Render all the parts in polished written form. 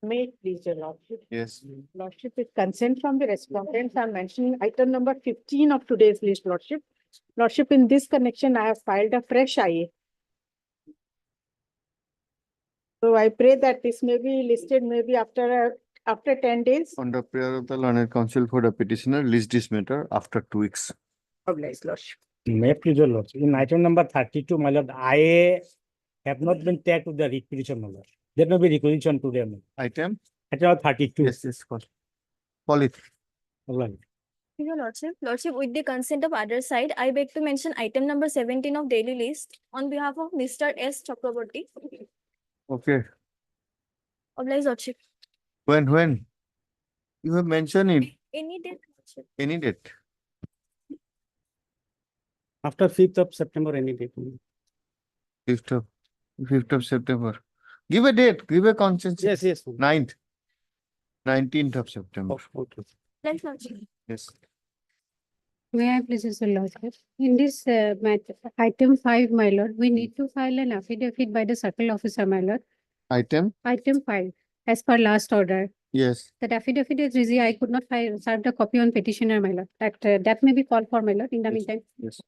May it please your lordship. Yes. Lordship, with consent from the respondents, I am mentioning item number 15 of today's list, lordship. Lordship, in this connection, I have filed a fresh IA. So I pray that this may be listed maybe after 10 days. On the prayer of the learned counsel for the petitioner, list this matter after 2 weeks. Obliged, lordship. May please your lordship. In item number 32, my lord, I have not been tagged to the requisition, my lord. There may be requisition today, my lord. Item? Item number 32. Yes, call it. Right. Your lordship, with the consent of other side, I beg to mention item number 17 of daily list on behalf of Mr. S. Chakraborty. Okay. Obliged, lordship. When? You have mentioned it. Any date, lordship. Any date. After 5th of September, any date. 5th of September. Give a date. Give a consensus. Yes. 9th. 19th of September. Okay. Obliged, lordship. Yes. May I please, Your Lordship? In this matter, item 5, my lord, we need to file an affidavit by the circle officer, my lord. Item? Item 5, as per last order. Yes. That affidavit is easy. I could not serve the copy on petitioner, my lord. That may be called for, my lord, in the Yes. meantime. Yes.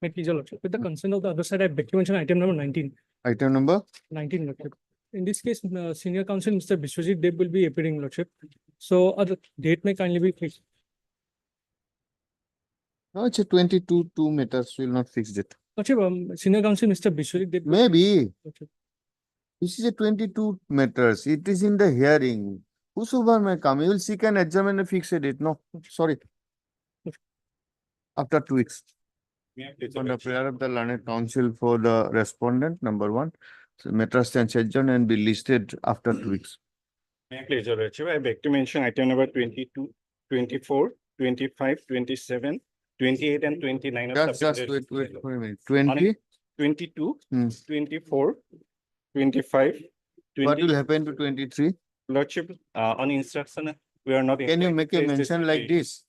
May please your lordship. With the consent of the other side, I beg to mention item number 19. Item number? 19, lordship. In this case, senior counsel Mr. Biswajit Deb will be appearing, lordship. So the date may kindly be fixed. No, it's a 22 2 meters. Will not fix it. Lordship, senior counsel Mr. Biswajit Deb. Maybe. Lordship. This is a 22 meters. It is in the hearing. Whosoever may come, you will seek an adjournment and fix a date. No, sorry. After 2 weeks. On the prayer of the learned counsel for the respondent, number 1. So matter stands adjourned and be listed after 2 weeks. May I please, Your Lordship, I beg to mention item number 22, 24, 25, 27, 28 and 29 of Just subsidiary wait list. for a minute. 20. 22, Hmm. 24, 25, What 20. will happen to 23? Lordship, on instruction, we are not. Can you make a inclined to place mention like this?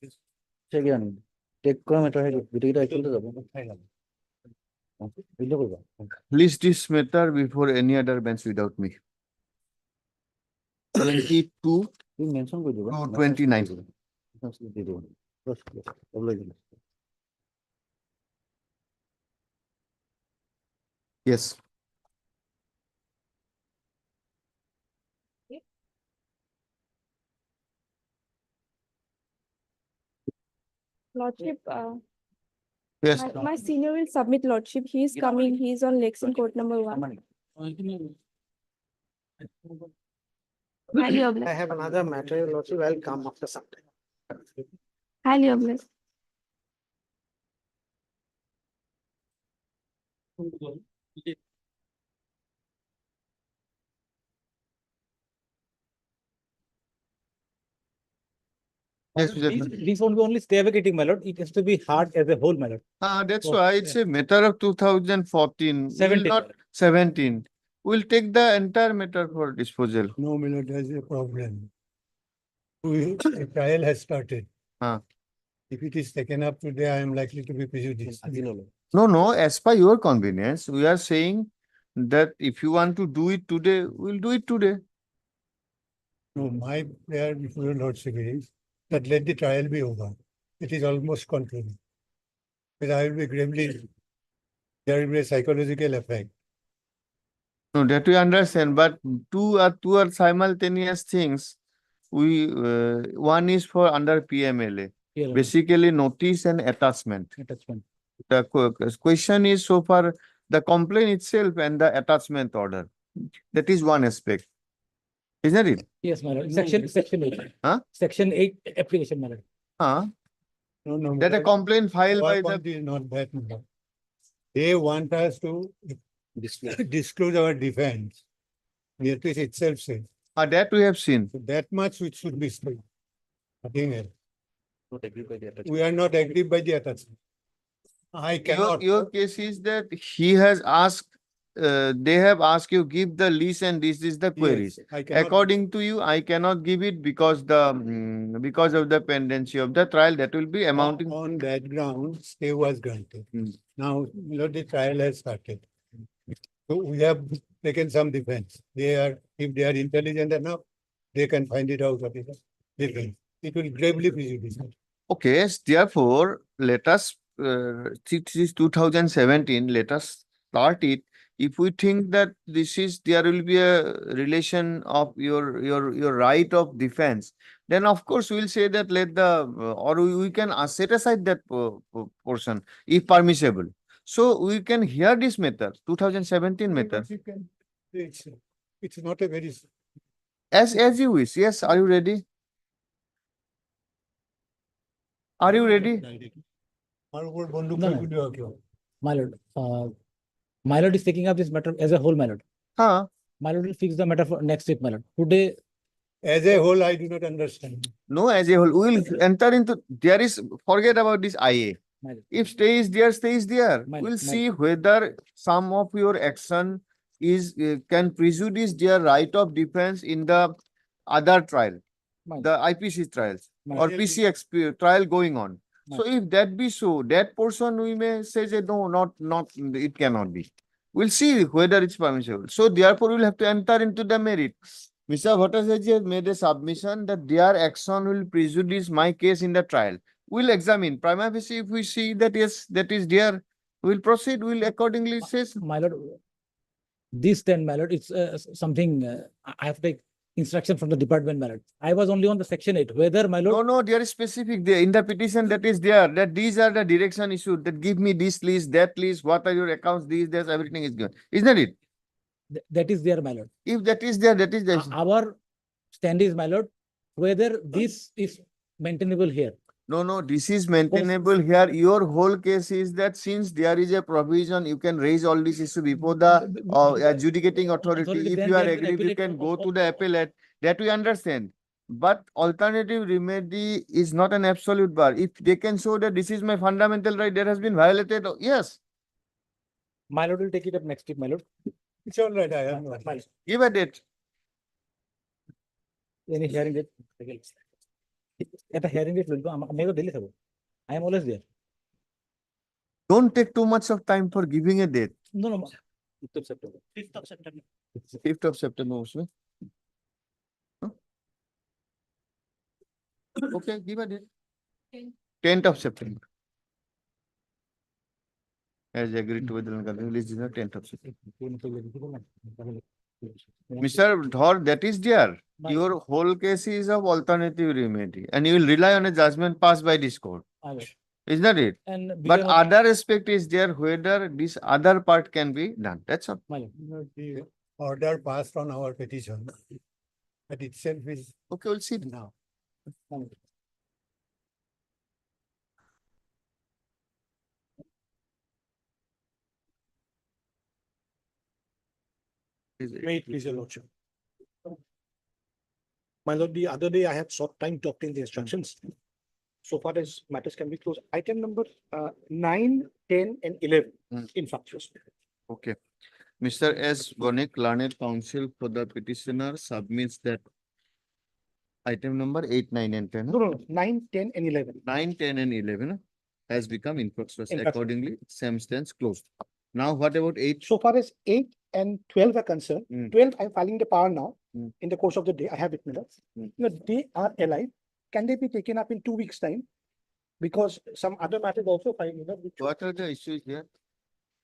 List this matter before any other bench without me. 22 to 29. Yes. Lordship, Yes. my senior will submit, lordship. He is coming. He is on Lexington court number 1. Highly I obliged. have another matter, your lordship. I'll come after some time. Highly obliged. Yes, These won't be only stay vacating, my lord. It has to be hard as a whole, my lord. that's Oh, why it's a matter of 2014. 17. Not 17. We'll take the entire matter for disposal. No, my lord, there's a problem. The trial has started. If it is taken up today, I am likely to be prejudiced. No, as per your convenience, we are saying that if you want to do it today, we'll do it today. No, my prayer before your lordship is that let the trial be over. It is almost concluded. But I will be gravely, there will be a psychological effect. No, that we understand, but two are simultaneous things. We one is for under PMLA, Yeah, basically notice and attachment. attachment. The question is so far the complaint itself and the attachment order. That is one aspect, isn't it? Yes, my lord. Section 8. Huh? Section 8 application, my lord. No, That a complaint filed by our the point is not that. my lord. They want us to disclose our defense. The case itself says. that we have seen. So that much which should be said. Nothing else. We are not agreed by the attachment. I cannot. Your case is that he has asked, they have asked you give the list and this is the queries. Yes, I cannot. According to you, I cannot give it because because of the pendency of the trial that will be amounting. On that ground, stay was granted. Now, the trial has started. So we have taken some defense. If they are intelligent enough, they can find it out, whatever. They can. It will gravely prejudice. Okay, therefore, let us, it is 2017, let us start it. If we think that there will be a relation of your right of defense, then of course we'll say that or we can set aside that portion if permissible. So we can hear this method, 2017 method, You can- It's not a very. as you wish. Yes, are you ready? Are you ready? আমার উপর বন্দুক না, না। ফেলে দেওয়া কেউ। My lord, my lord is taking up this matter as a whole, my lord. Huh? My lord will fix the matter for next week, my lord. Today, As a whole, I do not understand. No, as a whole, we will enter into, there is, forget about this IA. my lord, If stays there, stays there. My- We'll my- see whether some of your action can prejudice their right of defense in the other trial, my the IPC trials My- or PCX trial going on. My- So if that be so, that portion we may say that no, not, it cannot be. We'll see whether it's permissible. So therefore, we'll have to enter into the merit. Mr. Bhattacharya has made a submission that their action will prejudice my case in the trial. We'll examine. Prima facie, if we see that yes, that is there, we'll proceed. We'll accordingly say. my lord, this then, my lord, it's something, I have to take instruction from the department, my lord. I was only on the section 8, whether, my No, lord, no, there is specific there in the petition that is there, that these are the direction issued, that give me this list, that list, what are your accounts, these, there's everything is given. Isn't it? that is there, my lord. If that is there, that is there. Our stand is, my lord, whether this is maintainable here. No, no, this is maintainable here. Your whole case is that since there is a provision, you can raise all this issue before the adjudicating authority. If then you are they have agreed, you appellate can go of- to the appellate. That we understand. But alternative remedy is not an absolute bar. If they can show that this is my fundamental right that has been violated, yes, My lord will take it up next week, my lord. It's all right, I have no. My lord, give a date. any hearing date? At a hearing date, I'm never Delhi. I am always there. Don't take too much of time for giving a date. No, no. 5th of September. 5th of September. 5th of September, उसमें. Huh? Okay, give a date. 10th of September. As agreed to with the release dinner, 10th of September. Mr. Dhar, that is there. My- Your whole case is of alternative remedy and you will rely on a judgment passed by this court. I will. Is that it? And But because of- other aspect is there whether this other part can be done. That's all. My lord. The order passed on our petition. That itself is Okay, we'll see now. My lord. Wait, please, your lordship. My lord, the other day I had sought time to obtain the instructions. So far as matters can be closed, item number 9, 10, and 11 Mm. infractions. Okay. Mr. S. Bonik, learned counsel for the petitioner submits that item number 8, 9 and 10. No, no, no, 9, 10, and 11. 9, 10 and 11 has become infructuous. Infructuous. Accordingly, same stands closed. Now what about 8? So far as 8 and 12 are concerned, Mm. 12 I'm filing the power now. Mm. In the course of the day, I have it minutes. Mm. They are alive. Can they be taken up in 2 weeks' time? Because some other matters also filing, which What are the issues here?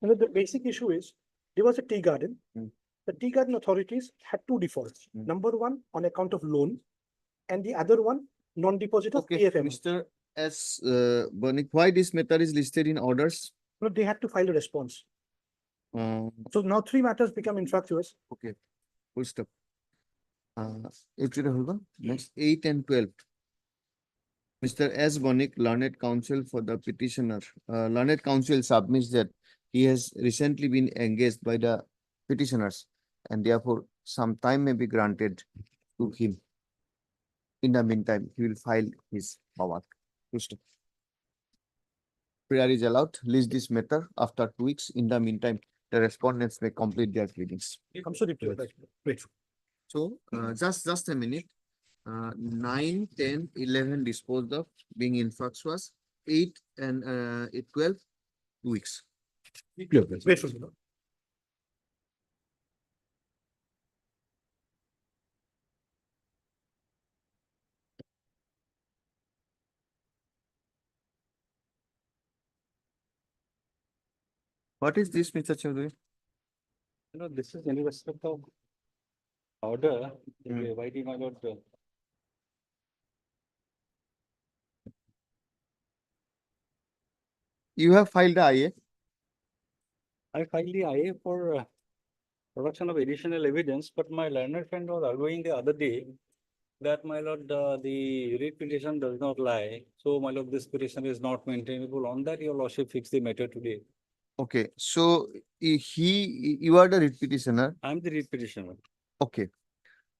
the basic issue is, there was a tea garden. Mm. The tea garden authorities had 2 defaults. Mm. Number one, on account of loan, and the other one, non-deposit of Okay, PFM. Mr. S. Bonik, why this matter is listed in orders? No, they had to file a response. Uh, So now 3 matters become infractuous. Okay, full stop. Next 8 and 12. Mr. S. Bonik, learned counsel for the petitioner. Learned counsel submits that he has recently been engaged by the petitioners and therefore some time may be granted to him. In the meantime, he will file his bawak. Full stop. Prayer is allowed. List this matter after 2 weeks. In the meantime, the respondents may complete their pleadings. I'm sorry, wait. So, just a minute. 9, 10, 11 disposed of being infructuous, 8 and 12, 2 weeks. Wait for me. What is this, Mr. Chaudhary? This is in respect of order, Hmm. writing my lord. You have filed the IA. I filed the IA for production of additional evidence, but my learned friend was arguing the other day that my lord, the writ petition does not lie. So my lord, this petition is not maintainable. On that, your lordship fixed the matter today. Okay, so you are the writ petitioner. I am the writ petitioner. Okay.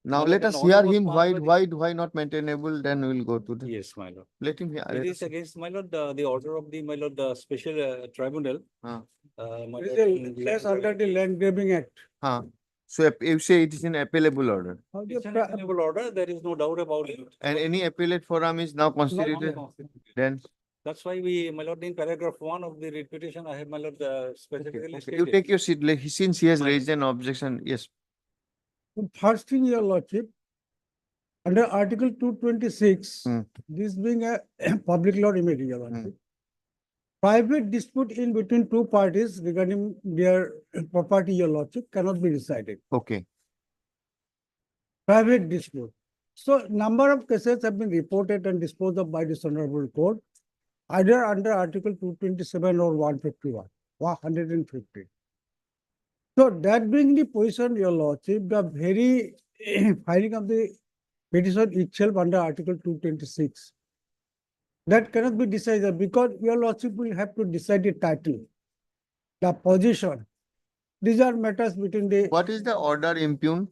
Now My let lord, an us order hear was him. passed Why, by the- why not maintainable? Then we'll go to the, Yes, my lord. let him hear. It is against my lord, the order of the my lord, the special tribunal. Ah. My It lord, is a case under the Land Grabbing Act. So you say it is an appealable order, It's an applicable order, there is no doubt about it. and any appellate forum is now constituted. Then That's why we, my lord, in paragraph 1 of the writ petition, I have my lord okay, specifically okay. You stated. take your seat. Since he has My- raised an objection, yes. First thing, your lordship, under Article 226, Hmm. this being a public law remedy, your lordship. Private dispute in between two parties regarding their property, your lordship, cannot be decided. Okay. Private dispute. So number of cases have been reported and disposed of by this honorable court, either under Article 227 or 151, 150. So that being the position, your lordship, the very filing of the petition itself under Article 226. That cannot be decided because your lordship will have to decide the title, the position. These are matters between the, What is the order impugned?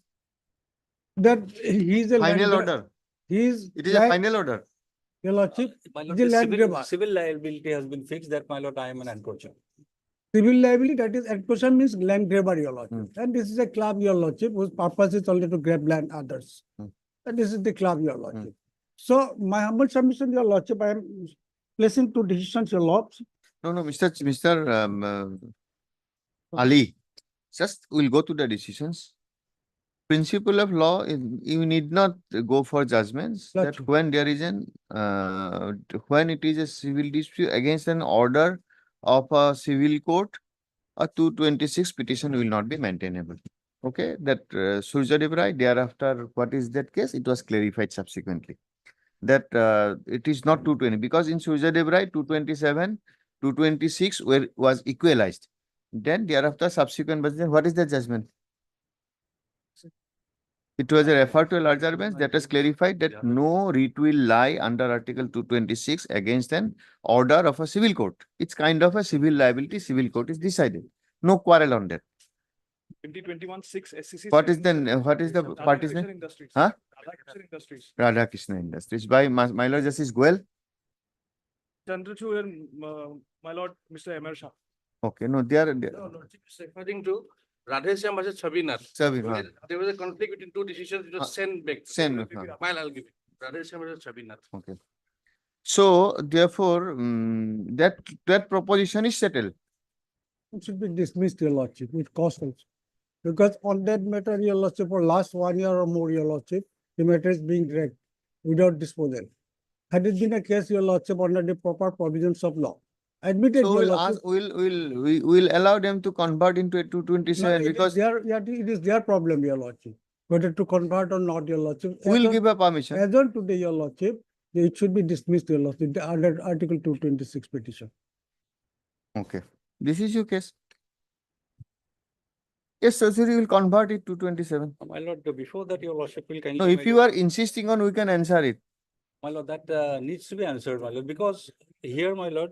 that he is a Final land, order. he is. It is a land- final order. Your lordship, My the lord, the land grabber. civil liability has been fixed that my lord, I am an encroacher. Civil liability, that is, encroachment means land grabber, your lordship. Hmm. And this is a club, your lordship, whose purpose is only to grab land others. Hmm. And this is the club, your lordship. So my humble submission, your lordship, I am placing two decisions, your lordship. No, Mr. Ali, just we'll go to the decisions. Principle of law, you need not go for judgments, that Gotcha. when there is when it is a civil dispute against an order of a civil court, a 226 petition will not be maintainable. Okay, that Surya Devrai, thereafter, what is that case? It was clarified subsequently that it is not 220 because in Surya Devrai 227, 226 was equalized. Then thereafter subsequent, but then what is the judgment? It was a refer to a larger bench that has clarified that no writ will lie under Article 226 against an order of a civil court. It's kind of a civil liability, civil court is decided. No quarrel on that. 2021-6 SCC. What is the party's name? Industries. Huh? Radhakrishnan Industries. Radhakrishna Industries by my Lord Justice Goel. Chandrachud and my lord, Mr. Amar Shah. Okay, no, they are. Lordship is referring to Radheshyam versus Chabinath. Sabir, There was a conflict between two decisions, it was sent back. Send. While I'll give it. Radheshyam versus Chabinath. Okay. So therefore, that proposition is settled. It should be dismissed, your lordship, with cause also. Because on that matter, your lordship, for last 1 year or more, your lordship, the matter is being dragged without disposal. Had it been a case, your lordship, under the proper provisions of law, admitted, So your we'll lordship. ask, we'll allow them to convert into a No, 227 it is because their, yeah, it is their problem, your lordship, whether to convert or not, your lordship. we'll give a permission. As on today, your lordship, it should be dismissed, your lordship, under Article 226 petition. Okay, this is your case. Yes, sir, we will convert it to 27. My lord, before that, your lordship will kindly. No, if you are insisting on, we can answer it. My lord, that needs to be answered, my lord, because here, my lord,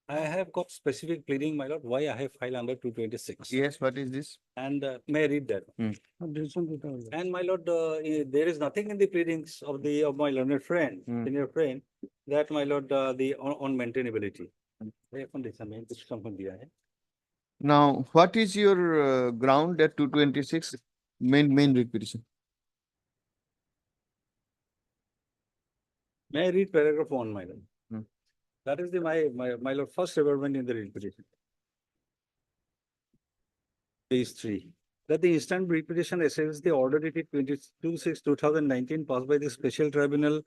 I have got specific pleading, my lord, why I have filed under 226. Yes, what is this? And may I read that? And my lord, there is nothing in the pleadings of my learned friend, senior friend, that my lord, on maintainability. Now, what is your ground at 226 main requisition? May I read paragraph 1, my lord? Hmm. That is my lord, first requirement in the requisition. Page 3. That the instant requisition assails the order dated 22/6/2019 passed by the special tribunal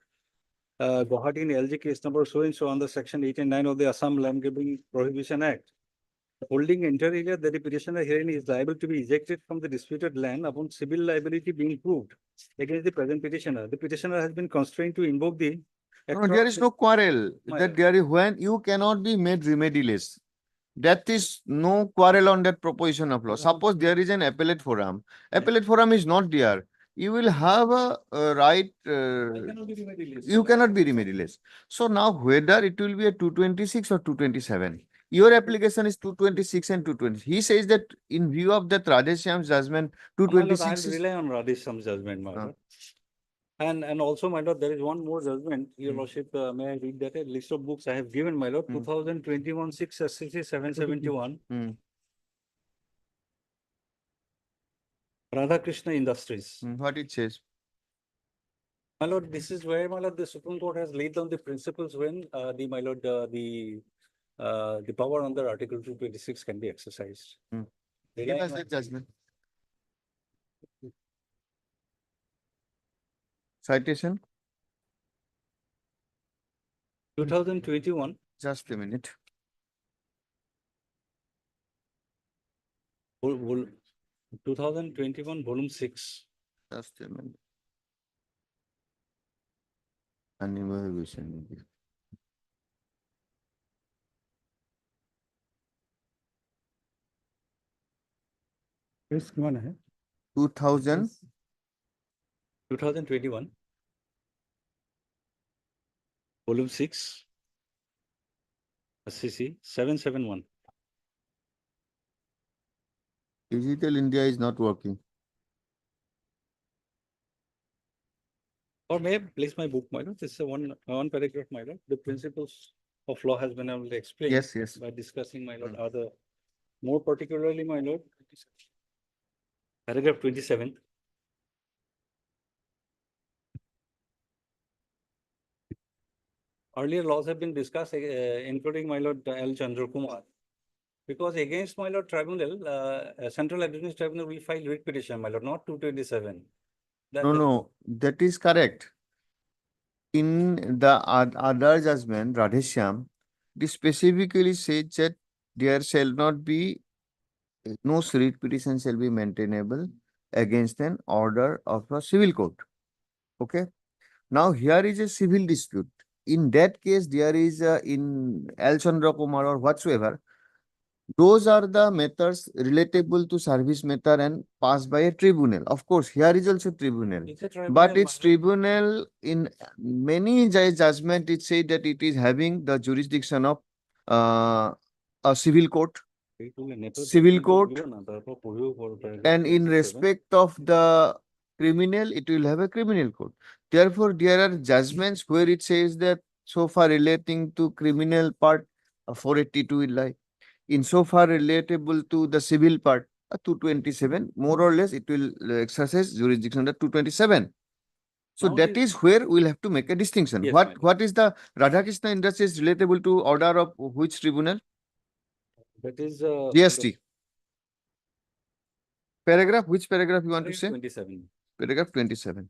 Guwahati in LG case number so and so on the section 8 and 9 of the Assam Land Grabbing Prohibition Act. holding inter alia that the petitioner herein is liable to be ejected from the disputed land upon civil liability being proved against the present petitioner. The petitioner has been constrained to invoke the. No, there is no quarrel. My That lord. there is when you cannot be made remediless. That is no quarrel on that proposition of law. Suppose there is an appellate forum. Appellate forum is not there. You will have a right. You cannot be remediless. So now whether it will be a 226 or 227. Your application is 226 and 220. He says that in view of that Radheshyam's judgment, My lord, 226 I'll is. rely on Radheshyam's judgment, my Ah. lord. And also, my lord, there is one more judgment, your Hmm. lordship, may I read that? A list of books I have given, my lord, Hmm. 2021 6 SCC 771, Hmm. Radhakrishna Industries. What it says. My lord, this is where, my lord, the Supreme Court has laid down the principles when, my lord, the power under Article 226 can be exercised. Hmm. Give Relying us on the judgment. Citation, 2021, just a minute. 2021, volume 6. Just a minute. Eviction. Yes, come on ahead. 2000, 2021, volume 6, SCC 771. Digital India is not working. Or may I place my book, my lord? This is a one paragraph, my lord. The principles of law has been able to explain. Yes, yes. By discussing, my lord, other, more particularly, my lord, paragraph 27. Earlier laws have been discussed, including, my lord, L. Chandra Kumar. Because against, my lord, tribunal, Central Administrative Tribunal, we filed writ petition, my lord, not 227. No, that is correct. In the other judgment, Radheshyam, it specifically says that there shall not be, no writ petition shall be maintainable against an order of a civil court. Okay. Now here is a civil dispute. In that case, there is in L. Chandra Kumar or whatsoever, those are the matters relatable to service matter and passed by a tribunal. Of course, here is also tribunal. It's a tribunal, But my it's tribunal in many judgment, it said that it is having the jurisdiction of a civil court. Civil court, and in respect of the criminal, it will have a criminal court. Therefore, there are judgments where it says that so far relating to criminal part, 482 will lie. In so far relatable to the civil part, 227, more or less, it will exercise jurisdiction under 227. So Now that is where we'll have to make a distinction. Yes, my lord. What is the Radhakrishna Industries relatable to order of which tribunal? That is. GST. Paragraph, which paragraph you want to say? 27. Paragraph 27.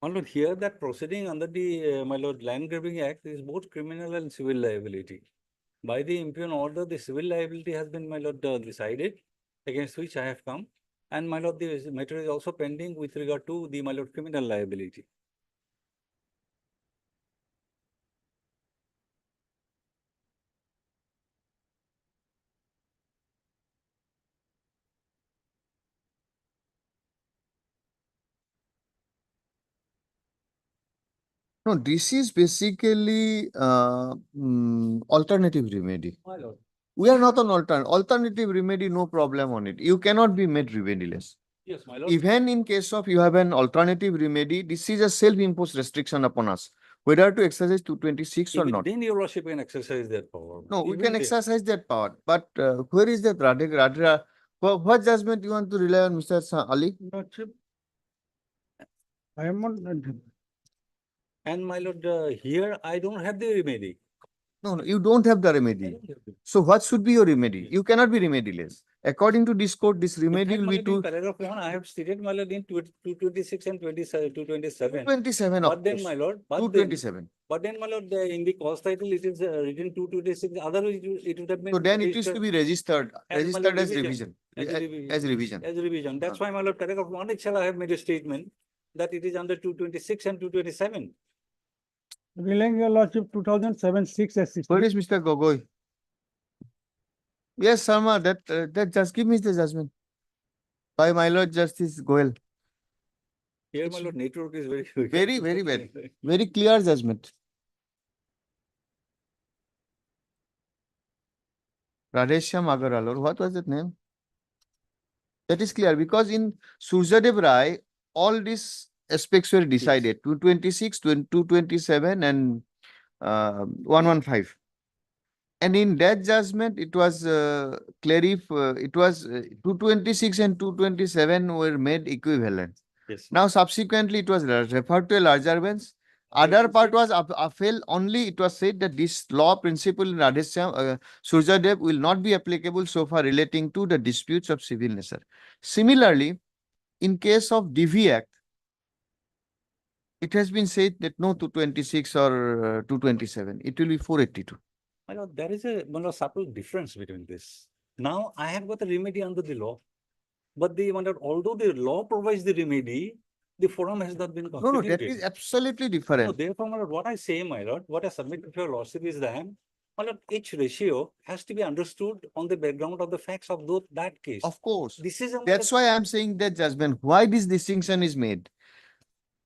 My lord, here that proceeding under the, my lord, Land Grabbing Act is both criminal and civil liability. By the impugn order, the civil liability has been, my lord, decided, against which I have come. And, my lord, the matter is also pending with regard to the, my lord, criminal liability. No, this is basically alternative remedy. My lord. We are not on alternative remedy, no problem on it. You cannot be made remediless. Yes, my lord. Even in case of you have an alternative remedy, this is a self-imposed restriction upon us, whether to exercise 226 or Even not. then your lordship can exercise that power. No, we Even can then. exercise that power, but where is that Radha? What judgment you want to rely on, Mr. Ali? Lordship. I am on. And, my lord, here I don't have the remedy. No, you don't have the remedy. So what should be your remedy? You cannot be remediless. According to this court, this remedy In will be fact, my lord, in two paragraph 1, I have stated, my lord, in 226 and 227. 27 But of then, course, my lord, 227. but then, my lord, in the cause title, it is written 226, otherwise it would have been. So then it used to be registered as, my registered lord, as revision. As revision. As revision. That's why, my lord, paragraph 1 itself, I have made a statement that it is under 226 and 227. Relying your lordship 2007 6 as Where is Mr. Gogoi? Yes, Sharma, that just give me the judgment. By my Lord Justice Goel. Here, my lord, network is very. Very bad. Very clear judgment. Radheshyam Agarwal, or what was that name? That is clear because in Surjadev Rai, all these aspects were decided. 226, 227 and 115. And in that judgment, it was it was 226 and 227 were made equivalent. Yes. Now, subsequently, it was referred to a larger bench. Other part was upheld only. It was said that this law principle in Radheshyam Surjadev will not be applicable so far relating to the disputes of civil nature. Similarly, in case of DV Act, it has been said that no 226 or 227. It will be 482. My lord, there is a subtle difference between this. Now I have got a remedy under the law, but although the law provides the remedy, the forum has not been No, constituted. that is absolutely No, different. therefore, my lord, what I say, my lord, what I submit to your lordship is that, my lord, each ratio has to be understood on the background of the facts of that case. Of course. This is That's why I'm saying that judgment. Why this distinction is made?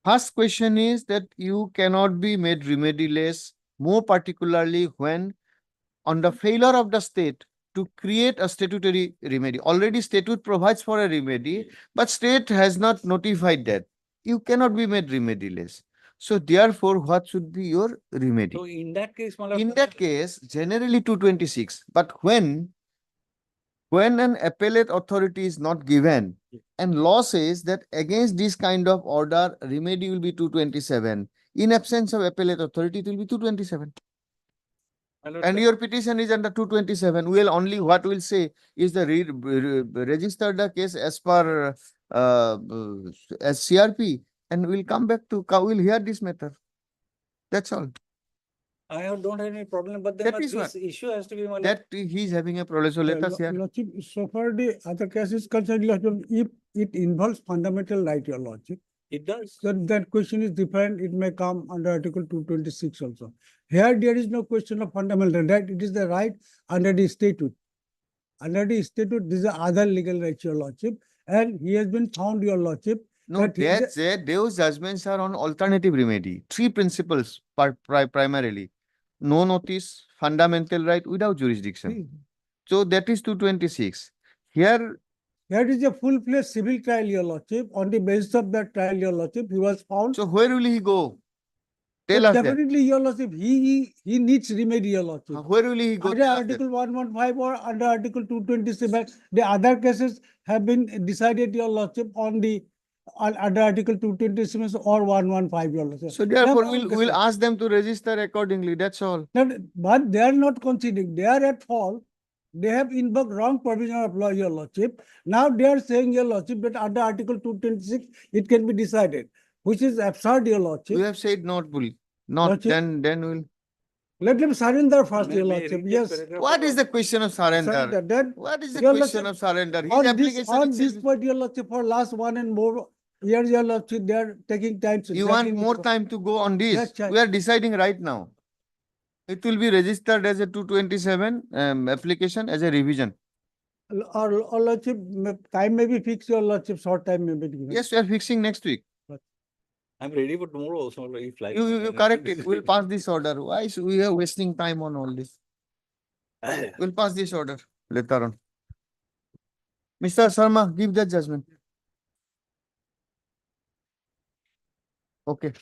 First question is that you cannot be made remediless, more particularly when on the failure of the state to create a statutory remedy. Already statute provides for a remedy, but state has not notified that. You cannot be made remediless. So therefore, what should be your remedy? So in that case, my lord, In that case, generally 226. But when an appellate authority is not given and law says that against this kind of order, remedy will be 227. In absence of appellate authority, it will be 227. my lord, And your petition is under 227. We'll only what we'll say is the register the case as per as CRP, and we'll come back to we'll hear this matter. That's all. don't have any problem, but then That is this issue has to be, my lord. That he's having a problem. So let us hear. Lordship, so far the other case is concerned, Lordship, if it involves fundamental right, your Lordship, It does. then that question is different. It may come under Article 226 also. Here, there is no question of fundamental right. It is the right under the statute. Under the statute, this is other legal rights, your Lordship, and he has been found, your Lordship. No, that's it. Those judgments are on alternative remedy. Three principles primarily. No notice, fundamental right without jurisdiction. So that is 226. Here, That is a full-fledged civil trial, your Lordship. On the basis of that trial, your Lordship, he was found. so where will he go? Tell us that. Definitely, your Lordship, he needs remedy, your Lordship. Where will he go? Under Article 115 or under Article 227, the other cases have been decided, your Lordship, under Article 227 or 115, your Lordship. So therefore, They have we'll ask them to register accordingly. That's all. But they are not conceding. They are at fault. They have invoked wrong provision of law, your Lordship. Now they are saying, your Lordship, that under Article 226, it can be decided, which is absurd, your Lordship. We have said not, not. Lordship. Then we'll. Let them surrender first, May- your may I Lordship. read that Yes. paragraph? What is the question of surrender? Surrender. Then What is the Your question Lordship, of surrender? His on application this itself- point, your Lordship, for last 1 and more years, your Lordship, they are taking time. You want more time to go on this? Yes, We are deciding right now. It will be registered as a 227 application as a revision. Or Lordship, time may be fixed, your Lordship, short time may be given. Yes, we are fixing next week. I'm ready for tomorrow also, if like. You correct it. We'll pass this order. Why should we are wasting time on all this? We'll pass this order later on. Mr. Sharma, give that judgment. Okay.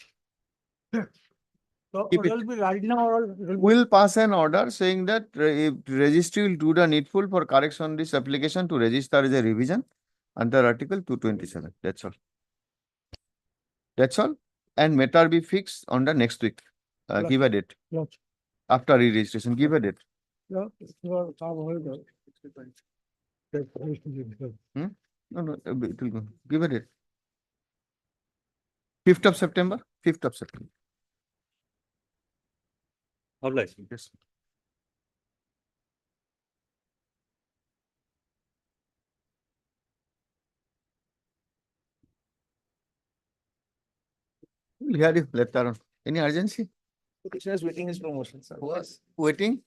So Keep it. it will be right now or it will be- We'll pass an order saying that registry will do the needful for correction on this application to register as a revision under Article 227. That's all. That's all. And matter be fixed on the next week. Give a date. Lordship. After re-registration, give a date. Yeah, you are- No, no, it will go. Give it. 5th of September, 5th of September. Obliged. Yes. We'll hear you later on. Any urgency? Petitioner is waiting his promotion, sir. Was waiting.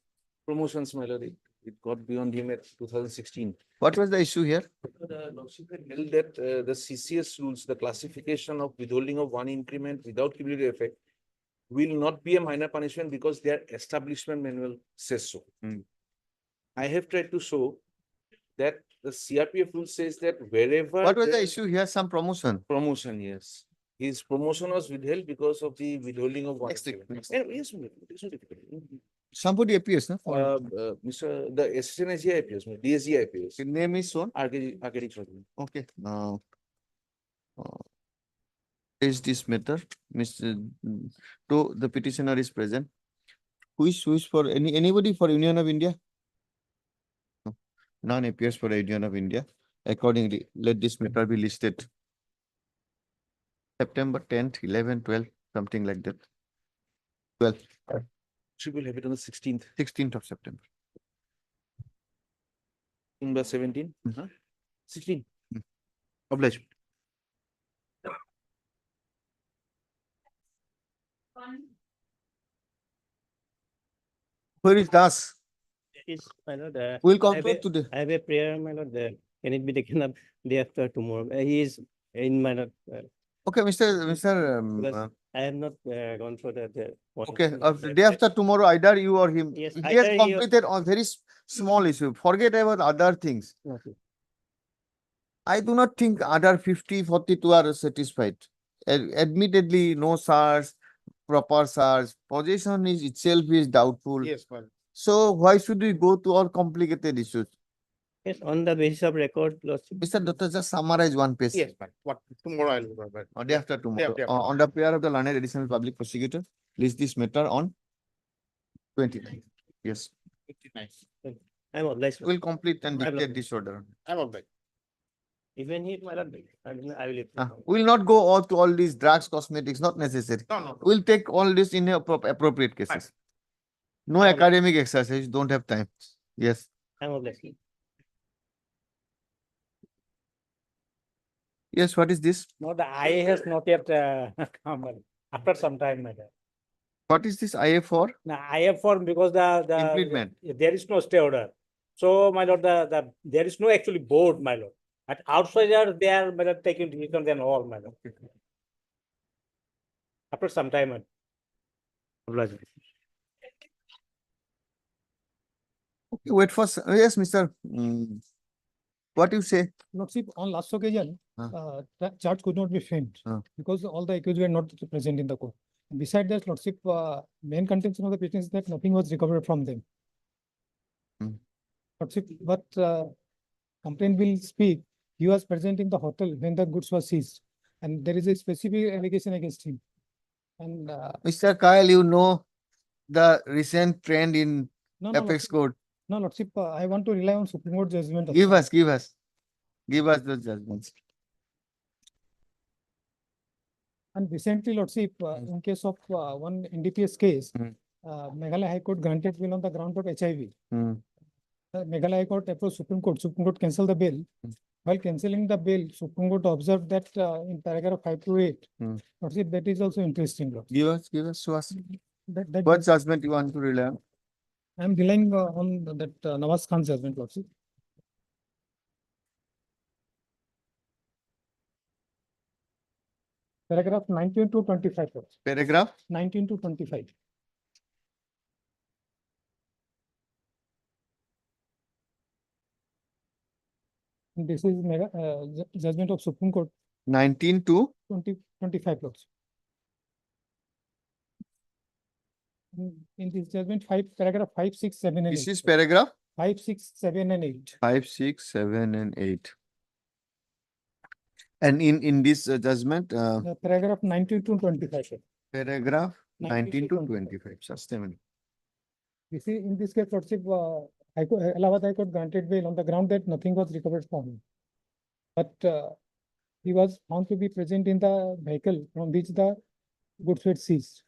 Promotions, my lord. It got beyond him at 2016. What was the issue here? The lordship had held that the CCS rules, the classification of withholding of one increment without cumulative effect, will not be a minor punishment because their establishment manual says so. I have tried to show that the CRPF rule says that wherever. What was the there- issue here? Some promotion. Promotion, yes. His promotion was withheld because of the withholding of one. Next week, increment. next And yes, it is not difficult. Somebody appears, no? Mr. The assistant SGI appears, DSGI appears. His name is shown. Arcadic Chowdhury. Okay, now. Is this matter, Mr. To the petitioner is present. Who is for anybody for Union of India? No. None appears for the Union of India. Accordingly, let this matter be listed. September 10th, 11th, 12th, something like that. 12th, She will have it on the 16th, 16th of September. number 17, Mhm. 16. Mm. Obliged. Where is Das? Is, my lord, We'll I have conclude a- today. I have a prayer, my lord, can it be taken up day after tomorrow? He is in my lord, Okay, Mr. because I have not gone through the. Okay, day after tomorrow, either you or him. Yes, He either has he or- completed on very small issue. Forget about other things. Okay. I do not think other 50, 42 are satisfied. Admittedly, no search, proper search, possession is itself is doubtful. Yes, well, So why should we go to all complicated issues? Yes, on the basis of record, lordship. Mr. Dutta, just summarize one page. yes, but what, tomorrow I'll go, but. Or day after tomorrow. day after. On the prayer of the learned additional public prosecutor, list this matter on 29th. Yes, 59. I'm obliged. we'll complete and I will- dictate this order. I'm all right. Even he, my lord, I will. We'll not go all to all these drugs, cosmetics, not necessary. No. We'll take all this in appropriate cases. No academic exercise, don't have time. Yes. I'm obliged. Yes, what is this? No, the IA has not yet come after some time, madam. What is this IA for? Now, IA form because the Implement. there is no stay order. So, my lord, there is no actually board, my lord. At outsider, they are, my lord, taking decisions and all, my lord. After some time, my lord. Okay, wait for, yes, Mr. What you say? Lordship, on last occasion, the charge could not be framed because all the accused were not present in the court. Beside that, Lordship, main contention of the petition is that nothing was recovered from them. Lordship, but complaint will speak, he was present in the hotel when the goods were seized, and there is a specific allegation against him. And Mr. Kyle, you know the recent trend in no, Apex Code. no, Lordship, I want to rely on Supreme Court judgment. Give us those judgments. And recently, Lordship, in case of one NDPS case, Meghalaya High Court granted bail on the ground of HIV. Meghalaya High Court approached Supreme Court cancelled the bail. While cancelling the bail, Supreme Court observed that in paragraph 5 to 8, Lordship, that is also interesting. Lordship. Give us to us. That What judgment you want to rely on? I am relying on that Nawaz Khan's judgment, Lordship. Paragraph 19 to 25. Lordship. Paragraph 19 to 25. This is judgment of Supreme Court 19 to 25 Lordship. In this judgment, paragraph 5, 6, 7, and 8. this is paragraph 5, 6, 7, and 8. 5, 6, 7, and 8. And in this judgment, Paragraph 19 to 25. Sir. paragraph 19 to 25. 25. Just a minute. This is in this case, Lordship, Allahabad High Court granted bail on the ground that nothing was recovered from him. But he was found to be present in the vehicle from which the goods were seized.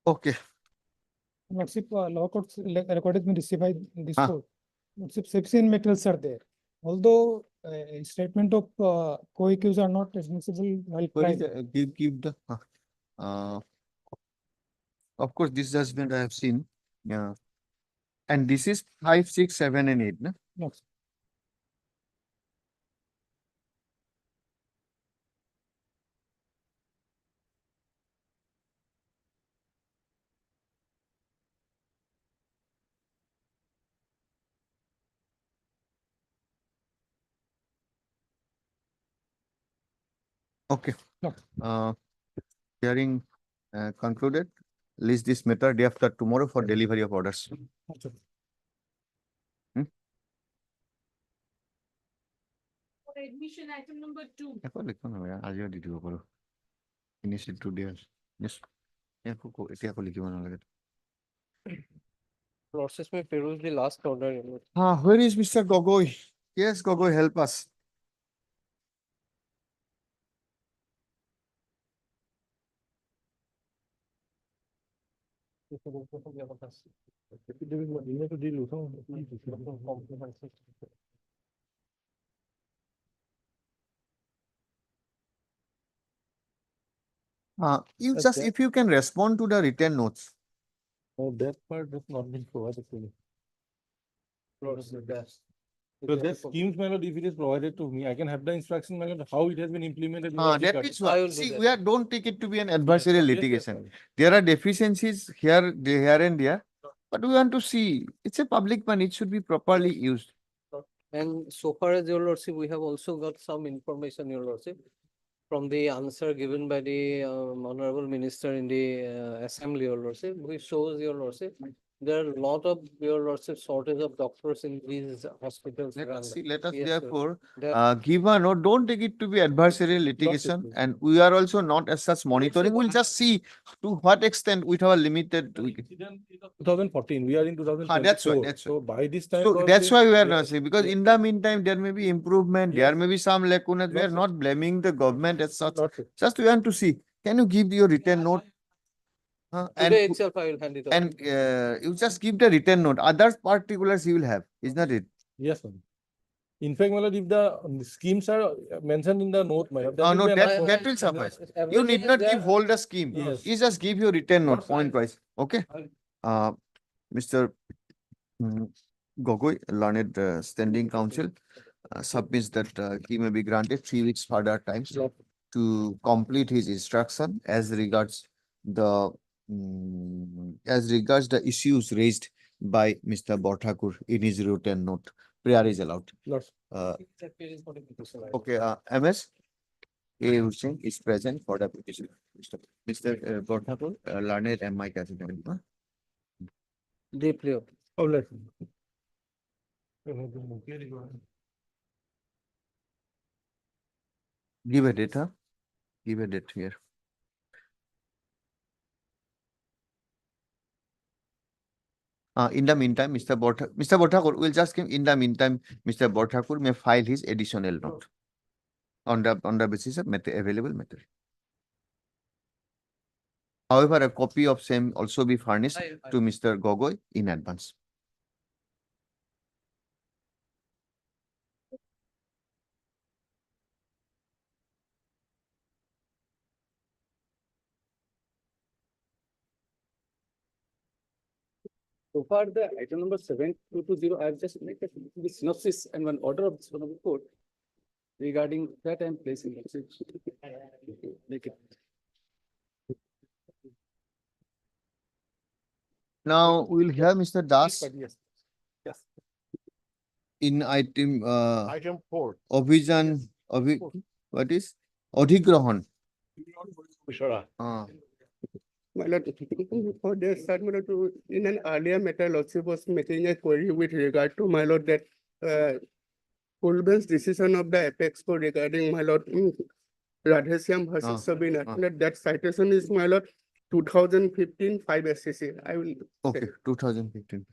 Okay. Lordship, law courts record has been received by this Ah. court. Lordship, sufficient materials are there. Although a statement of co-accused are not admissible while Where is trial. give the, of course, this judgment I have seen. Yeah. And this is 5, 6, 7, and 8, no? No, sir. Okay. No. Hearing concluded, list this matter day after tomorrow for delivery of orders. Okay. Admission item number 2. একো লিখো নালাগে, আজিও দি দিব পাৰো। Finish it today. Yes. এতিয়া আকৌ লিখিব নালাগে। Lordship, may peruse the last order. Where is Mr. Gogoi? Yes, Gogoi, help us. You just, if you can respond to the written notes. Oh, that part has not been provided to me. So that schemes, my lord, if it is provided to me, I can have the instruction, my lord, how it has been implemented. That is why, see, don't take it to be an adversarial litigation. There are deficiencies here and there, but we want to see, it's a public money, it should be properly used. And so far as your lordship, we have also got some information, your lordship, from the answer given by the honorable minister in the assembly, your lordship, which shows, your lordship, there are a lot of, your lordship, shortage of doctors in these hospitals. Let us see, let us Yes, sir. therefore There- give a note, don't take it to be adversarial litigation, and we are also not as such monitoring, we'll just see to what extent with our limited. 2014, we are in 2024. That's right, that's right. So by this time. So that's probably- why we are Yeah. not saying, because Yeah. in the meantime, there may be improvement, there Yes. may be some lacunas, we Not are so. not blaming the government as such. Not so. Just we want to see, can you give your written note? Today itself, I will hand it over. And you just give the written note, other particulars you will have, is not it? Yes, sir. In fact, my lord, if the schemes are mentioned in the note, my lord. No, will be that enough. will suffice. You Everything need is not there. give whole the scheme. Yes. You just give your written note, Not point wise, okay? Mr. Gogoi, learned standing counsel, submits that he may be granted 3 weeks further time to complete his instruction as regards the issues raised by Mr. Borthakur in his written note. Prayer is allowed. Not- Okay, MS A. Hussain is present for the petition. Mr. Borthakur, learned and Mike accident. Deeply. Oh, let. Give a date, huh? Give a date here. In the meantime, Mr. Borthakur will just give, in the meantime, Mr. Borthakur may file his additional note on the basis of available material. However, a copy of same also be furnished to Mr. Gogoi in advance. So far, the item number 7220, I have just made the synopsis and one order of this one of the court regarding that I am placing. Make it. Now we'll hear Mr. Das. Yes. Yes. in item, Item 4. Obhijan, what is? Odhigrahan. Mishra. My lord, for this, sir, my lord, in an earlier matter, lordship was making a query with regard to, my lord, that Kulben's decision of the apex court regarding, my lord, Radheshyam versus Sabina, that citation is, my lord, 2015 5 SCC. I will. Okay, 2015.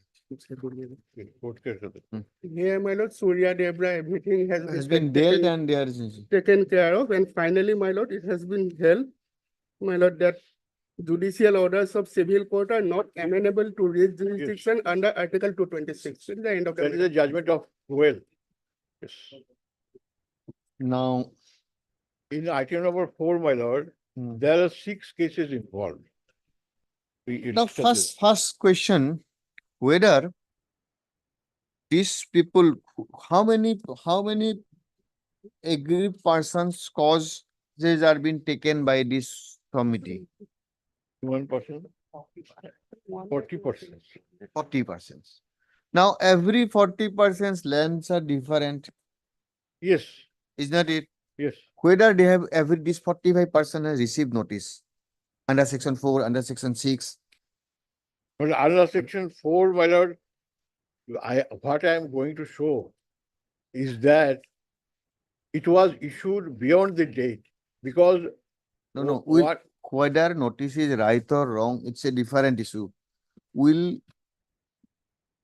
Here, my lord, Surya Debra, everything Has been dealt and there is. taken care of, and finally, my lord, it has been held, my lord, that judicial orders of civil court are not amenable to raise jurisdiction under Article 226. It is the end of the That is matter. a judgment of well. Yes. Now, In item number 4, my lord, there are 6 cases involved. the first question, whether these people, how many aggrieved persons causes are being taken by this committee? 1%, 40%. 40%. Now, every 40% lands are different, Yes, is not it? yes. Whether they have this 45% has received notice under section 4, under section 6. But under section 4, my lord, what I am going to show is that it was issued beyond the date because No, what whether notice is right or wrong, it's a different issue. Will,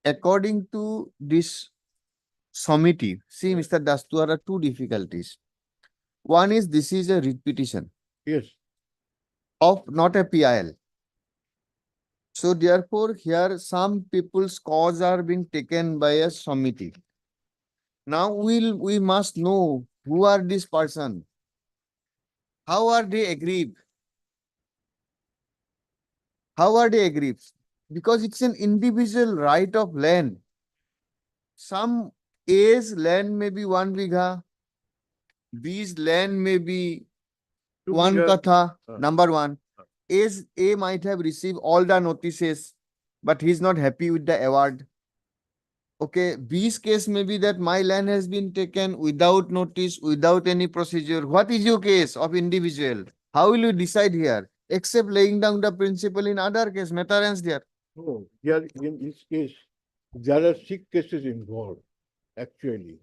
according to this committee, see, Mr. Das, there are two difficulties. One is this is a writ petition yes, of not a PIL. So therefore, here some people's cause are being taken by a committee. Now we must know who are this person. How are they aggrieved? How are they aggrieved? Because it's an individual right of land. Some A's land may be 1 bigha, B's land may be 1 katha, number 1. A might have received all the notices, but he's not happy with the award. Okay, B's case may be that my land has been taken without notice, without any procedure. What is your case of individual? How will you decide here? Except laying down the principle in other case, matter ends there. no, here in this case, there are 6 cases involved, actually.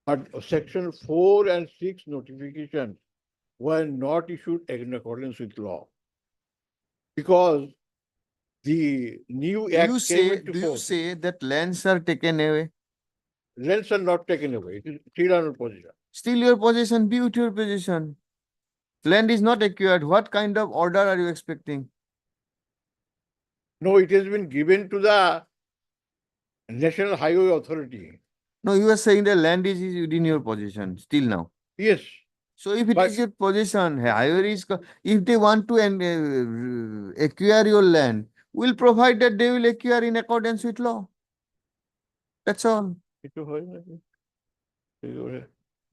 But section 4 and 6 notifications were not issued in accordance with law. Because the new act came into Do you force. say that lands are taken away? Lands are not taken away. It is still under possession. Still your possession, be with your possession. Land is not acquired. What kind of order are you expecting? No, it has been given to the National Highway Authority. No, you are saying the land is within your possession still now. Yes. So if it But- is your possession, highway is, if they want to acquire your land, we'll provide that they will acquire in accordance with law. That's all.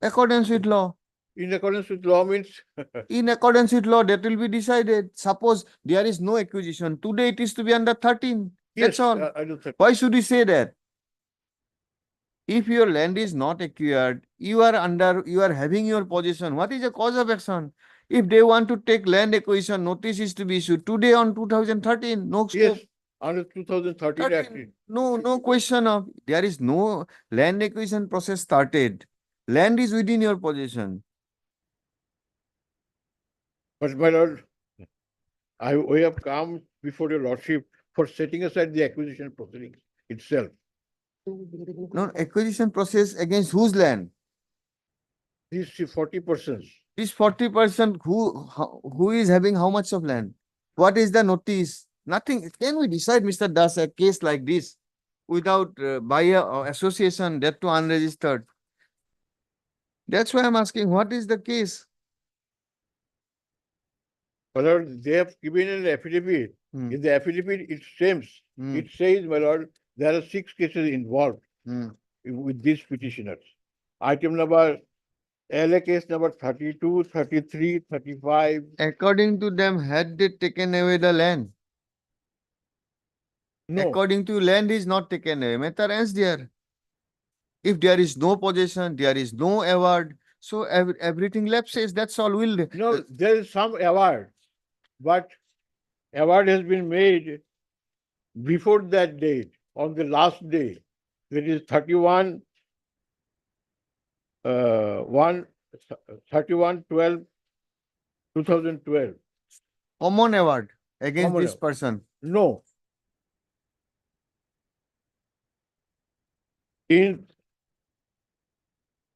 Accordance with law. In accordance with law means In accordance with law, that will be decided. Suppose there is no acquisition. Today it is to be under 13. That's yes, all. I do that. Why should we say that? If your land is not acquired, you are having your possession. What is the cause of action? If they want to take land acquisition, notice is to be issued today on 2013. No scope. Yes, under 2013 Act. 13. No question of, there is no land acquisition process started. Land is within your possession. But my lord, we have come before your lordship for setting aside the acquisition proceedings itself. No, acquisition process against whose land? These 40%. This 40% who is having how much of land? What is the notice? Nothing. Can we decide, Mr. Das, a case like this without buyer or association, that to unregistered? That's why I'm asking, what is the case? My lord, they have given an affidavit. In the affidavit, it seems, it says, my lord, there are 6 cases involved with these petitioners. Item number, LA case number 32, 33, 35. According to them, had they taken away the land? No, According to land is not taken away. Matter ends there. If there is no possession, there is no award, so everything lapses, that's all. Will No, there is some award, but award has been made before that date, on the last day, that is 31, 2012. common award against Common this award. person. No. In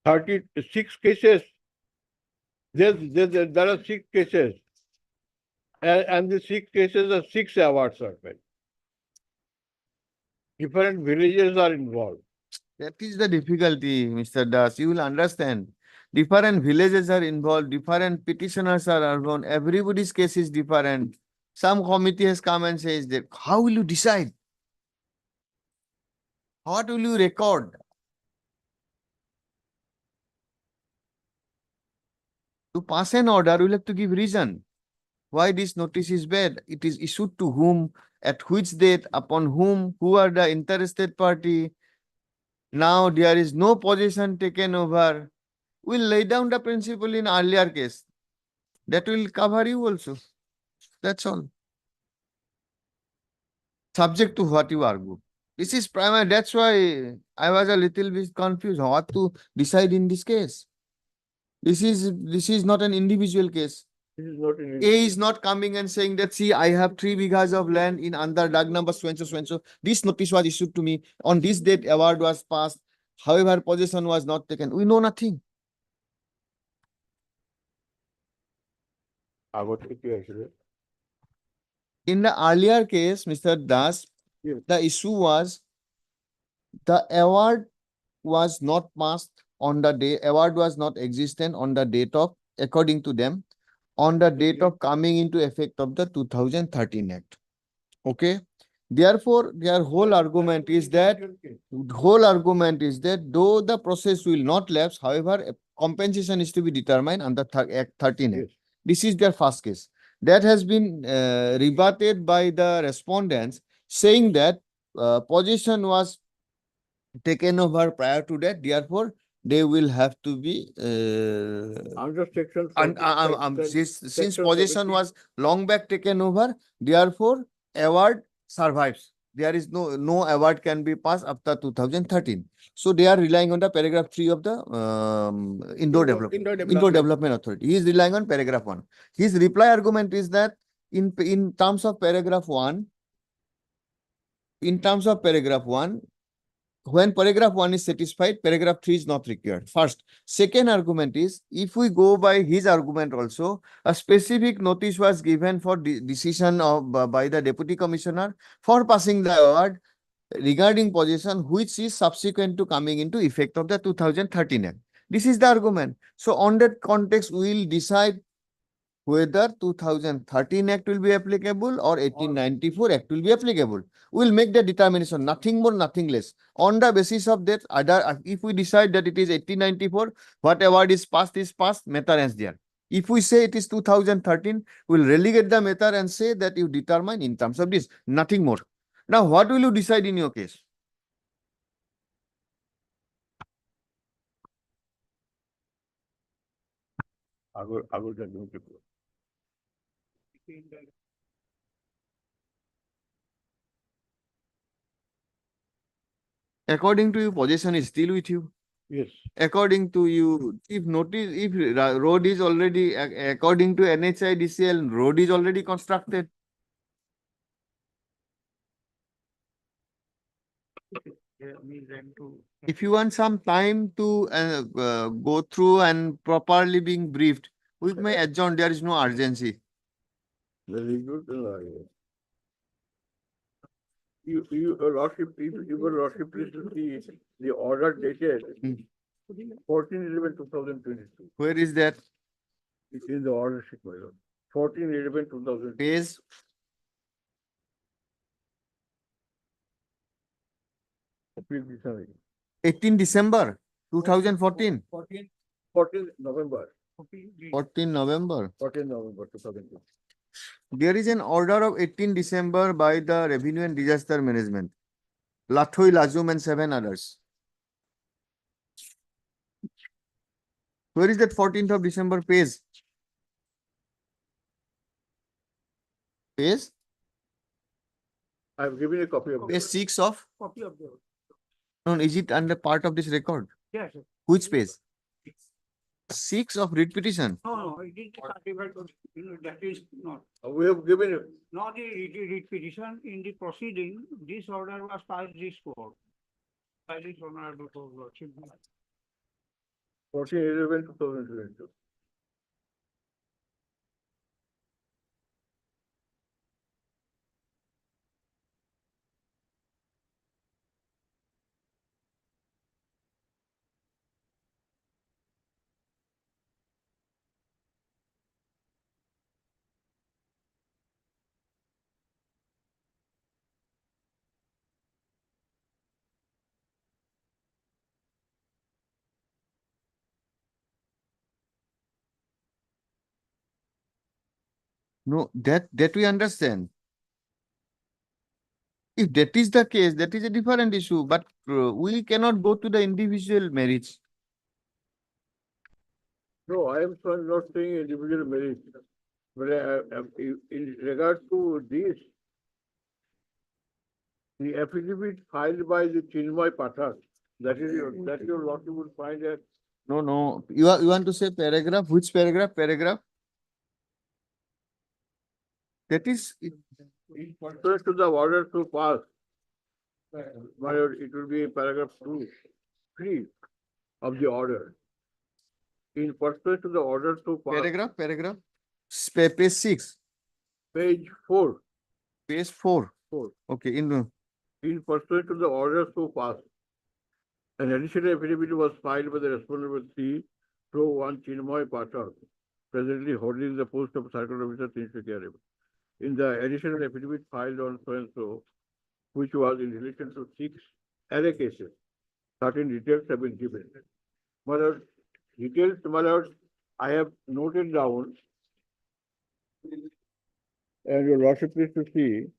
36 cases, there are 6 cases. And the 6 cases are 6 awards are made. Different villages are involved. That is the difficulty, Mr. Das. You will understand. Different villages are involved, different petitioners are involved, everybody's case is different. Some committee has come and says that, how will you decide? What will you record? To pass an order, you will have to give reason. Why this notice is bad? It is issued to whom, at which date, upon whom, who are the interested party. Now there is no possession taken over. We'll lay down the principle in earlier case. That will cover you also. That's all. Subject to what you argue. This is primary. That's why I was a little bit confused what to decide in this case. This is not an individual case. This is not an. A is not coming and saying that, see, I have 3 bighas of land in under Dag number so and so, so and so. This notice was issued to me. On this date, award was passed. However, possession was not taken. We know nothing. In the earlier case, Mr. Das, Yes. the issue was the award was not passed on the day, award was not existent on the date of, according to them, on the date of coming into effect of the 2013 Act. Okay. Therefore, their whole argument is that though the process will not lapse, however, a compensation is to be determined under Act 13 Act. Yes. This is their first case. That has been rebutted by the respondents, saying that possession was taken over prior to that. Therefore, they will have to be Under section. since section possession 17. was long back taken over, therefore award survives. There is no award can be passed after 2013. So they are relying on the paragraph 3 of the Indoor Development Authority. He is relying on paragraph 1. His reply argument is that in terms of paragraph 1, when paragraph 1 is satisfied, paragraph 3 is not required. First. Second argument is, if we go by his argument also, a specific notice was given for decision of by the Deputy Commissioner for passing the award regarding possession, which is subsequent to coming into effect of the 2013 Act. This is the argument. So on that context, we will decide whether 2013 Act will be applicable or 1894 Act will be applicable. We will make the determination, nothing more, nothing less. On the basis of that, if we decide that it is 1894, whatever is passed, matter ends there. If we say it is 2013, we will relegate the matter and say that you determine in terms of this, nothing more. Now, what will you decide in your case? According to you, possession is still with you. Yes. According to you, if road is already, according to NHIDCL, road is already constructed. If you want some time to go through and properly being briefed, we may adjourn. There is no urgency. Very good. Your Lordship, if your Lordship please to see the order dated 14/11/2022. Where is that? It's in the order sheet, my lord. 14/11/2022. Page 18 December 2014. 14 November. 14 November. 14 November 2022. There is an order of 18 December by the Revenue and Disaster Management, Lathoi, Lazum and 7 others. Where is that 14th of December page? Page? I've given a copy of Page it. 6 of? Copy of the. No, is it under part of this record? Yes. Which page? 6 of writ petition. No, it is certified, that is not. We have given it. Not the writ petition in the proceeding, this order was passed this court. By this honorable court, Lordship. 14/11/2022. No, that we understand. If that is the case, that is a different issue, but we cannot go to the individual merits. No, I am not saying individual merit. But in regard to this, the affidavit filed by the Chinmay Pathak, that your lordship would find that. No. You want to say paragraph? Which paragraph? Paragraph? That is, In pursuant to the order to pass, my lord, it will be paragraph 2(3) of the order. In pursuant to the order to pass, paragraph. Page 6, page 4, page 4. 4. Okay, In pursuant to the order to pass, an additional affidavit was filed by the respondent with C. Pro 1 Chinmay Pathak, presently holding the post of circle officer Tinsukia. In the additional affidavit filed on so and so, which was in relation to 6 LA cases, certain details have been given. My lord, details, my lord, I have noted down, and your lordship is to see.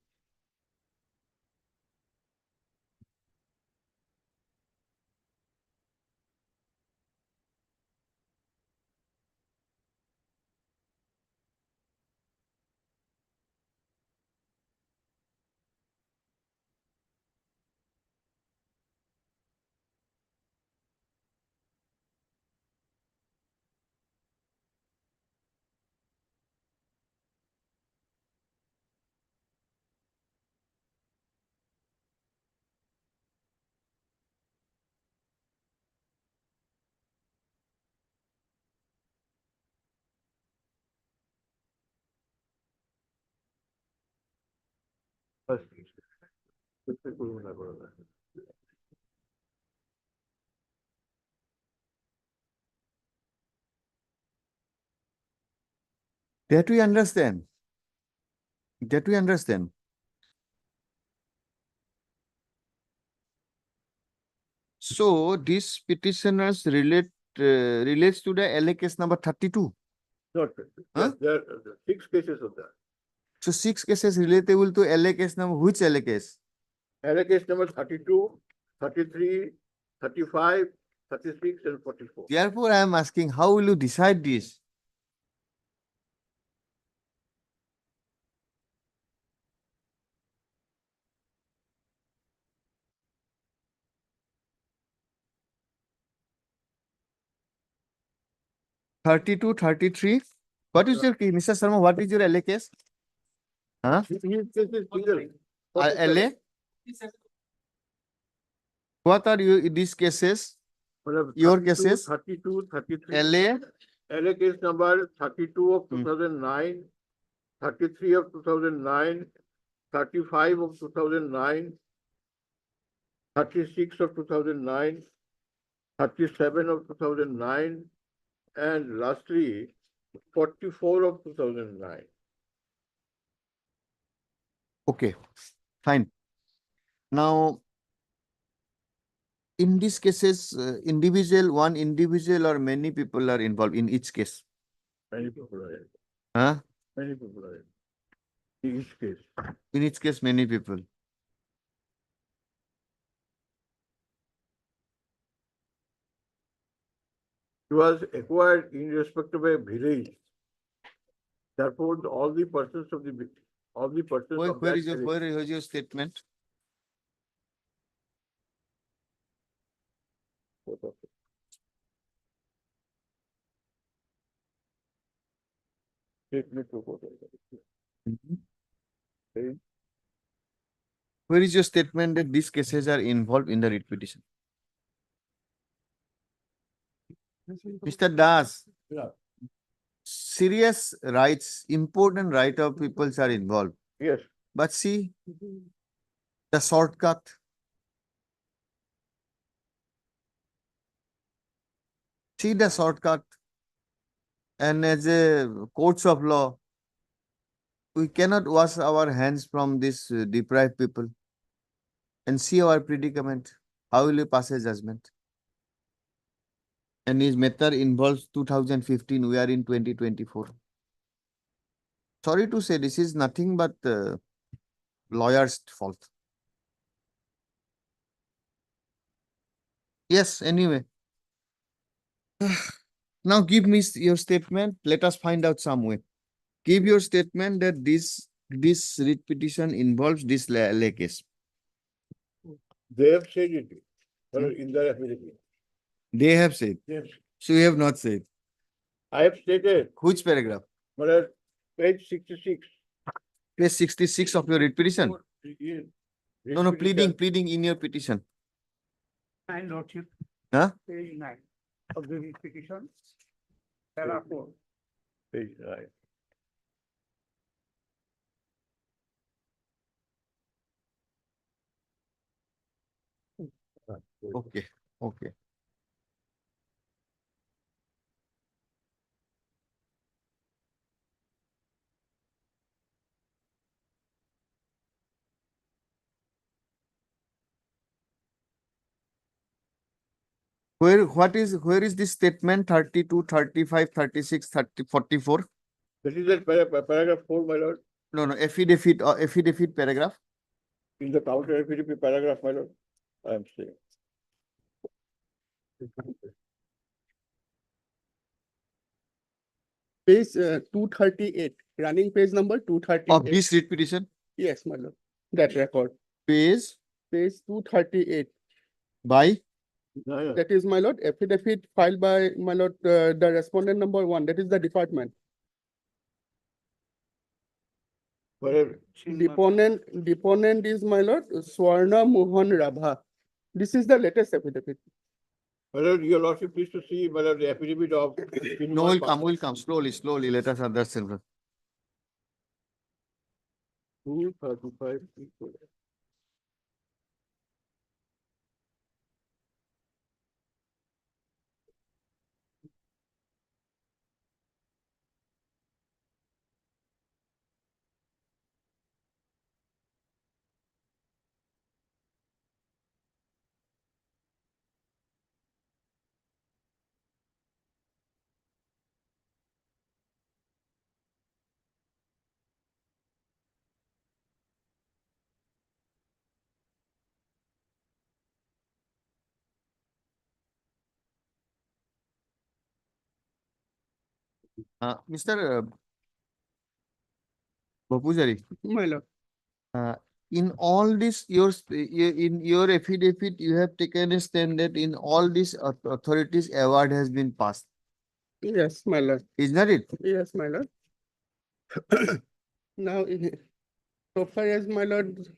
That we understand. That we understand. So this petitioners relates to the LA case number 32. Not, Huh? there are 6 cases of that. So 6 cases relatable to LA case number. Which LA case? LA case number 32, 33, 35, 36, and 44. Therefore, I am asking, how will you decide this? (32, 33). What is your case, Mr. Sharma? What is your LA case? Huh? His case is single. LA? What are these cases? Your 32, cases? 32, 33. LA? LA case number 32 of 2009, 33 of 2009, 35 of 2009, 36 of 2009, 37 of 2009, and lastly, 44 of 2009. Okay, fine. Now, in these cases, one individual or many people are involved in each case. Many people are in. Huh? Many people are in each case. In each case, many people. It was acquired in respect of a village. Therefore, all the persons of the, all the persons Where, of that village. where is your statement? Statement report. Okay. Where is your statement that these cases are involved in the writ petition? Mr. Das, Yeah. serious rights, important right of peoples are involved. Yes. But see, the shortcut. See the shortcut. And as a courts of law, we cannot wash our hands from this deprived people and see our predicament. How will you pass a judgment? And his matter involves 2015. We are in 2024. Sorry to say, this is nothing but lawyer's fault. Yes, anyway. Now give me your statement. Let us find out some way. Give your statement that this writ petition involves this lay case. They have said it in their affidavit. They have said. Yes. So you have not said. I have stated, Which paragraph? page 66. Page 66 of your writ petition. Yes. No, pleading in your petition. My lordship. Huh? Page 9 of the petition. Para 4. Page 9. Okay, okay. Where is this statement 32, 35, 36, 30, 44? That is the paragraph 4, my lord. No, affidavit paragraph. In the counter affidavit paragraph, my lord. I am saying. Page 238, running page number 238. Of this writ petition? Yes, my lord. That record. Page? Page 238. By? That is, my lord, affidavit filed by, my lord, the respondent number 1, that is the department. Deponent is, my lord, Swarna Mohan Rabha. This is the latest affidavit. My lord, your lordship, please to see, my lord, the affidavit of. No, we'll come. Slowly. Let us understand. 235. Mr. Bapujari, My lord. in all this, in your affidavit, you have taken a stand that in all these authorities award has been passed. Yes, my lord. Is not it? Yes, my lord. Now, so far as my lord,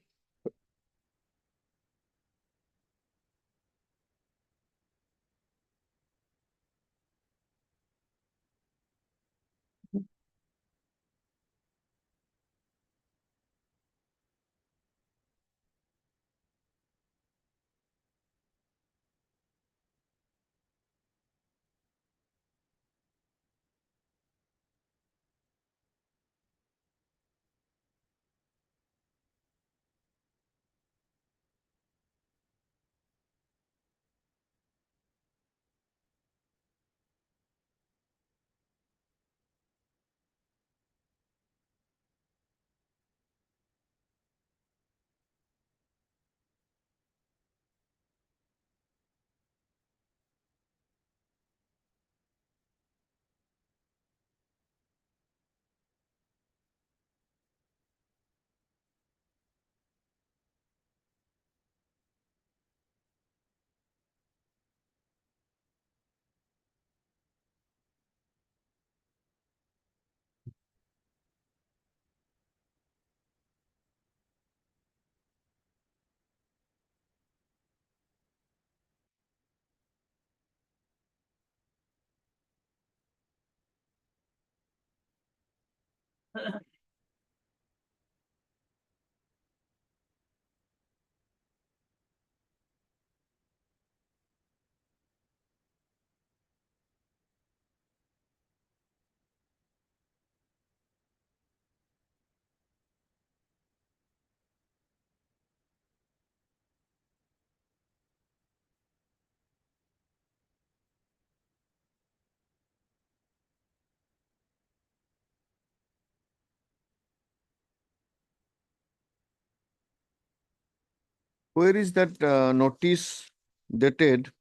Where is that notice dated?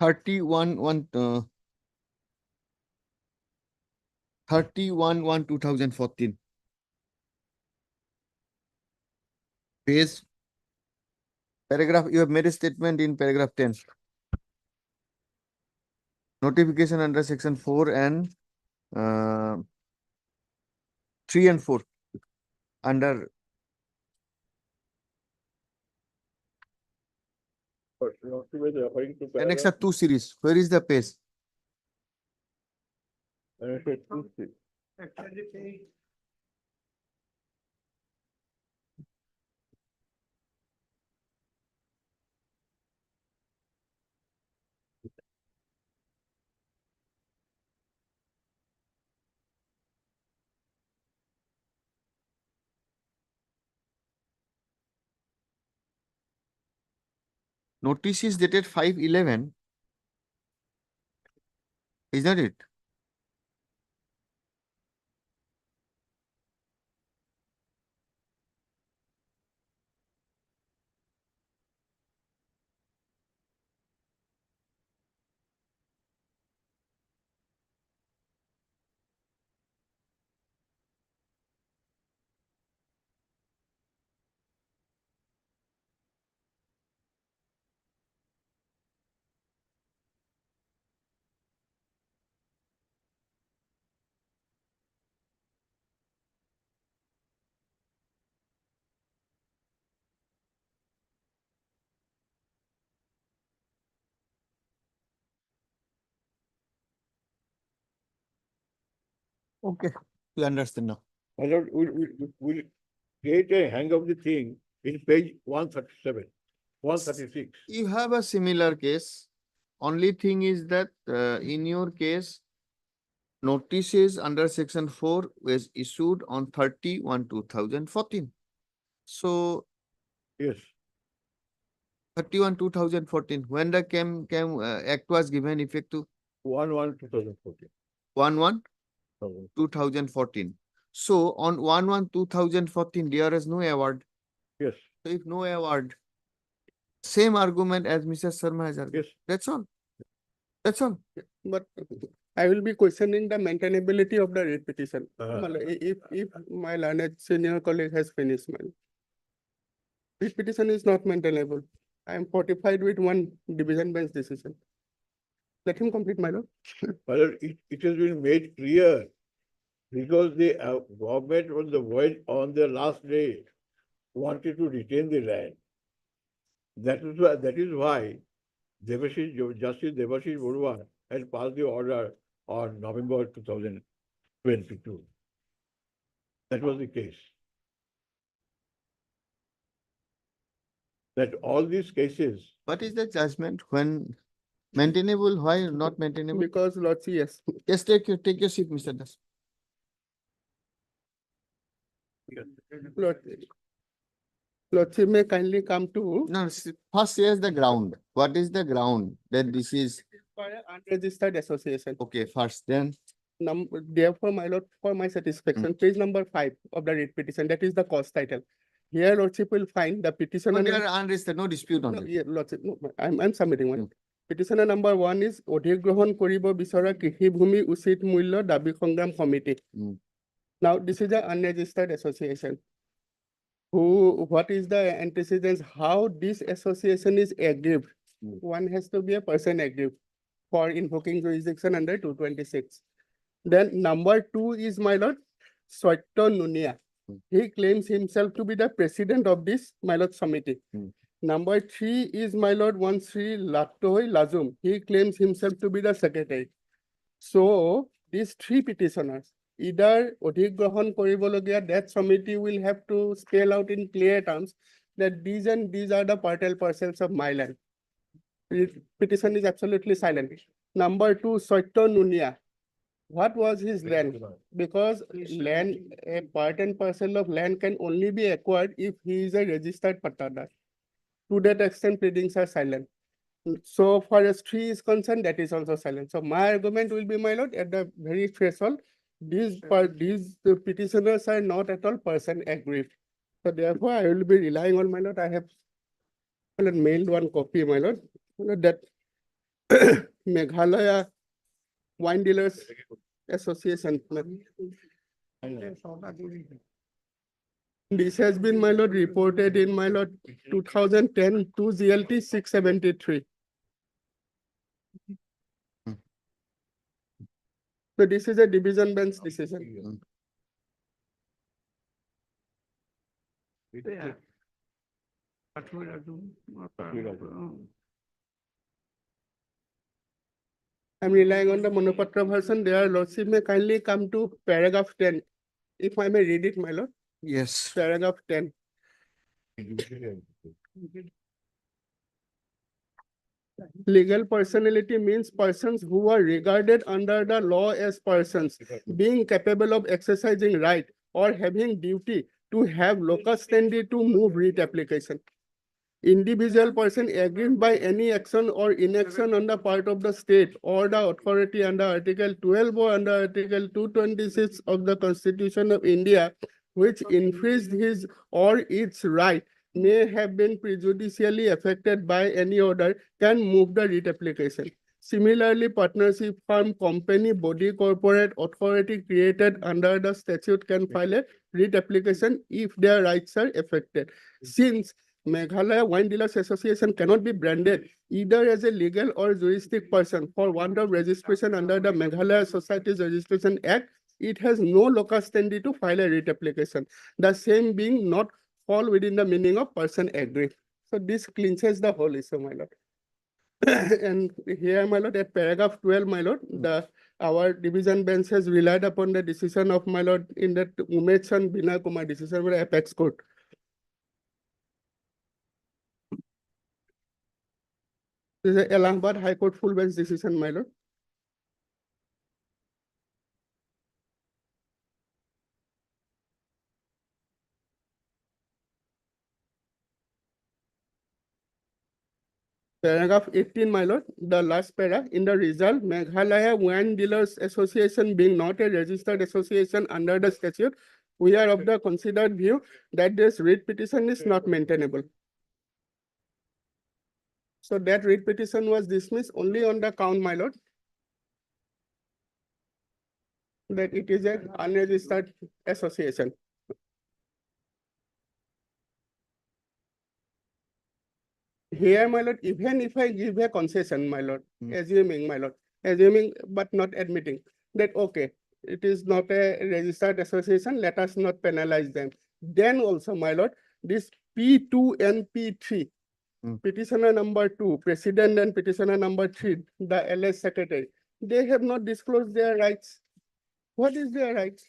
Thirty-one, 2014. Page, paragraph, you have made a statement in paragraph 10. Notification under section 4 and 3 and 4. Under According to Annex paragraph, 2 series. Where is the page? Annex 2. Notice is dated 5/11. Is that it? Okay, we understand now. My lord, we'll create a hang of the thing in page 137, 136. You have a similar case. Only thing is that in your case, notices under section 4 was issued on 30/1/2014. So Yes, 31/2014, when the act was given effect to 1/1/2014. 1/1/2014. So on 1/1/2014, there is no award. Yes, So if no award, same argument as Mr. Sharma has argued. yes. That's all. That's all. But I will be questioning the maintainability of the writ petition. Uh-huh. If my learned senior colleague has finished, my writ petition is not maintainable. I am fortified with one division bench decision. Let him complete, my lord. My lord, it has been made clear because the government on the void on the last day wanted to retain the land. That is why Justice Devashish Burwa had passed the order on November 2022. That was the case. That all these cases. What is the judgment when maintainable? Why not maintainable? Because lordship, yes. Yes, take your seat, Mr. Das. Lordship may kindly come to. No, first here's the ground. What is the ground that this is? For an unregistered association. Okay, first then. Therefore, my lord, for my satisfaction, page number 5 of the writ petition, that is the cause title. Here, lordship will find the petitioner. But they are unregistered, no dispute on No, it. yeah, lordship, no, I'm submitting one. Petitioner number 1 is অধিগ্ৰহণ কৰিব বিচৰা কৃষিভূমি উচিত মূল্য দাবী সংগ্ৰাম committee. Now, this is an unregistered association. What is the antecedents? How this association is aggrieved? One has to be a person aggrieved for invoking jurisdiction under 226. Then number 2 is my lord, Swatto Nunia. He claims himself to be the president of this my lord committee. Number 3 is my lord one Sri Latoi Lazum. He claims himself to be the secretary. So these 3 petitioners, either Odhigrohan Koribologia, that committee will have to spell out in clear terms that these and these are the partial parcels of my land. Petition is absolutely silent. Number 2, Soito Nunia. What was his land? Because land, a part and parcel of land can only be acquired if he is a registered patadar. To that extent, pleadings are silent. So far as 3 is concerned, that is also silent. So my argument will be, my lord, at the very threshold, these petitioners are not at all person aggrieved. So therefore, I will be relying on, my lord, I have mailed one copy, my lord, that Meghalaya Wine Dealers Association. This has been, my lord, reported in, my lord, 2010 to GLT 673. So this is a division bench decision. I'm relying on the Monopatra version. Their lordship may kindly come to paragraph 10. If I may read it, my lord. Yes. Paragraph 10. Legal personality means persons who are regarded under the law as persons being capable of exercising right or having duty to have locus standi to move writ application. Individual person aggrieved by any action or inaction on the part of the state or the authority under Article 12 or under Article 226 of the Constitution of India, which infringed his or its right, may have been prejudicially affected by any order, can move the writ application. Similarly, partnership, firm, company, body, corporate, authority created under the statute can file a writ application if their rights are affected. Since Meghalaya Wine Dealers Association cannot be branded either as a legal or juristic person for want of registration under the Meghalaya Societies Registration Act, it has no locus standi to file a writ application. The same being not fall within the meaning of person aggrieved. So this clinches the whole issue, my lord. And here, my lord, at paragraph 12, my lord, our division bench has relied upon the decision of my lord in that Umechan Bina Kumar decision by Apex Court. This is Allahabad High Court full bench decision, my lord. Paragraph 18, my lord, the last para, in the result, Meghalaya Wine Dealers Association being not a registered association under the statute, we are of the considered view that this writ petition is not maintainable. So that writ petition was dismissed only on the count, my lord, that it is an unregistered association. Here, my lord, even if I give a concession, my lord, assuming, my lord, assuming but not admitting that, okay, it is not a registered association, let us not penalize them. Then also, my lord, this P2 and P3, petitioner number 2, president and petitioner number 3, the LS secretary, they have not disclosed their rights. What is their rights?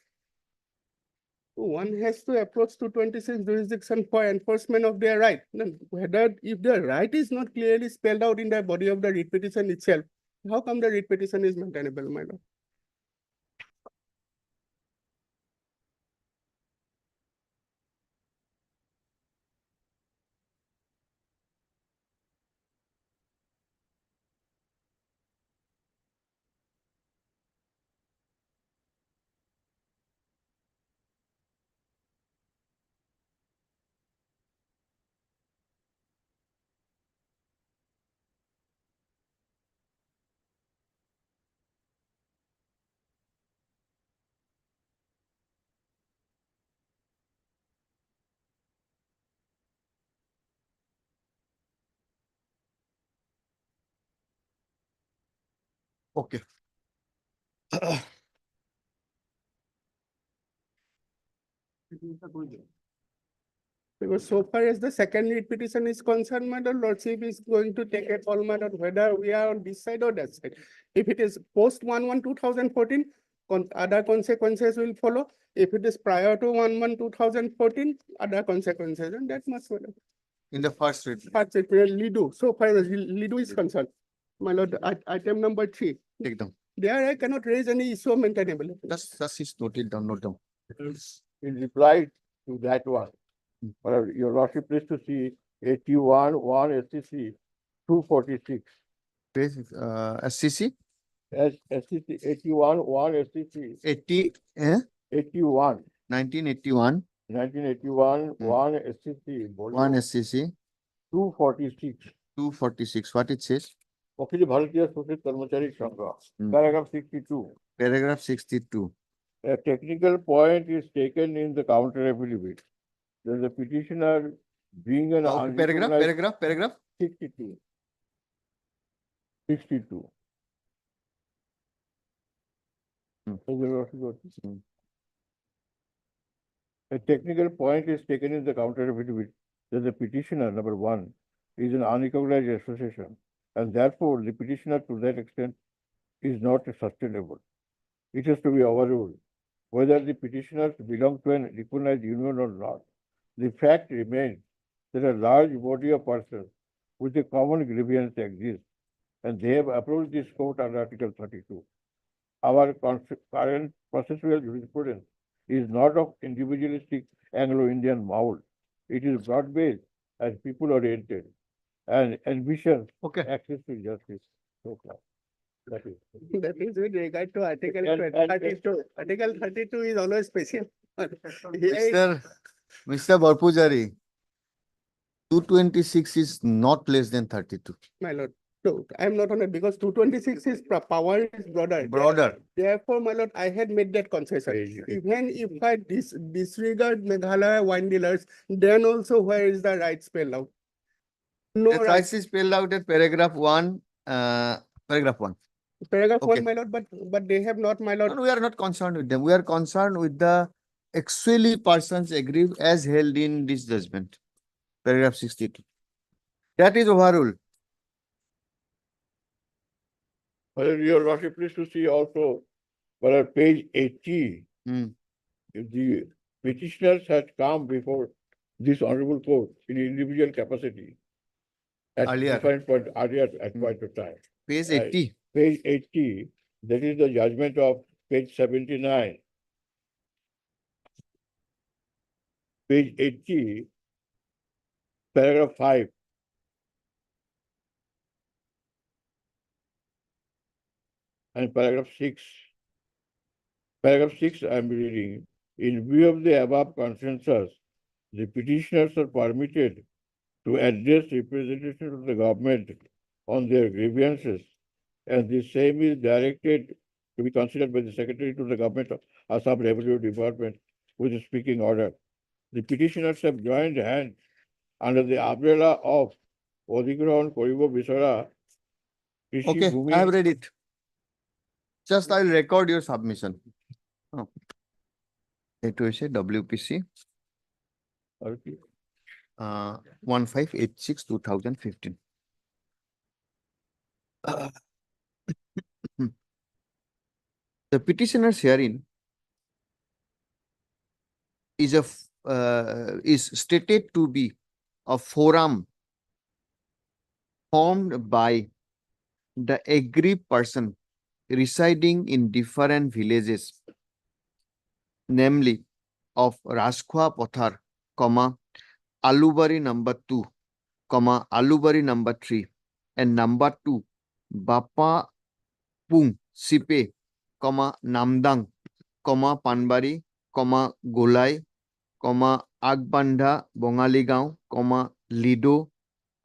One has to approach 226 jurisdiction for enforcement of their right. Then whether if their right is not clearly spelled out in the body of the writ petition itself, how come the writ petition is maintainable, my lord? Okay. Because so far as the second lead petition is concerned, my lordship is going to take a call, my lord, whether we are on this side or that side. If it is post 1/1/2014, other consequences will follow. If it is prior to 1/1/2014, other consequences, and that must follow. In the first read. First, it will Lido. So far as Lido is concerned, my lord, item number 3. Take down. There I cannot raise any issue of maintainability. Just is noted down, note down. In reply to that one, your lordship please to see 81 SCC 246. Page, SCC SCC 81 SCC 80, 81 1981, 1981 1 SCC one SCC 246. 246. What it says? Akhil Bharatiya Socialist Karmachari Sangha, paragraph 62. Paragraph 62. A technical point is taken in the counter affidavit. That the petitioner being an Okay, paragraph. 62. 62. A technical point is taken in the counter affidavit that the petitioner, number 1, is an unrecognized association, and therefore the petitioner to that extent is not sustainable. It has to be overruled. Whether the petitioners belong to an recognized union or not, the fact remains that a large body of persons with a common grievance exists, and they have approached this court under Article 32. Our current processual jurisprudence is not of individualistic Anglo-Indian mold. It is broad-based and people-oriented and ambitions access to justice. So far. That is. That is with regard to Article And- 32. Article 32 is always special. Here Mr. Barpujari, 226 is not less than 32. my lord, no, I am not on it because 226 is power is broader. Broader. Therefore, my lord, I had made that concession. Even if I disregard Meghalaya wine dealers, then also where is the right spelled out? No The right. rights is spelled out at paragraph 1, paragraph 1. Paragraph Okay. 1, my lord, but they have not, my lord. No, we are not concerned with them. We are concerned with the actually persons aggrieved as held in this judgment. Paragraph 62. That is overruled. Your lordship please to see also, page 80, the petitioners had come before this honorable court in individual capacity. At Earlier. different point, earlier at point of time. Page 80. Page 80, that is the judgment of page 79. Page 80, paragraph 5. And paragraph 6. Paragraph 6, I am reading. In view of the above consensus, the petitioners are permitted to address representatives of the government on their grievances, and the same is directed to be considered by the Secretary to the Government of Assam Revenue Department with a speaking order. The petitioners have joined hands under the umbrella of Odhigrahan Koribo Bisara. Okay, I have read it. Just I will record your submission. Oh. It will say WPC 1586/2015. The petitioner's hearing is stated to be a forum formed by the aggrieved person residing in different villages, namely of Raskwa Pothar, Alubari number 2, Alubari number 3, and number 2, Bapa Pung Sipe, Namdang, Panbari, Golai, Agbanda Bongaligaon, Lido,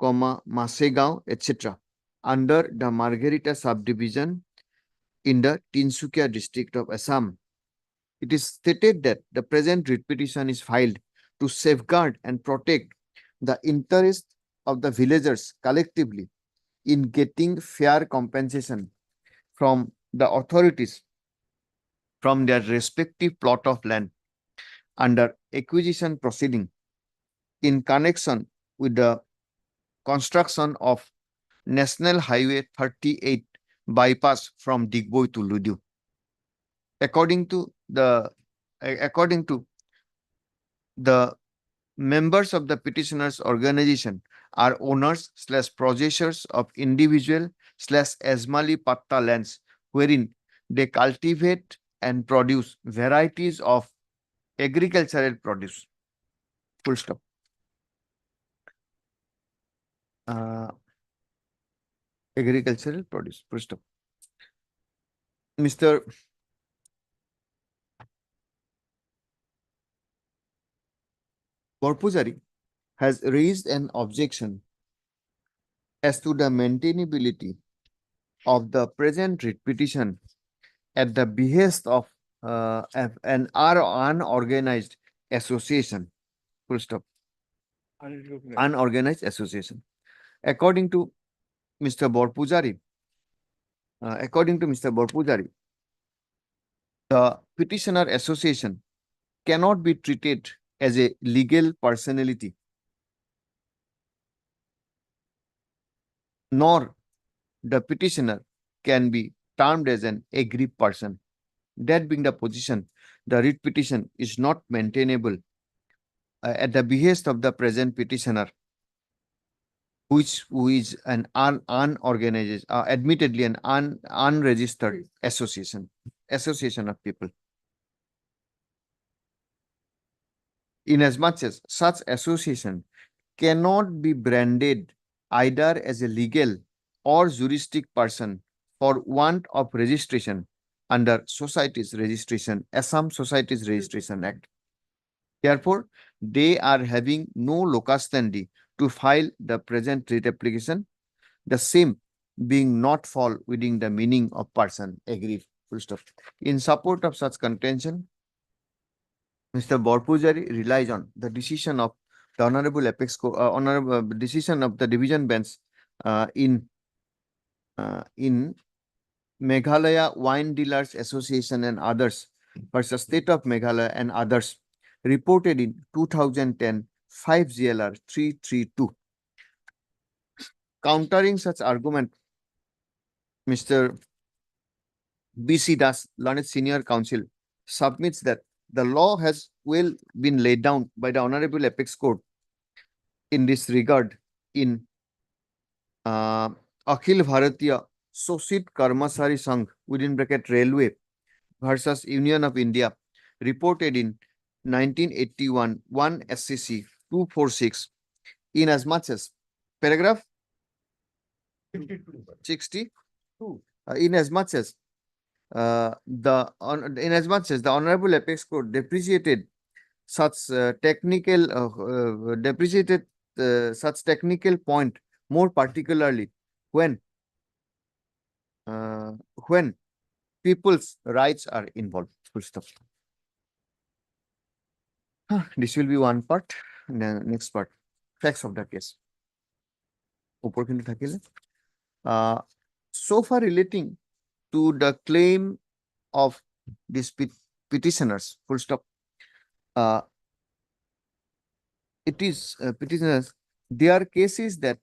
Masegao, etc. under the Margherita subdivision in the Tinsukia district of Assam. It is stated that the present writ petition is filed to safeguard and protect the interests of the villagers collectively in getting fair compensation from the authorities from their respective plot of land under acquisition proceeding in connection with the construction of National Highway 38 bypass from Digboi to Ludu. According to the members of the petitioners organization are owners / possessors of individual / Asmali Patta lands wherein they cultivate and produce varieties of agricultural produce. Full stop. Agricultural produce. Full stop. Mr. Borpuzari has raised an objection as to the maintainability of the present writ petition at the behest of an unorganized association. Full stop. Unorganized association. According to Mr. Borpuzari, the petitioner association cannot be treated as a legal personality, nor the petitioner can be termed as an aggrieved person. That being the position, the writ petition is not maintainable at the behest of the present petitioner, who is an unorganized, admittedly an unregistered association of people. Inasmuch as such association cannot be branded either as a legal or juristic person for want of registration under Societies Registration, Assam Societies Registration Act. Therefore, they are having no locus standi to file the present writ application, the same being not fall within the meaning of person aggrieved. Full stop. In support of such contention, Mr. Borpuzari relies on the decision of the Honorable Apex Honorable decision of the division bench in Meghalaya Wine Dealers Association and others versus State of Meghalaya and others, reported in 2010 5 GLR 332. Countering such argument, Mr. B.C. Das, Learned Senior Counsel, submits that the law has well been laid down by the Honorable Apex Court in this regard in Akhil Bharatiya Sosit Karmasari Sangh within bracket Railway versus Union of India, reported in 1981 1 SCC 246, in as much as paragraph 62, in as much as the Honorable Apex Court depreciated such such technical point more particularly when people's rights are involved. Full stop. This will be one part. The next part, facts of the case. So far relating to the claim of these petitioners, full stop. It is petitioners, their case is that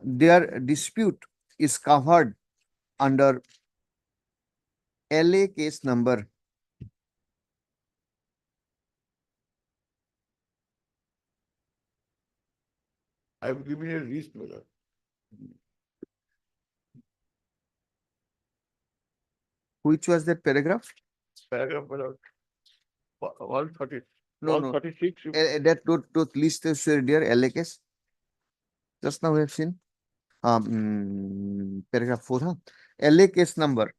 their dispute is covered under LA case number 'I have given a list, brother. Which was that paragraph? Paragraph about 130. No, 136. that list is there, LA case. Just now we have seen. Paragraph 4, huh? LA case number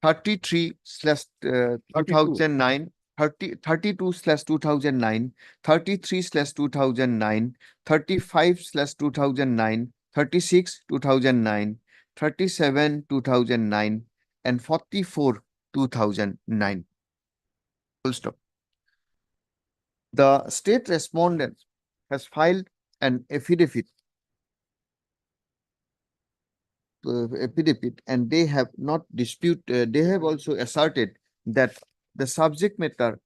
33/2009, 32/2009, 33/2009, 35/2009, 36/2009, 37/2009, and 44/2009. Full stop. The state respondent has filed an affidavit and they have not they have also asserted that the subject matter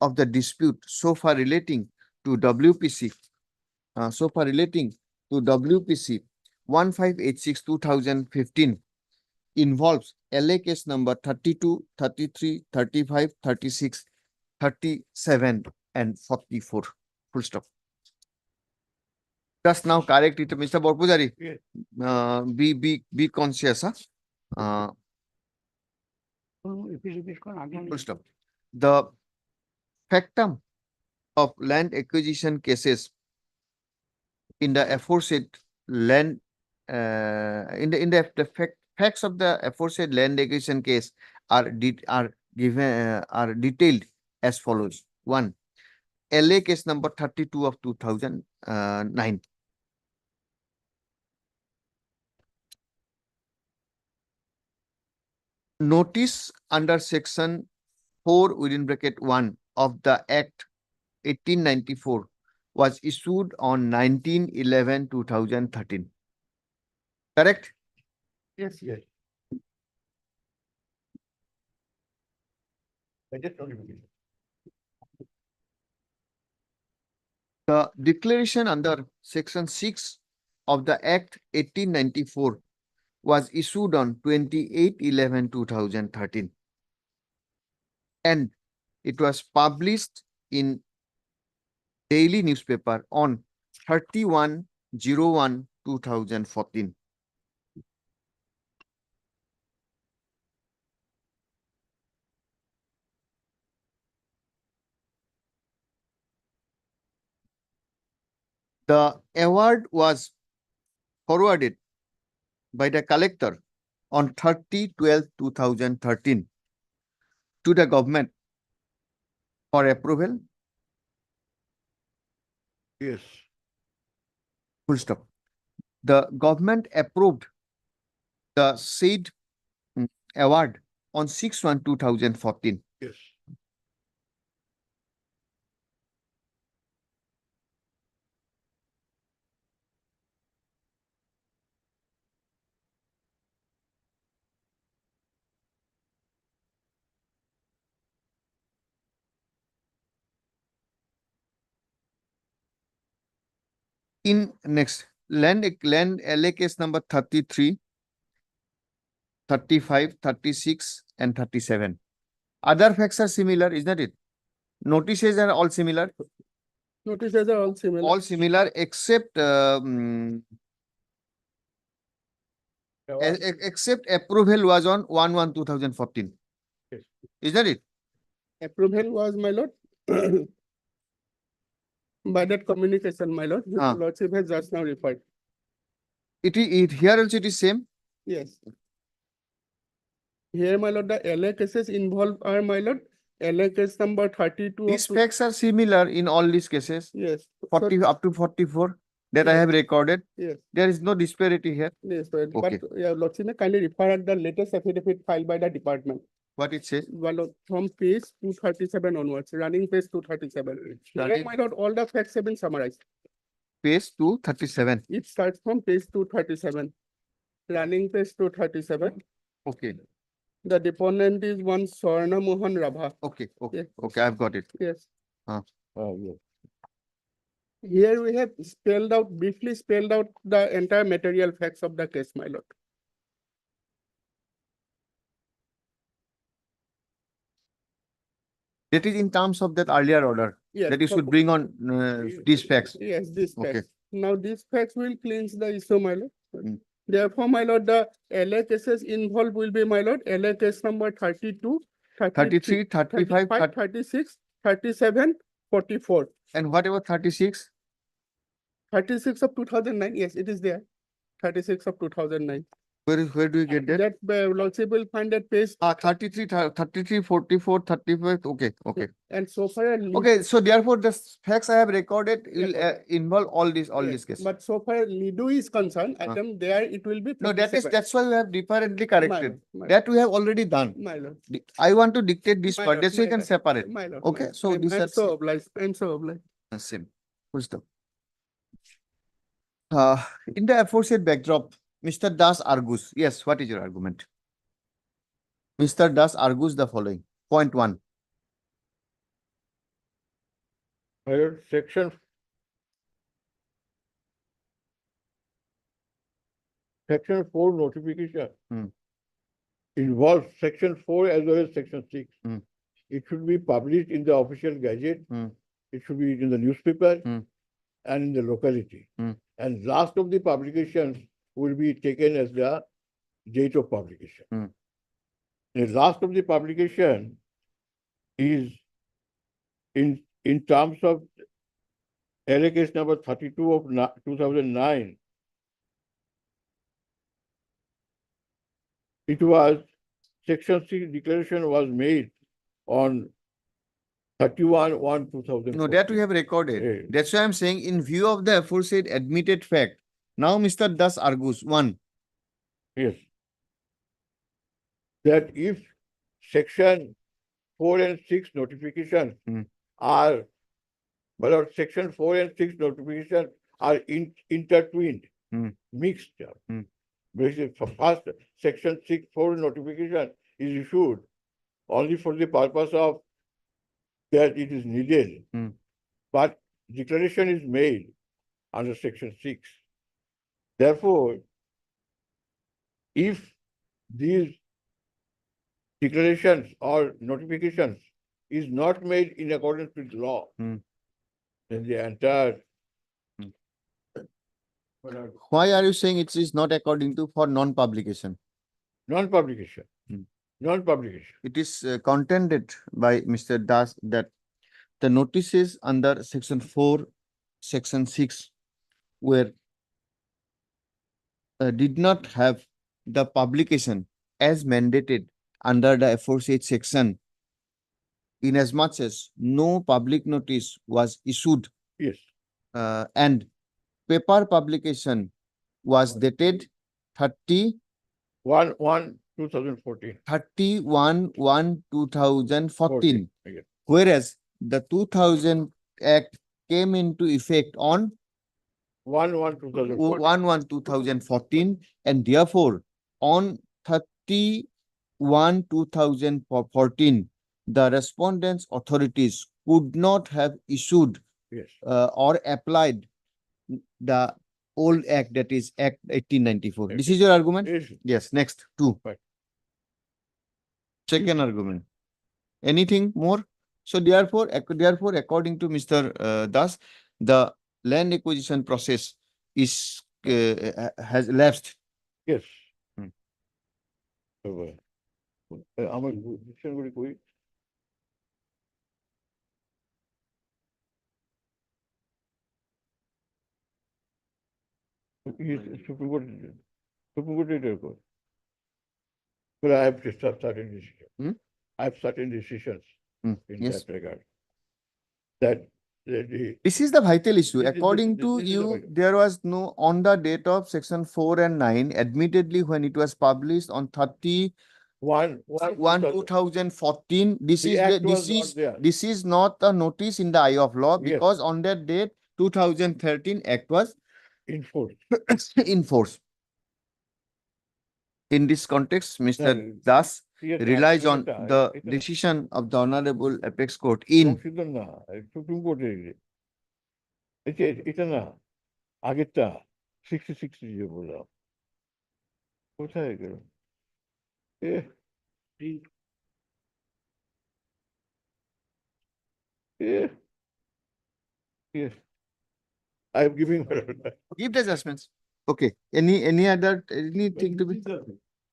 of the dispute so far relating to WPC, 1586/2015 involves LA case number 32, 33, 35, 36, 37, and 44. Full stop. Just now correct it, Mr. Borpujari. Yes. Be conscious, huh? Full stop. The factum of land acquisition cases in the aforesaid land, facts of the aforesaid land acquisition case are detailed as follows. 1. LA case number 32 of 2009. Notice under section 4 within bracket 1 of the Act 1894 was issued on 19/11/2013. Correct? Yes, yes. I just don't remember. The declaration under section 6 of the Act 1894 was issued on 28/11/2013 and it was published in daily newspaper on 31/01/2014. The award was forwarded by the collector on 30/12/2013 to the government for approval. Yes. Full stop. The government approved the said award on 6/1/2014. Yes. In next land LA case number 33, 35, 36, and 37. Other facts are similar, isn't it? Notices are all similar. Notices are all similar. All similar except except approval was on 1/1/2014. Yes. Isn't it? Approval was, my lord. By that communication, my lord, which lordship has just now referred. It here also it is same. Yes. Here, my lord, the LA cases involved are, my lord, LA case number 32. These facts are similar in all these cases. Yes. 40 up to 44 that I have recorded. Yes. There is no disparity here. Yes, but Okay. lordship may kindly refer at the latest affidavit filed by the department. What it says? Well, from page 237 onwards, running page 237. Running- My lord, all the facts have been summarized. Page 237. It starts from page 237. Running page 237. Okay. The deponent is one Swarna Mohan Rabha. Okay. Okay. Yes. Okay. I've got it. Yes. Yes. Here we have briefly spelled out the entire material facts of the case, my lord. That is in terms of that earlier order. Yes. That you should bring on these facts. Yes, these Okay. facts. Now these facts will cleanse the issue, my lord. Mm. Therefore, my lord, the LA cases involved will be, my lord, LA case number 32, 33, 35, 36, 37, 44. And what about 36? 36 of 2009, yes, it is there. 36 of 2009. Where do you get that? That lordship will find that page. 33, 44, 35. Okay. Okay. And so far. Okay. So therefore, the facts I have recorded will involve all these cases. But so far Lidu is concerned, item there it will be. No, that's 57. why we have differently corrected. My lord. That we have already done. My lord. I want to dictate this My part. lord, That's why you my can lord, separate. my lord, Okay. my So lord. these I'm are so obliged. I'm so obliged. same. Full stop. In the aforesaid backdrop, Mr. Das argues. Yes, what is your argument? Mr. Das argues the following. Point 1. My lord, Section 4 notification involves Section 4 as well as Section 6. It should be published in the official gazette. It should be in the newspaper and in the locality. And last of the publications will be taken as the date of publication. The last of the publication is in terms of LA case number 32 of 2009. It was Section 6 declaration was made on 31/1/2000. No, that we have recorded. That's why I'm saying in view of the aforesaid admitted fact. Now Mr. Das argues, one, Yes. That if Section 4 and 6 notifications are, well, Section 4 and 6 notifications are intertwined, mixed. Basically, for first, Section 6(4) notification is issued only for the purpose of that it is needed. But declaration is made under Section 6. Therefore, if these declarations or notifications is not made in accordance with law, then the entire. why are you saying it is not according to for non-publication? Non-publication. Non-publication. It is contended by Mr. Das that the notices under Section 4, Section 6 were did not have the publication as mandated under the aforesaid section, inasmuch as no public notice was issued. Yes. And paper publication was dated 31/1/2014. 31/1/2014. Yes. Whereas the 2000 Act came into effect on 1/1/2014. 1/1/2014, and therefore on 31/2014, the respondents' authorities could not have issued Yes. or applied the old act, that is Act 1894. This is your argument? Yes. Yes. Next, two. Right. Second argument. Anything more? So therefore, according to Mr. Das, the land acquisition process is has lapsed. Yes. আমার decision গুলি কই? Supreme Court later court. But I have to start certain decisions. I have certain decisions in Yes. that regard. That the This is the vital issue. This is- According this to is the you, vital- there was no, on the date of Section 4 and 9, admittedly when it was published on 31/1/2014, this The is act was not there. this is not a notice in the eye of law, Yes. because on that date, 2013 Act was in force. in force. In this context, Mr. No, Das Yes, relies on এটা- the এটা- decision of the Honorable Apex Court in সংশোধন না, supreme কোর্টের এটা না, আগেরটা 66 যে বললাম, কোথায় গেল? Yes. I am giving. give the adjustments. Okay, any other, anything to be?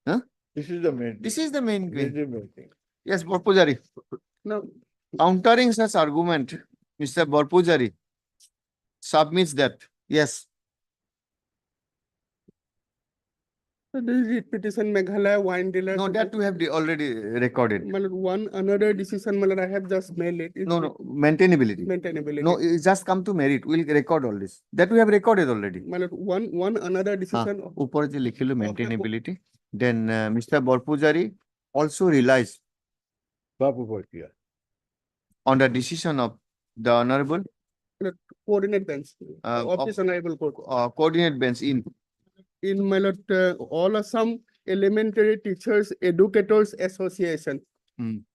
Huh? This is the main. This is the main This is thing. the main thing. Yes, Borpujari. Now, Countering such argument, Mr. Borpujari submits that, yes, so this is petition Meghalaya wine dealer. no, that we have already recorded. One another decision, I have just mailed it. It's No, maintainability. Maintainability. No, it's just come to merit. We'll record all this. That we have recorded already. One another decision. উপরে যে লিখিল maintainability. Then Mr. Borpujari also relies Babu Bhartiya. on the decision of the Honorable Coordinate bench. of Office Honorable Court. coordinate bench in In all Assam Elementary Teachers Educators Association.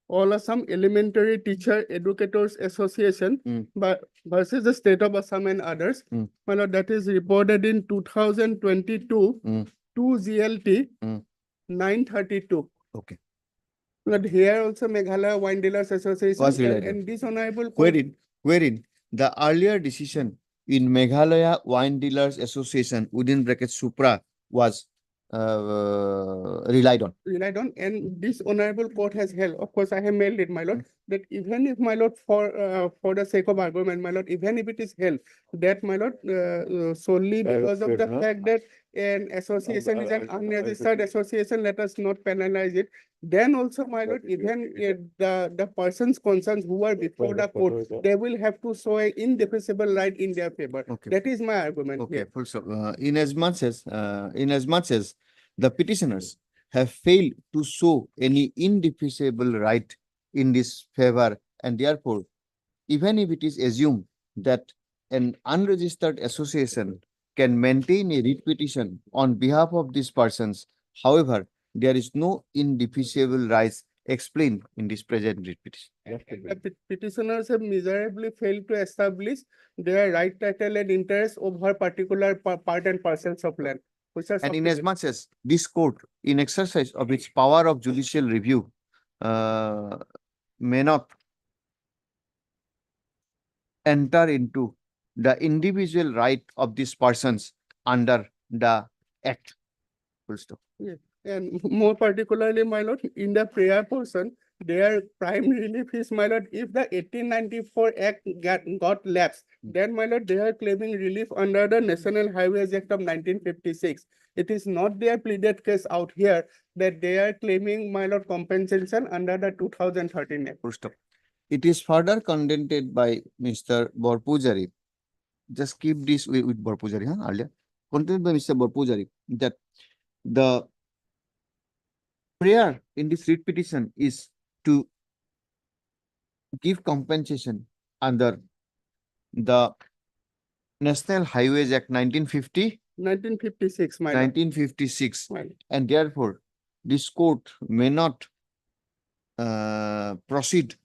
All Assam Elementary Teacher Educators Association Mm. but versus the state of Assam and others. Mm. My lord, that is reported in 2022, Mm. 2 GLT, Mm. 932. Okay. But here also Meghalaya Wine Dealers Association Was relied on. and this honorable court Wherein the earlier decision in Meghalaya Wine Dealers Association within bracket Supra was relied on. relied on, and this honorable court has held, of course, I have mailed it, my lord, that even if, my lord, for the sake of argument, my lord, even if it is held, that, my lord, solely because of the fact that an association is an unregistered association, let us not penalize it. Then also, my lord, even the persons concerned who are before the court, they will have to show an indefensible right in their favor. Okay. That is my argument Okay, here. full stop. Inasmuch as the petitioners have failed to show any indefensible right in this favor, and therefore, even if it is assumed that an unregistered association can maintain a writ petition on behalf of these persons, however, there is no indefensible rights explained in this present writ petition. The petitioners have miserably failed to establish their right, title, and interest over particular part and parcels of land, which are And subject- inasmuch as this court, in exercise of its power of judicial review, may not enter into the individual right of these persons under the Act. Full stop. Yes. And more particularly, my lord, in the prayer portion, their prime relief is, my lord, if the 1894 Act got lapsed, then, my lord, they are claiming relief under the National Highways Act of 1956. It is not their pleaded case out here that they are claiming, my lord, compensation under the 2013 Act. Full stop. It is further contended by Mr. Borpujari. Just keep this with Borpujari, earlier. Contended by Mr. Borpujari that the prayer in this writ petition is to give compensation under the National Highways Act 1950, 1956, my lord. 1956, My lord. and therefore this court may not proceed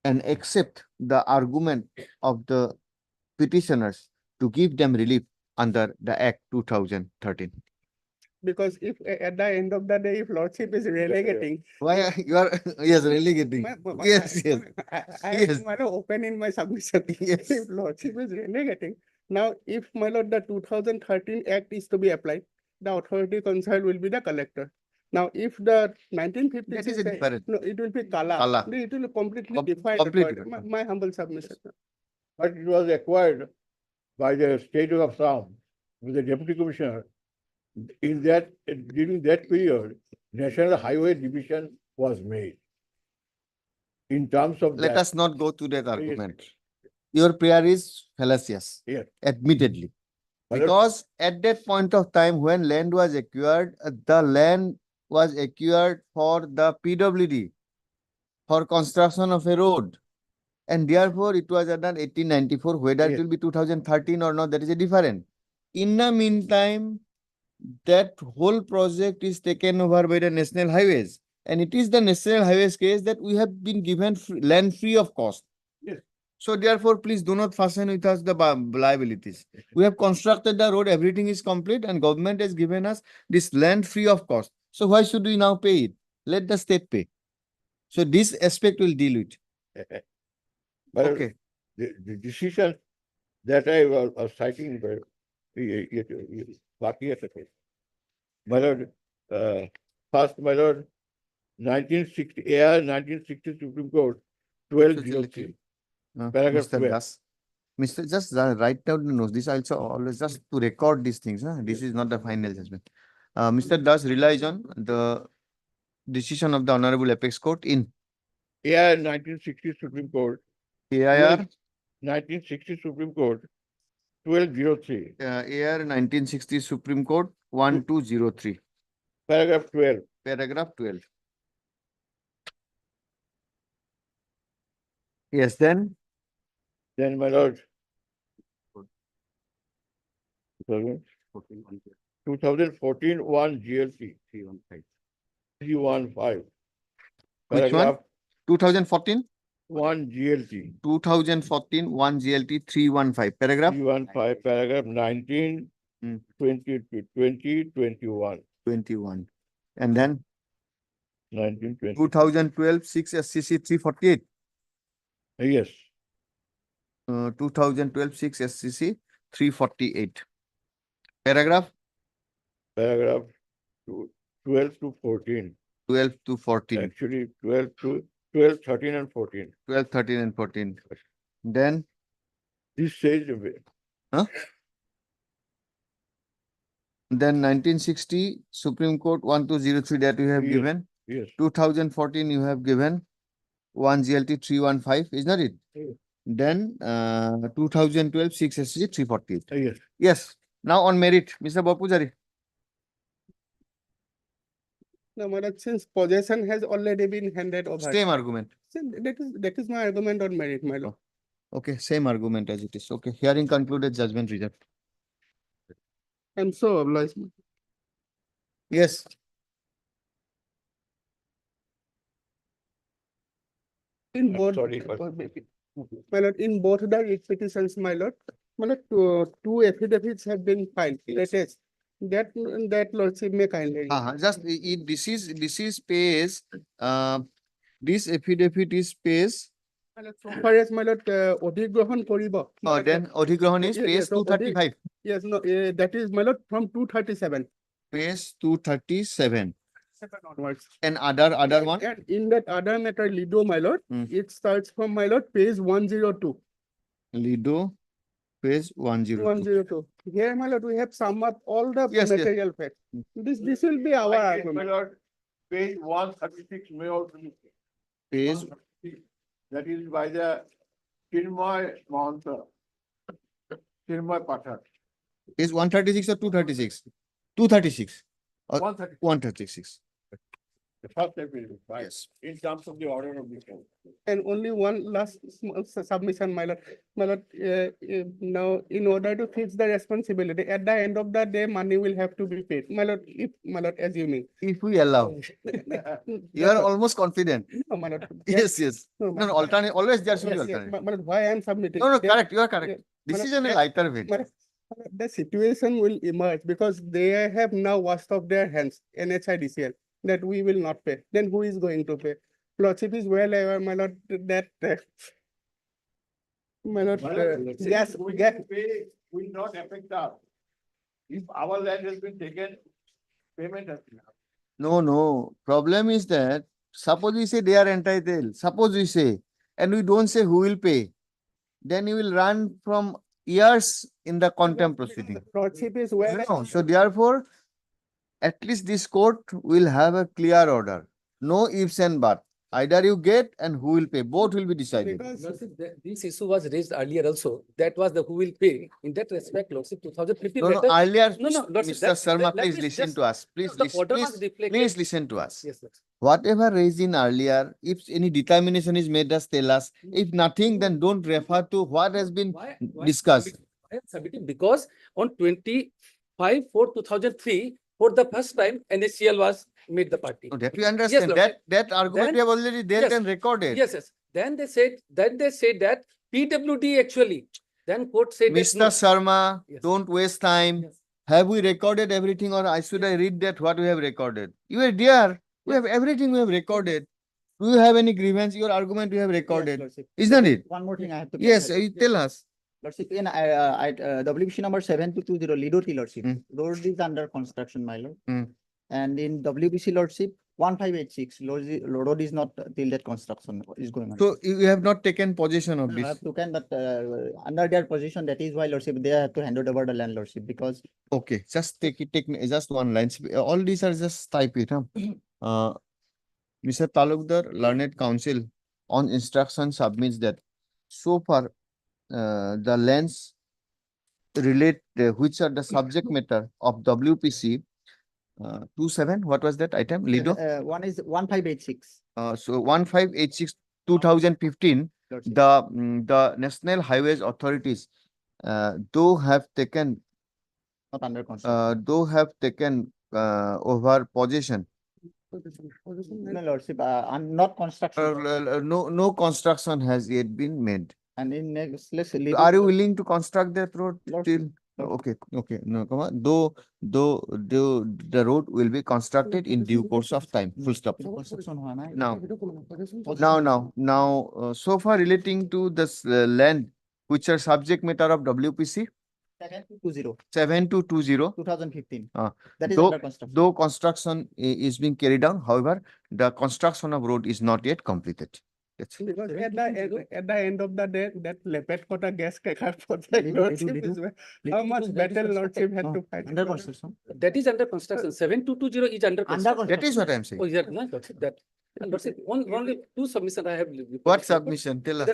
and accept the argument of the petitioners to give them relief under the Act 2013. Because if at the end of the day, if lordship is relegating. Why you are yes relegating? Yes, yes. I Yes. am, my lord, open in my submission. Yes. If lordship is relegating, now if, my lord, the 2013 Act is to be applied, the authority concerned will be the collector. Now, if the 1956, That is a different. no, it will be Kala. Kala. It will completely Com- different. completely authority. different. My humble submission. But it was acquired by the state of Assam with the deputy commissioner. In that, during that period, National Highway Division was made. In terms of Let that. us not go to that argument. Your prayer is fallacious, Yes. admittedly. But Because at that point of time when land was acquired, the land was acquired for the PWD, for construction of a road. And therefore it was done 1894, whether it Yes. will be 2013 or not, that is a different. In the meantime, that whole project is taken over by the National Highways. And it is the National Highways case that we have been given land free of cost. Yes. So therefore, please do not fasten with us the liabilities. We have constructed the road, everything is complete, and government has given us this land free of cost. So why should we now pay it? Let the state pay. So this aspect will deal with. But Okay. the decision that I was citing, my lord, first, my lord, 1960, AR 1960 Supreme Court, 1203. Paragraph Mr. 12. Das. Mr. Just write down the notes. This also always just to record these things. This is not the final judgment. Mr. Das relies on the decision of the Honorable Apex Court in AR 1960 Supreme Court, AIR 1960 Supreme Court, 1203. AR 1960 Supreme Court 1203. Paragraph 12. Paragraph 12. Yes, then. Then, my lord, 2014 1 GLT 315. Which one? Paragraph 2014? 1 GLT. 2014, 1 GLT 315. Paragraph? 315, paragraph 19, Hmm. 20, 20, 21. 21. And then 19, 20. 2012, 6 SCC 348. Yes. 2012, 6 SCC 348. Paragraph? Paragraph 12 to 14. 12 to 14. Actually, 12, 13 and 14. 12, 13 and 14. Then, This says, huh? Then 1960 Supreme Court 1203 that you have Yes. given. yes. 2014 you have given 1 GLT 315, is not it? Yes. Then 2012 6 SCC 348. Yes. Yes. Now on merit, Mr. Bapujari. No, Madam, since possession has already been handed over. Same argument. That is my argument on merit, my lord. Okay, same argument as it is. Okay, hearing concluded, judgment reserved. I'm so obliged. Yes. In both, sorry, my lord, in both the writ petitions, my lord, two affidavits have been filed. Latest. That lordship may kindly. Just this is page. This affidavit is page. So far as my lord, অধিগ্রহণ করিব. Then অধিগ্রহণ is page so 235. Yes, no, that is my lord from 237. Page 237. Onwards. And other one? And in that other matter, Lido, my lord, it starts from my lord, page 102. Lido, page 102. 102. Here, my lord, we have summed up all the Yes, yes. material facts. This will be our My argument. lord, page 136 may also be. Page 136. That is by the Chinmoy Mahanta. Chinmoy Pathak. Page 136 or 236? 236. Or 136. 136. The first affidavit, right? Yes. In terms of the order of the case. And only one last small submission, my lord. My lord, now, in order to fix the responsibility, at the end of the day, money will have to be paid. My lord, if, my lord, assuming. If we allow. You are almost confident. No, my lord. Yes, yes. No, No, no, alternate, always there should be Yes, yes, alternate. my lord, why I am submitting. No, no, There- correct, you are correct. This my is lord, in a lighter vein. my lord, the situation will emerge because they have now washed off their hands, NHIDCL, that we will not pay. Then who is going to pay? Lordship is well aware, my lord, that my lord, gas, Pay will not affect us. If our land has been taken, payment has been. No, no. Problem is that suppose we say they are entitled, suppose we say, and we don't say who will pay, then you will run from years in the contempt proceeding. Lordship is well. No, so therefore, at least this court will have a clear order. No ifs and buts. Either you get and who will pay. Both will be decided. Because Lordship, this issue was raised earlier also. That was the who will pay. In that respect, Lordship, 2015 No, no, letter. earlier, No, no, Lordship, Mr. Sharma, please is listen just- to us. Please, the order was reflected. please listen to us. Yes, Lordship. Whatever raised in earlier, if any determination is made, just tell us. If nothing, then don't refer to what has been discussed. Why I'm submitting? Because on 25/4/2003, for the first time, NHCL was made the party. No, that we understand. Lordship. That argument Then- we have already there Yes. and recorded. Yes, yes. Then they said that PWD actually, then court said that Mr. no. Sharma, Yes. don't waste time. Yes. Have we recorded everything or should I read that what we have recorded? You are dear. We have everything we have recorded. Do you have any grievance? Your argument we have recorded. Lordship. Isn't it? One more thing I have to. Yes, you tell us. Lordship, in WBC number 7220, Lido T Lordship, road is under construction, my lord. And in WBC Lordship, 1586, road is not till that construction is going on. So you have not taken possession of I this. have taken that under their position, that is why Lordship, they have to hand it over the land Lordship because. Okay, just take just one line. All these are just type it. Mr. Talukdar, Learned Counsel on instruction submits that so far the lands relate which are the subject matter of WPC 27. What was that item? Lido? One is 1586. So 1586 2015. Lordship. The National Highways Authorities though have taken Not under construction. over possession No, Lordship, not construction. No construction has yet been made. And in next, let's. Are you willing to construct that road Lordship, till? Okay, okay, no, come on. Though, the road will be constructed in due course of time, full stop. Now, so far relating to this land, which are subject matter of WPC 7220, 7220. 2015. Uh, That is though, under construction. though construction is being carried on, however, the construction of road is not yet completed. That's it. Because at the end of the day, that Lepet Kota gas cracker project, Lordship, is where how much battle Lordship had to fight. Under construction. That is under construction. 7220 is under construction. That is what I'm saying. Oh, yeah, no, Lordship, that. And Lordship, only two submission I have. What submission? Tell us.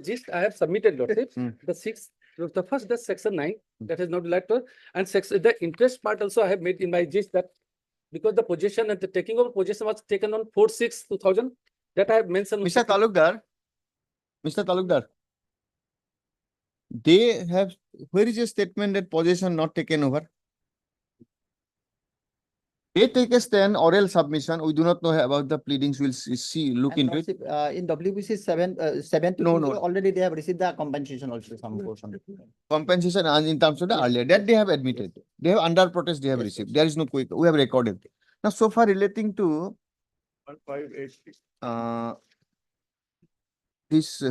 Just I have submitted, Lordship. Hmm. The first, the section 9, that is not elected, and section, the interest part also I have made in my gist that because the possession and the taking over possession was taken on 4/6/2000, that I have mentioned. Mr. Talukdar, they have, where is your statement that possession not taken over? They take a stand, oral submission. We do not know about the pleadings. We'll look And into it. Lordship, in WBC 7 to No, 20, no. already they have received the compensation also, some portion. Compensation and in terms of the earlier, that they have admitted. They have under protest, they have Yes, received. There is no quick, we have recorded. Now, so far relating to 1586. This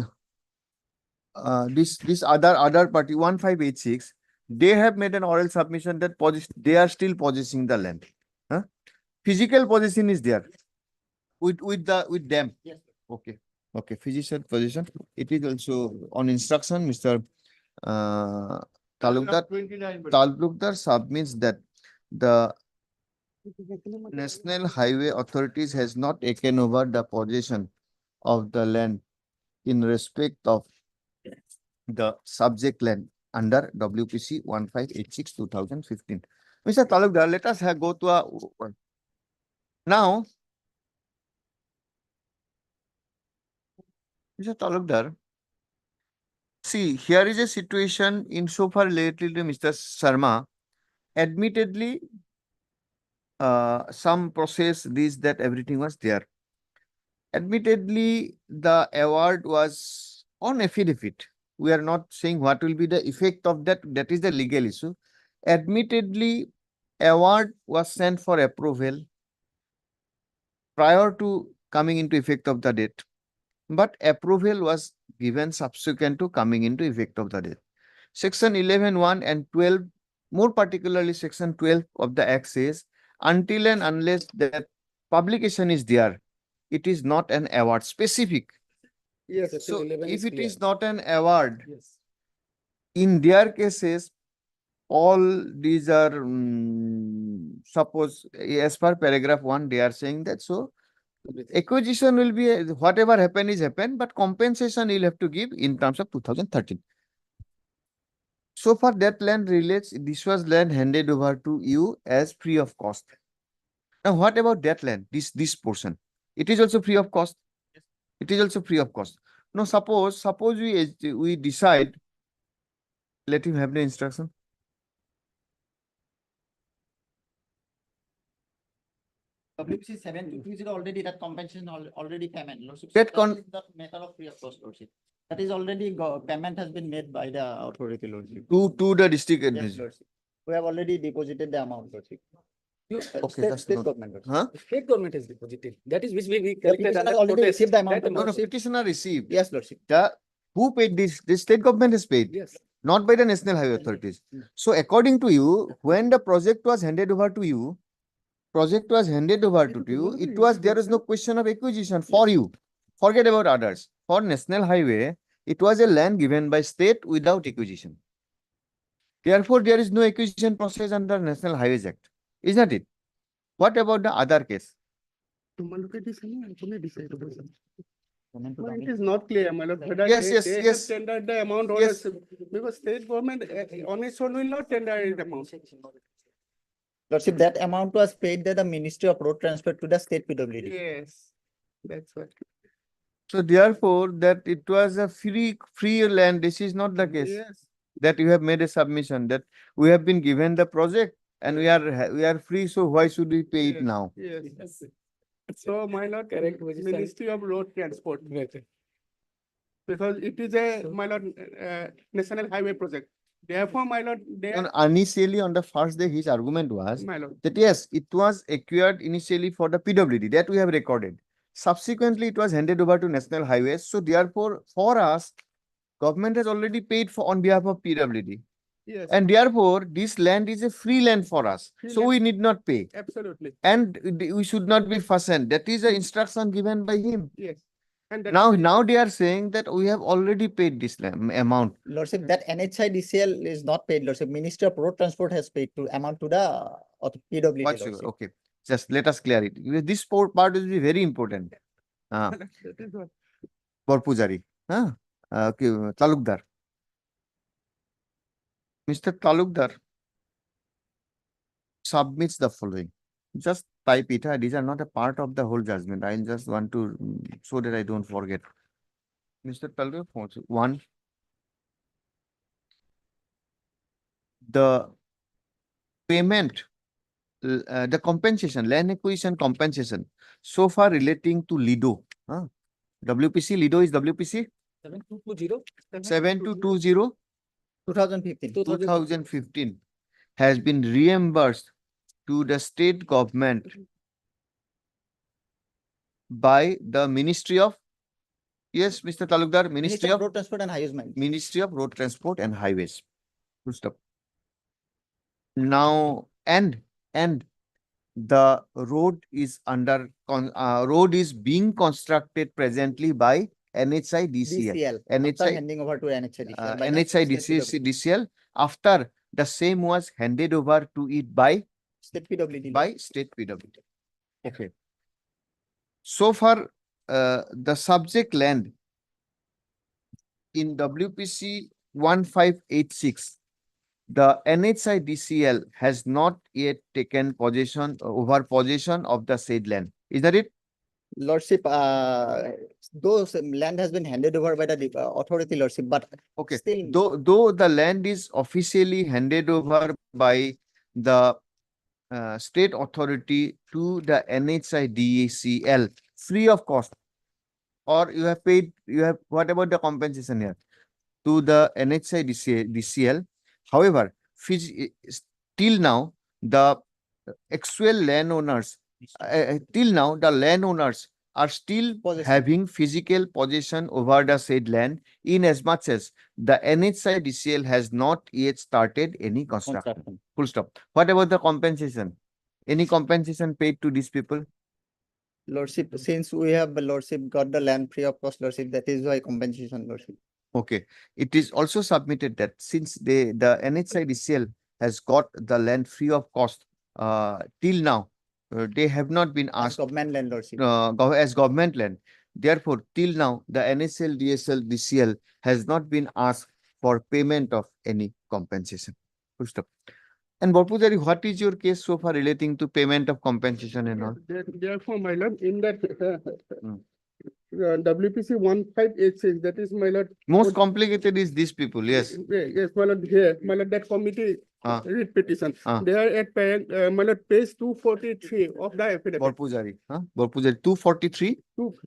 other party 1586, they have made an oral submission that they are still possessing the land. Physical possession is there with them. Yes. Okay, physical possession. It is also on instruction, Mr. Talukdar submits that the National Highway Authorities has not taken over the possession of the land in respect of the subject land under WPC 1586/2015. Mr. Talukdar, let us go to a now. Mr. Talukdar, see, here is a situation insofar related to Mr. Sharma. Admittedly, some process, this, that, everything was there. Admittedly, the award was on affidavit. We are not saying what will be the effect of that. That is the legal issue. Admittedly, award was sent for approval prior to coming into effect of the date, but approval was given subsequent to coming into effect of the date. Section 11(1) and 12, more particularly section 12 of the Act says, until and unless that publication is there, it is not an award specific. Yes. So if it is not an award, in their cases, all these are, suppose as per paragraph 1, they are saying that, so acquisition will be, whatever happen is happen, but compensation you'll have to give in terms of 2013. So far that land relates, this was land handed over to you as free of cost. Now what about that land, this portion? It is also free of cost. It is also free of cost. Now suppose we decide, let him have the instruction. WBC 720 already, that compensation already payment. Lordship. That is the matter of free of cost, Lordship. That is already payment has been made by the authority, Lordship. To the district Yes, administration. Lordship. We have already deposited the amount, Lordship. Okay, State government. Lordship. Huh? State government has deposited. That is which we The collected. petitioner under already protest. received the amount. That No, amount. petitioner received. Yes, Lordship. Who paid this? The state government has paid. Yes. Not by the National Highway Authorities. So according to you, when the project was handed over to you, it was, there is no question of acquisition for you. Forget about others. For National Highway, it was a land given by state without acquisition. Therefore, there is no acquisition process under National Highways Act. Is not it? What about the other case? Well, it is not clear, my lord, whether Yes, they have yes. tendered the amount or Yes. because state government on its own will not tender the amount. Lordship, that amount was paid by the Ministry of Road Transport to the state PWD. Yes, that's what. So therefore, that it was a free land. This is not the case. Yes. That you have made a submission that we have been given the project and we are free. So why should we pay it now? Yes. So my lord, Correct position. Ministry of Road Transport. Because it is a, my lord, national highway project. Therefore, my lord, they And are, initially on the first day, his argument was my lord. that yes, it was acquired initially for the PWD that we have recorded. Subsequently, it was handed over to National Highways. So therefore, for us, government has already paid for on behalf of PWD. Yes. And therefore, this land is a free land for us. Free So land. we need not pay. Absolutely. And we should not be fussed. That is the instruction given by him. Yes. And that Now they are saying that we have already paid this amount. Lordship, that NHIDCL is not paid, Lordship. Ministry of Road Transport has paid to amount to the PWD. What's Lordship. okay. Just let us clear it. This part will be very important. That is what. Borpujari. Okay, Talukdar. Mr. Talukdar submits the following. Just type it. These are not a part of the whole judgment. I just want to so that I don't forget. Mr. Talukdar, one. The payment, the compensation, land acquisition compensation, so far relating to Lido. WPC, Lido is WPC? 7220. 2015 has been reimbursed to the state government by the Ministry of, yes, Mr. Talukdar, Ministry of Road Transport and Highways. Ministry of Road Transport and Highways. Full stop. Now, and the road is road is being constructed presently by NHIDCL. After handing over to NHIDCL. by the NHIDCL DCL after the same was handed over to it by State PWD. State PWD. Okay. So far, the subject land in WPC 1586, the NHIDCL has not yet taken possession of the said land. Is that it? Lordship, those land has been handed over by the authority, Lordship, but okay. still. Though the land is officially handed over by the state authority to the NHIDCL free of cost, or you have paid, what about the compensation here? To the NHIDCL. However, till now, the actual landowners, are still having physical possession over the said land in as much as the NHIDCL has not yet started any construction. Full stop. What about the compensation? Any compensation paid to these people? Lordship, since we have, Lordship, got the land free of cost, Lordship, that is why compensation, Lordship. Okay. It is also submitted that since the NHIDCL has got the land free of cost, till now, they have not been asked government land, Lordship. As government land. Therefore, till now, the DCL has not been asked for payment of any compensation. Full stop. And Borpujari, what is your case so far relating to payment of compensation and all? Therefore, my lord, in that WPC 1586, that is, my lord. Most complicated is these people, yes. Yes, my lord, here, my lord, that committee read petition. They are at my lord, page 243 of the affidavit. Borpujari, Borpujari 243.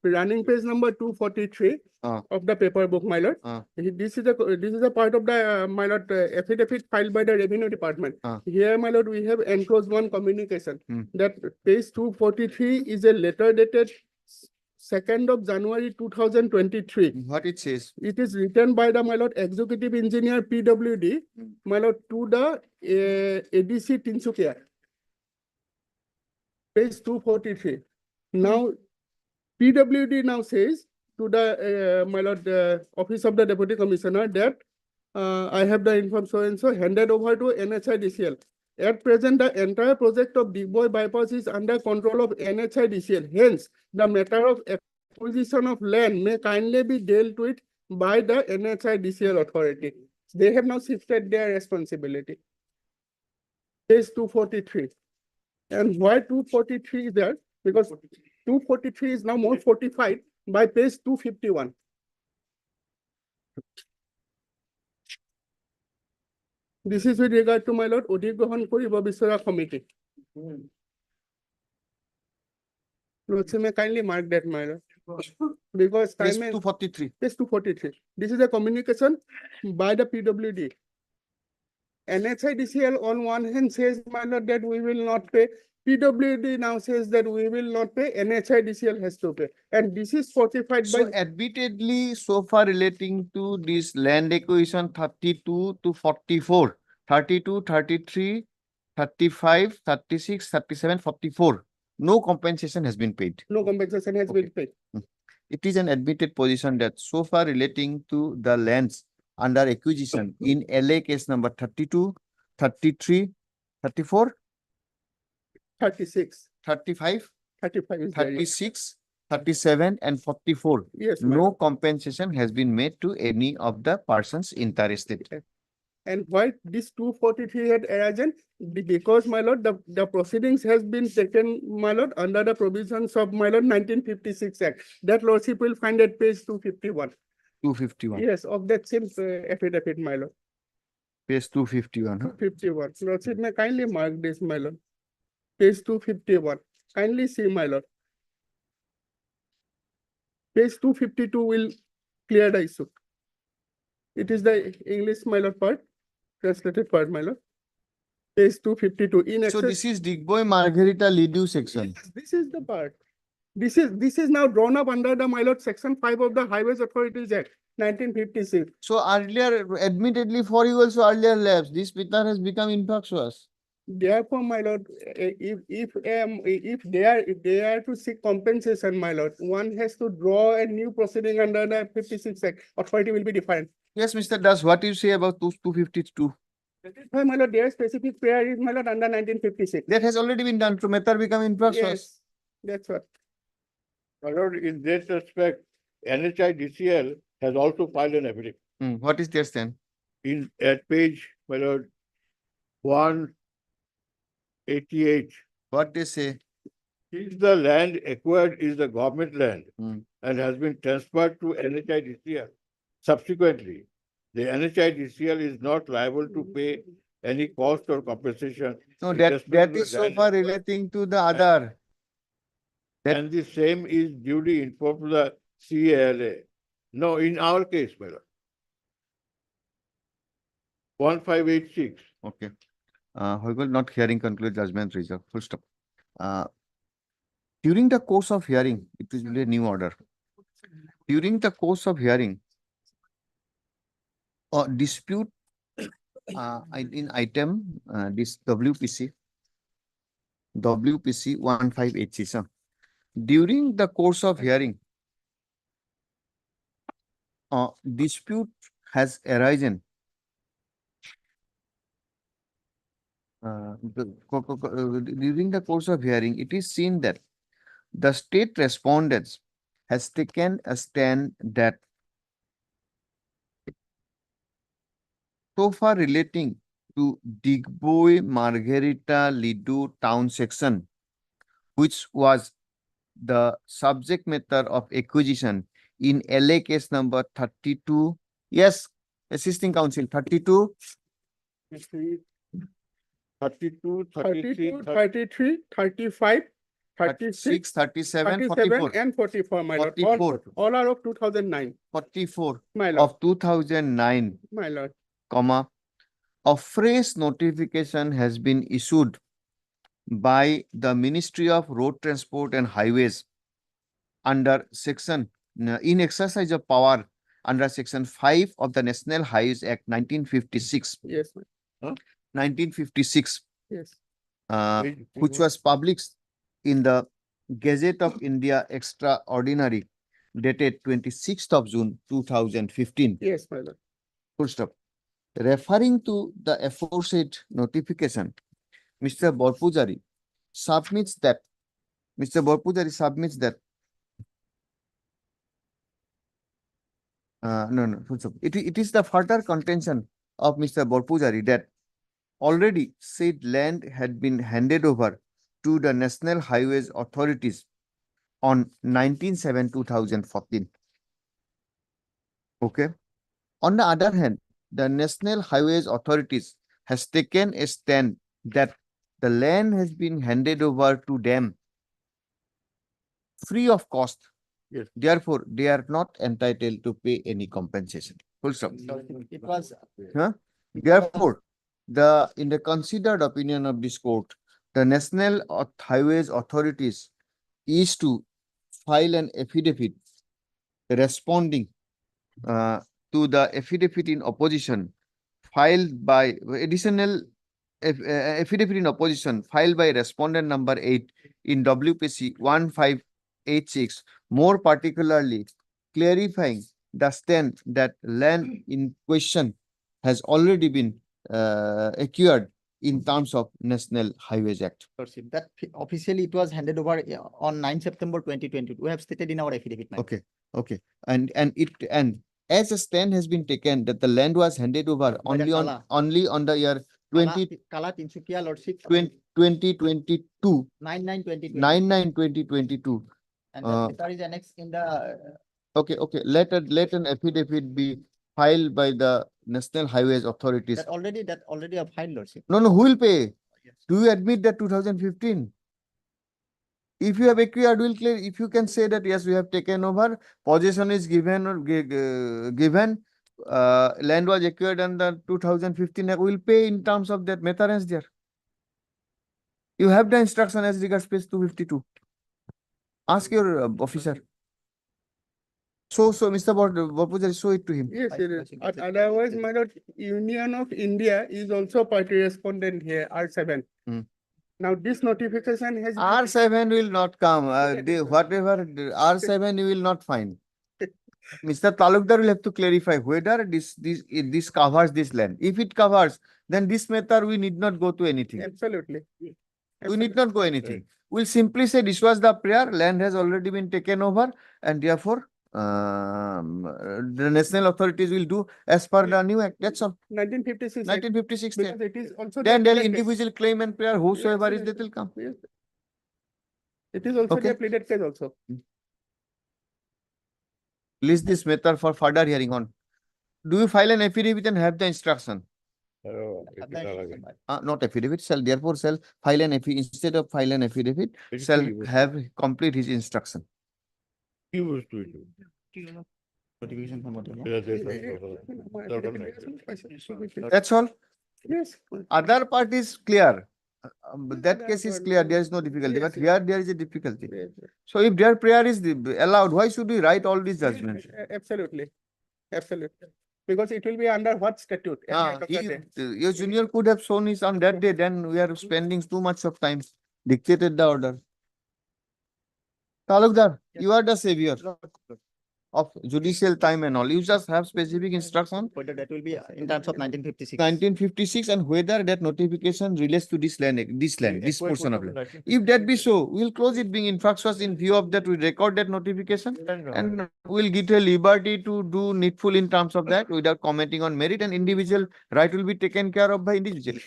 Running page number 243 of the paper book, my lord. This is a part of the my lord affidavit filed by the Revenue Department. Here, my lord, we have enclosed one communication that page 243 is a letter dated 2nd of January 2023. What it says? It is written by the, my lord, Executive Engineer PWD, my lord, to the ADC Tinsukia. Page 243. Now, PWD now says to the, my lord, the Office of the Deputy Commissioner that I have the informed so and so handed over to NHIDCL. At present, the entire project of Digboy bypass is under control of NHIDCL. Hence, the matter of acquisition of land may kindly be dealt with by the NHIDCL authority. They have now shifted their responsibility. Page 243. And why 243 is there? Because 243 is now more fortified by page 251. This is with regard to, my lord, Odhigrohan Koribo Bisara Committee. Lordship, may kindly mark that, my lord. Because Page time is 243. page 243. This is a communication by the PWD. NHIDCL on one hand says, my lord, that we will not pay. PWD now says that we will not pay. NHIDCL has to pay. And this is fortified by. So admittedly, so far relating to this land acquisition 32 to 44, 32, 33, 35, 36, 37, 44. No compensation has been paid. No compensation has been paid. It is an admitted position that so far relating to the lands under acquisition in LA case number 32, 33, 34, 36, 35, 35 is there, yes. 36, 37 and 44. Yes, No compensation has been made to any of the persons interested. And why this 243 had arisen? Because, my lord, the proceedings has been taken, my lord, under the provisions of, my lord, 1956 Act. That lordship will find at page 251. 251. Yes, of that same affidavit, my lord. Page 251. Huh? 251. Lordship may kindly mark this, my lord. Page 251. Kindly see, my lord. Page 252 will clear the issue. It is the English, my lord, part, translated part, my lord. Page 252. In So this is Digboy Margarita Lidu section. Yes, this is the part. This is now drawn up under the, my lord, section 5 of the Highways Authorities Act, 1956. So earlier, admittedly for you also earlier lapse, this Peter has become infectious. Therefore, my lord, if they are to seek compensation, my lord, one has to draw a new proceeding under the 56 Act. Authority will be defined. Yes, Mr. Das, what do you say about 252? Why, my lord, their specific prayer is, my lord, under 1956. That has already been done to matter become infectious. Yes, that's what. My lord, in this respect, NHIDCL has also filed an affidavit. What is their stand? At page, my lord, 188. What they say? Since the land acquired is the government land and has been transferred to NHIDCL, subsequently, the NHIDCL is not liable to pay any cost or compensation. No, with that respect to is the so land far acquired. relating to the other. And the same is duly informed to the CALA. No, in our case, my lord. 1586. Okay. However, not hearing conclude judgment reserve. Full stop. During the course of hearing, it is really a new order. During the course of hearing, or dispute in item this WPC 1586. During the course of hearing, dispute has arisen. During the course of hearing, it is seen that the state respondents has taken a stand that so far relating to Digboy Margarita Lidu town section, which was the subject matter of acquisition in LA case number 32. Yes, assisting counsel 32. 32, 32, 33, 35, 36, 37, 37 44. and 44, my lord. 44. All are of 2009. 44 My lord. of 2009, My lord. comma, a fresh notification has been issued by the Ministry of Road Transport and Highways under section, in exercise of power under section 5 of the National Highways Act 1956. Yes, 1956. Yes. Which was published in the Gazette of India Extraordinary, dated 26th of June 2015. Yes, my lord. Full stop. Referring to the aforesaid notification, Mr. Borpujari submits that no, full stop. It is the further contention of Mr. Borpujari that already said land had been handed over to the National Highways Authorities on 19/7/2014. Okay. On the other hand, the National Highways Authorities has taken a stand that the land has been handed over to them free of cost. Yes. Therefore, they are not entitled to pay any compensation. Full stop. It was. Huh? Therefore, in the considered opinion of this court, the National Highways Authorities is to file an affidavit responding to the affidavit in opposition filed by affidavit in opposition filed by respondent number 8 in WPC 1586, more particularly clarifying the stand that land in question has already been acquired in terms of National Highways Act. Lordship, that officially it was handed over on 9 September 2022. We have stated in our affidavit. my lord. Okay, okay. And as a stand has been taken that the land was handed over the only Kala. on the year Kala Tinsukia Lordship. 2022, 9/9/2022. 9/9/2022. And that letter is annexed in the. Okay, let an affidavit be filed by the National Highways Authorities. That already a file, Lordship. No, who will pay? Do you admit that 2015? If you have acquired, will clear. If you can say that yes, we have taken over, possession is given or given, land was acquired under 2015, we will pay in terms of that methodance there. You have the instruction as regards page 252. Ask your officer. So Mr. Bapujari, show it to him. Yes, it is. Otherwise, my lord, Union of India is also party respondent here, R7. Hmm. Now, this notification has. R7 will not come. Whatever R7 you will not find. Mr. Talukdar will have to clarify whether this covers this land. If it covers, then this matter we need not go to anything. Absolutely. We need not go anything. We'll simply say this was the prayer, land has already been taken over, and therefore the national authorities will do as per the new act. That's all. 1956. 1956. Because it is also. Then the they'll pleaded case. individual claim and prayer, whosoever is, Yes, that will come. yes. It is also Okay. the pleaded case also. List this matter for further hearing on. Do you file an affidavit and have the instruction? Not affidavit, therefore file an affidavit, instead of file an affidavit, shall have complete his instruction. He was to it. Notification from what? That's all. Yes. Other part is clear. That case is clear, there is no difficulty, but here there is a difficulty. So if their prayer is allowed, why should we write all these judgments? Absolutely. Absolutely. Because it will be under what statute? At the end of the day. Your junior could have shown it on that day, then we are spending too much of time, dictated the order. Talukdar, you are the savior of judicial time and all. You just have specific instruction. Whether that will be in terms of 1956. 1956, and whether that notification relates to this portion of land. If that be so, we'll close it being infractious. In view of that, we record that notification and we'll get a liberty to do needful in terms of that without commenting on merit, and individual right will be taken care of by individual.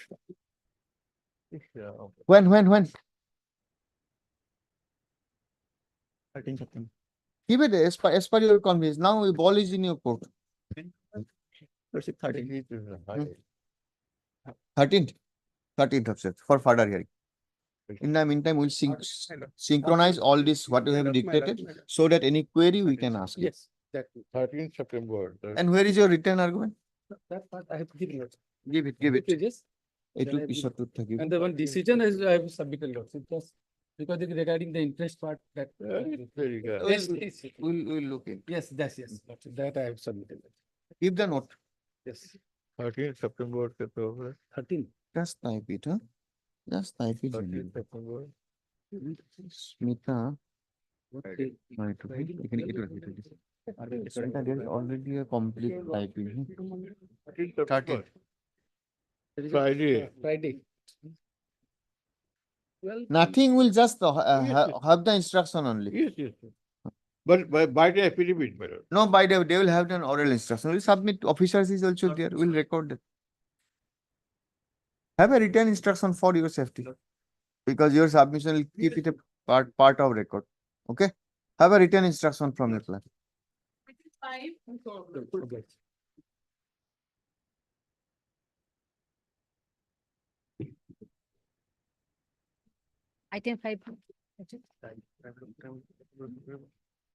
When? 13 September. Keep it as per your convenience. Now the ball is in your court. Lordship, 13. 13th of September for further hearing. In the meantime, we'll synchronize all this, what we have dictated, so that any query we can ask. Yes, that 13th September. And where is your written argument? That part I have given it. Give it. Pages. It will be short to give. And the one decision is I have submitted Lordship, just because regarding the interest part that. Very good. We'll look in. Yes, Lordship, that I have submitted. Give the note. Yes. 13th September. 13. Just type it, huh? Just type it. 13th September. Smita. There is already a complete typing. 13th. Friday. Well. Nothing will just have the instruction only. Yes. But by the affidavit, my lord. No, by the they will have an oral instruction. We'll submit, officers is also there. We'll record it. Have a written instruction for your safety, because your submission will keep it a part of record. Okay. Have a written instruction from your client. Item 5.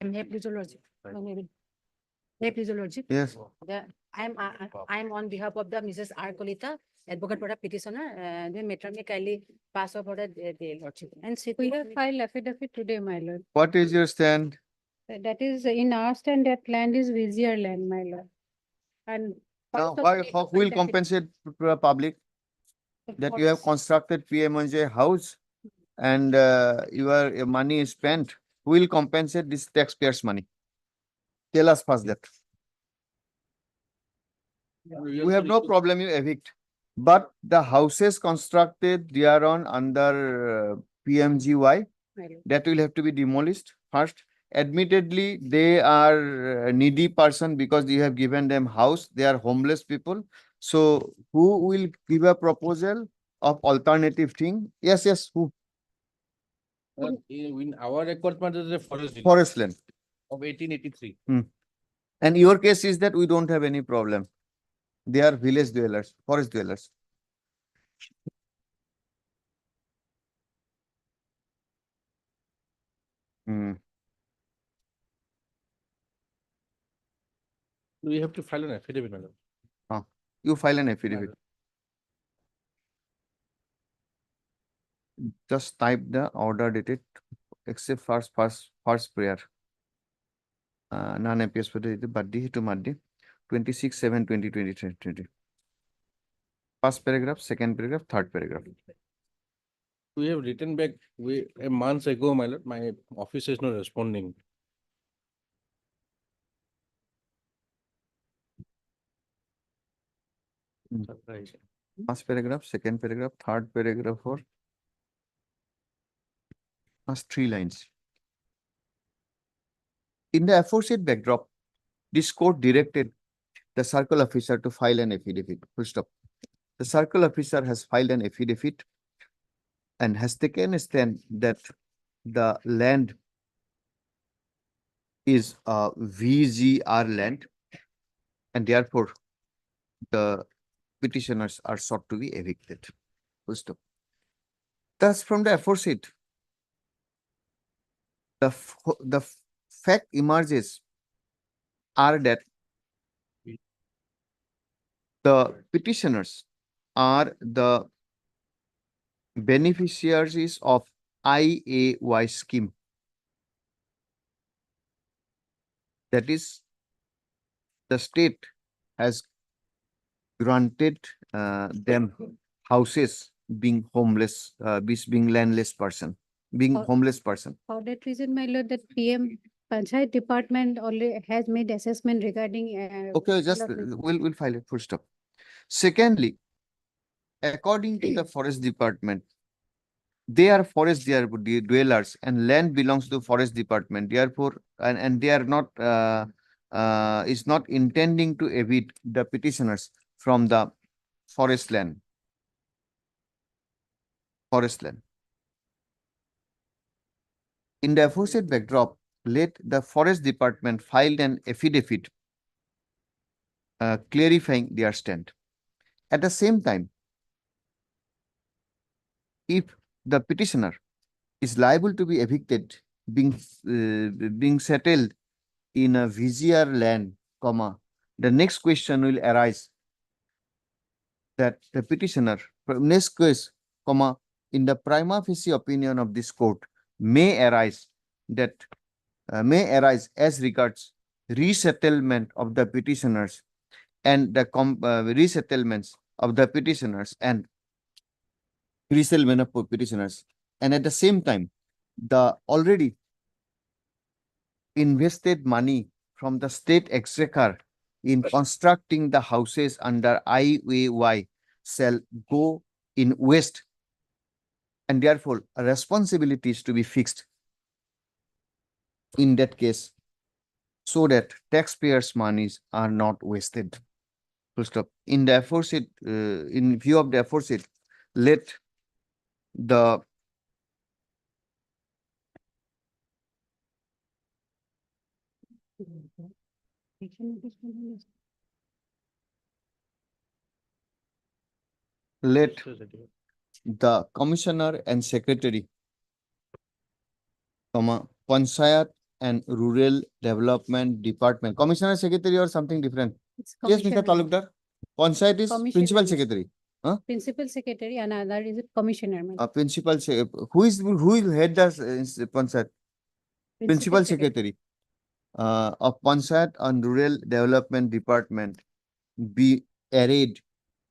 May I please, your lordship? May I please, your lordship? Yes. I'm on behalf of the Mrs. R. Kolita, advocate for the petitioner, the matter may kindly pass over the lordship. And we have filed affidavit today, my lord. What is your stand? That is in our stand, that land is Vizier land, my lord. And. Now, also why, we who will filed compensate public that you have constructed PMJ house and your money is spent? Who will compensate this taxpayers' money? Tell us first that. We have no problem, you evict. But the houses constructed thereon under PMGY, that will have to be demolished first. Admittedly, they are a needy person because you have given them house. They are homeless people. So who will give a proposal of alternative thing? Yes, who? In our requirement is a Forest land. of 1883. And your case is that we don't have any problem. They are village dwellers, forest dwellers. We have to file an affidavit, madam. You file an affidavit. Just type the order dated except first prayer. Non-APS for the Baddi to Maddi 26/7/2020. First paragraph, second paragraph, third paragraph. We have written back a month ago, my lord. My office is not responding. First paragraph, second paragraph, third paragraph, or first 3 lines. In the aforesaid backdrop, this court directed the circle officer to file an affidavit. Full stop. The circle officer has filed an affidavit and has taken a stand that the land is a VGR land, and therefore the petitioners are sought to be evicted. Full stop. Thus, from the aforesaid, the fact emerges are that the petitioners are the beneficiaries of IAY scheme. That is, the state has granted them houses being homeless, being landless person, being homeless person. For that reason, my lord, that PM Panchayat department only has made assessment regarding. Okay, just we'll file it. Full stop. Secondly, according to the forest department, they are forest dwellers and land belongs to forest department. Therefore, and they are not is not intending to evict the petitioners from the forest land. In the aforesaid backdrop, let the forest department filed an affidavit clarifying their stand. At the same time, if the petitioner is liable to be evicted, being settled in a VGR land, the next question will arise that the petitioner, next case, in the prima facie opinion of this court, may arise as regards resettlement of the petitioners and the resettlements of the petitioners and resettlement of petitioners, and at the same time, the already invested money from the state exchequer in constructing the houses under IAY shall go in waste, and therefore responsibilities to be fixed in that case, so that taxpayers' monies are not wasted. Full stop. In the aforesaid, in view of the aforesaid, let the commissioner and secretary comma, Panchayat and Rural Development Department, Commissioner Secretary or something different? It's Yes, Mr. commissioner. Talukdar. Panchayat is Commissioner, Principal Mr. Secretary. Principal secretary and other is a commissioner. Principal, who is head the Panchayat? Principal Secretary. Of Panchayat and Rural Development Department be arrayed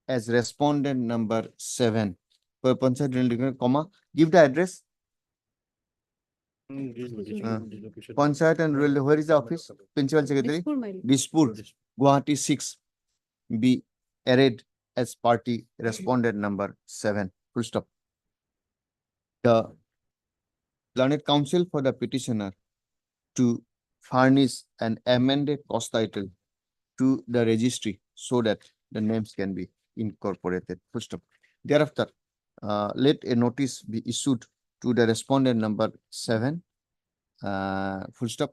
as respondent number 7. For Panchayat Rural Development, comma, give the address. Panchayat and Rural, where is the office? Principal Secretary? Dispur, Guwahati 6. Be arrayed as party respondent number 7. Full stop. The Learned Counsel for the petitioner to furnish an amended cost title to the registry so that the names can be incorporated. Full stop. Thereafter, let a notice be issued to the respondent number 7. Full stop.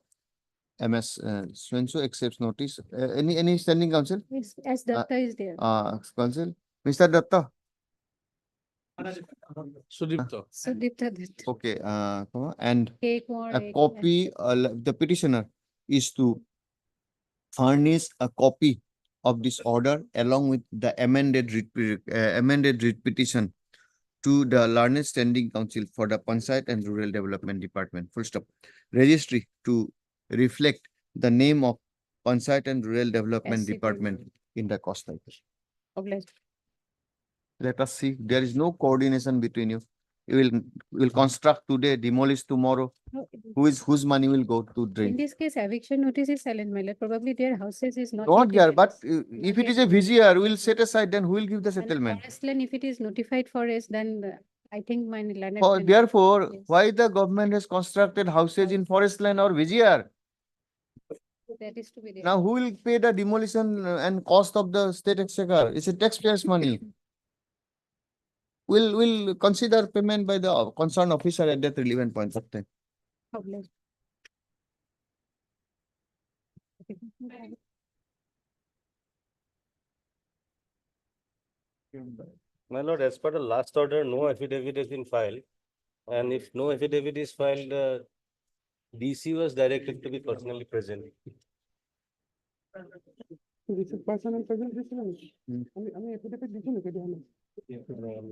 MS Swenso accepts notice. Any standing counsel? Yes, as Datta is there. Counsel, Mr. Datta. Sudipta. Sudipta Datta. Okay. And K. Kumar, a copy. The petitioner is to furnish a copy of this order along with the amended writ petition to the Learned Standing Council for the Panchayat and Rural Development Department. Full stop. Registry to reflect the name of Panchayat and Rural Development Department in the cost title. Obliged. Let us see. There is no coordination between you. You will construct today, demolish tomorrow. No, Whose money will go to in drink? this case, eviction notice is silent, my lord. Probably their houses is not. Not here, notified. but if it is a VGR, we'll set aside, then who will give the And settlement? forest land, if it is notified forest, then I think my learned. Therefore, Yes. why the government has constructed houses in forest land or VGR? That is to be there. Now, who will pay the demolition and cost of the state exchequer? It's a taxpayers' money. We'll consider payment by the concerned officer at that relevant point of time. Obliged. My lord, as per the last order, no affidavit has been filed. And if no affidavit is filed, DC was directed to be personally present.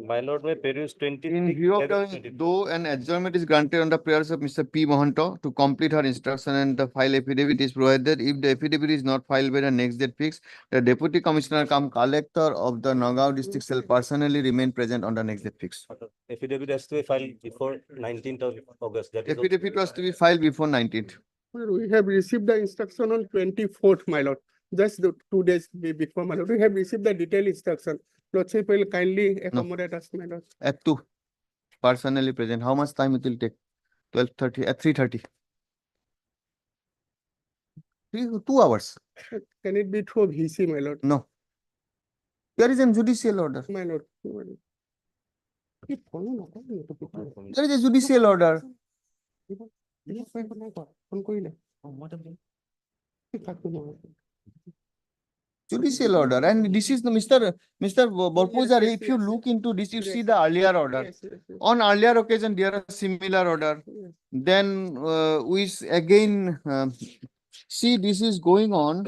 My lord, may peruse 20. In view of the, though an adjournment is granted on the prayers of Mr. P. Mohanto to complete her instruction and the file affidavit is provided, if the affidavit is not filed by the next date fixed, the deputy commissioner cum collector of the Nagaon district shall personally remain present on the next date fixed. Affidavit has to be filed before 19th of August. That is also- Affidavit was to be filed before 19th. We have received the instruction on 24th, my lord. Just the 2 days before, my lord. We have received the detailed instruction. Lordship will kindly accommodate us, my lord. At 2, personally present. How much time it will take? 12:30, at 3:30. 2 hours. Can it be through VC, my lord? No. There is a judicial order. My lord. There is a judicial order. Judicial order, and this is the Mr. Borpuzar, if you look into this, you see the earlier order. On earlier occasion, there are similar order. Then we again see this is going on.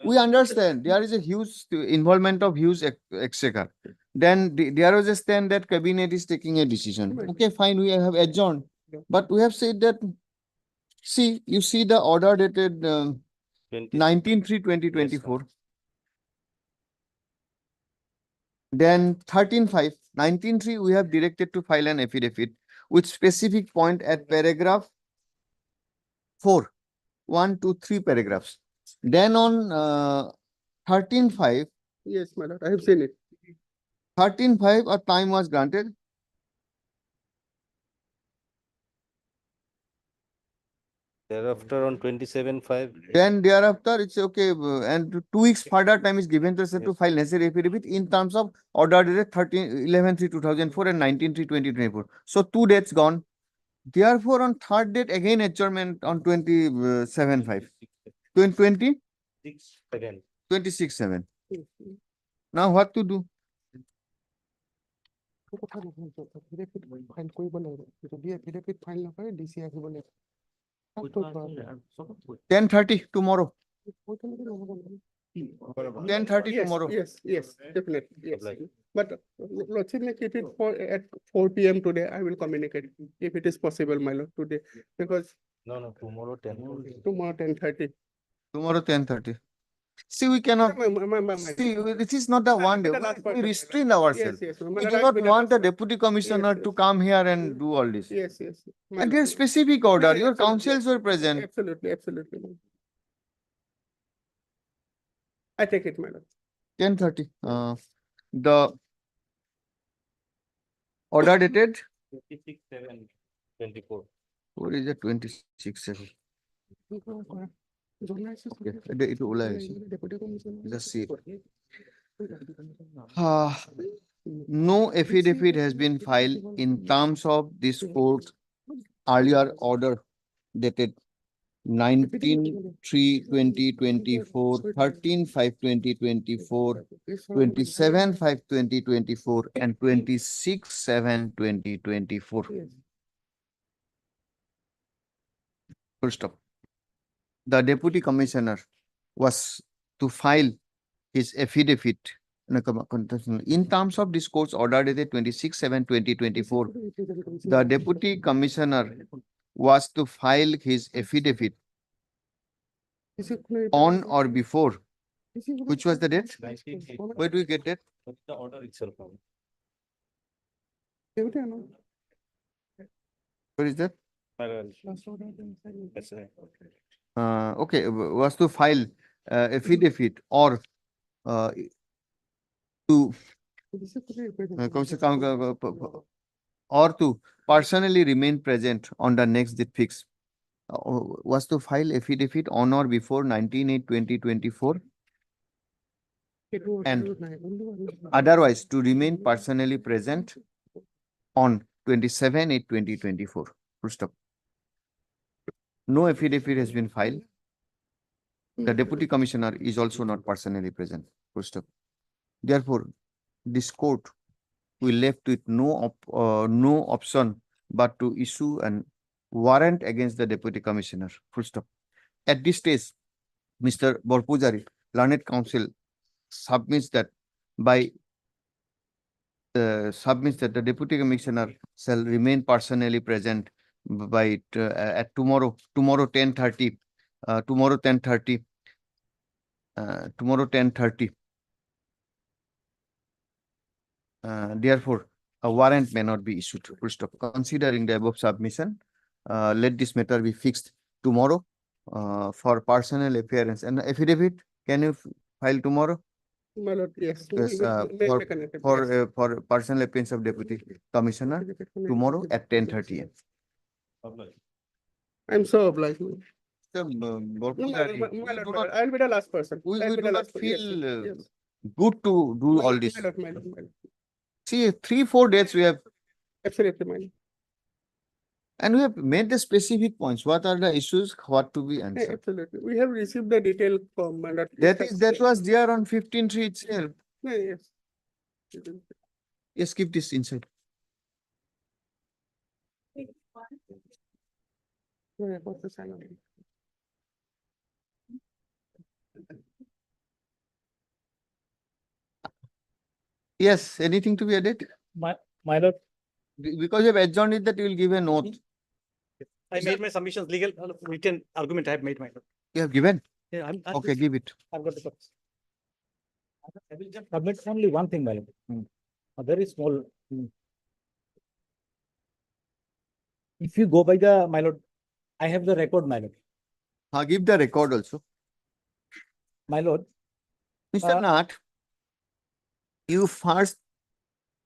We understand there is a huge involvement of huge exchequer. Then there was a stand that cabinet is taking a decision. Okay, fine, we have adjourned. But we have said that, see, you see the order dated 19/3/2024. Then 13/5, 19/3, we have directed to file an affidavit with specific point at paragraph 4, 1, 2, 3 paragraphs. Then on 13/5. Yes, my lord, I have seen it. 13/5, a time was granted. Thereafter on 27/5. Then thereafter, it's okay, and 2 weeks further time is given to us to file necessary affidavit in terms of order dated 11/3/2004 and 19/3/2024. So 2 dates gone. Therefore, on 3rd date, again adjournment on 27/5. 26/7. Now what to do? কথা নহয় তো, affidavit file কৰিব লাগিব। যদি affidavit file নকৰে, DC আহিব লাগিব। তাততো কৰা- 10:30 tomorrow. পইচালৈকে নহ'ব নহয়। 10:30 Yes, tomorrow. yes, definitely, yes. But Lordship may keep it for at 4 PM today. I will communicate if it is possible, my lord, today, because No, tomorrow 10. tomorrow 10:30. Tomorrow 10:30. See, we cannot. See, this is not the one day. the last We person. restrain ourselves. Yes, We my do lord, not I'll be the want the last person. deputy commissioner Yes, to come here and do all this. Yes, my And lord. there's specific order. Yes, Your absolutely. councils were present. Absolutely. I take it, my lord. 10:30. The order dated. 26/7/24. What is it? 26/7. Okay, it will just see it. No affidavit has been filed in terms of this court's earlier order dated 19/3/2024, 13/5/2024, 27/5/2024, and 26/7/2024. Full stop. The deputy commissioner was to file his affidavit in terms of this court's order dated 26/7/2024. The deputy commissioner was to file his affidavit on or before. Which was the date? Where do we get that? The order itself. Where is that? That's right. Okay, was to file affidavit or to or to personally remain present on the next date fixed. Was to file affidavit on or before 19/8/2024 and otherwise to remain personally present on 27/8/2024. Full stop. No affidavit has been filed. The deputy commissioner is also not personally present. Full stop. Therefore, this court will left with no option but to issue an warrant against the deputy commissioner. Full stop. At this stage, Mr. Borpujari, learned counsel, submits that the deputy commissioner shall remain personally present by at tomorrow 10:30. Tomorrow 10:30. Tomorrow 10:30. Therefore, a warrant may not be issued. Full stop. Considering the above submission, let this matter be fixed tomorrow for personal appearance. And affidavit, can you file tomorrow? My lord, yes. Yes, for personal appearance of deputy commissioner tomorrow at 10:30 AM. I'm so obliged. Sir, Borpujari, My lord, I'll be the last person. we I'll be do the not last person. Yes, feel yes. good to do all this. My lord. See, 3-4 days we have, Absolutely, my lord. and we have made the specific points. What are the issues? What to be answered? Absolutely. We have received the detail from my lord. That was there on 15/3 itself. Yes. Yes, keep this inside. What's the salary? Yes, anything to be added? My lord, Because you have adjourned it, that you will give a note. I made my submissions, legal written argument I have made my. You have given? Yeah, Okay, give it. I've got the copies. I will just submit only one thing, my lord. A very small. If you go by the, my lord, I have the record, my lord. Give the record also. My lord. Mr. Nath, you first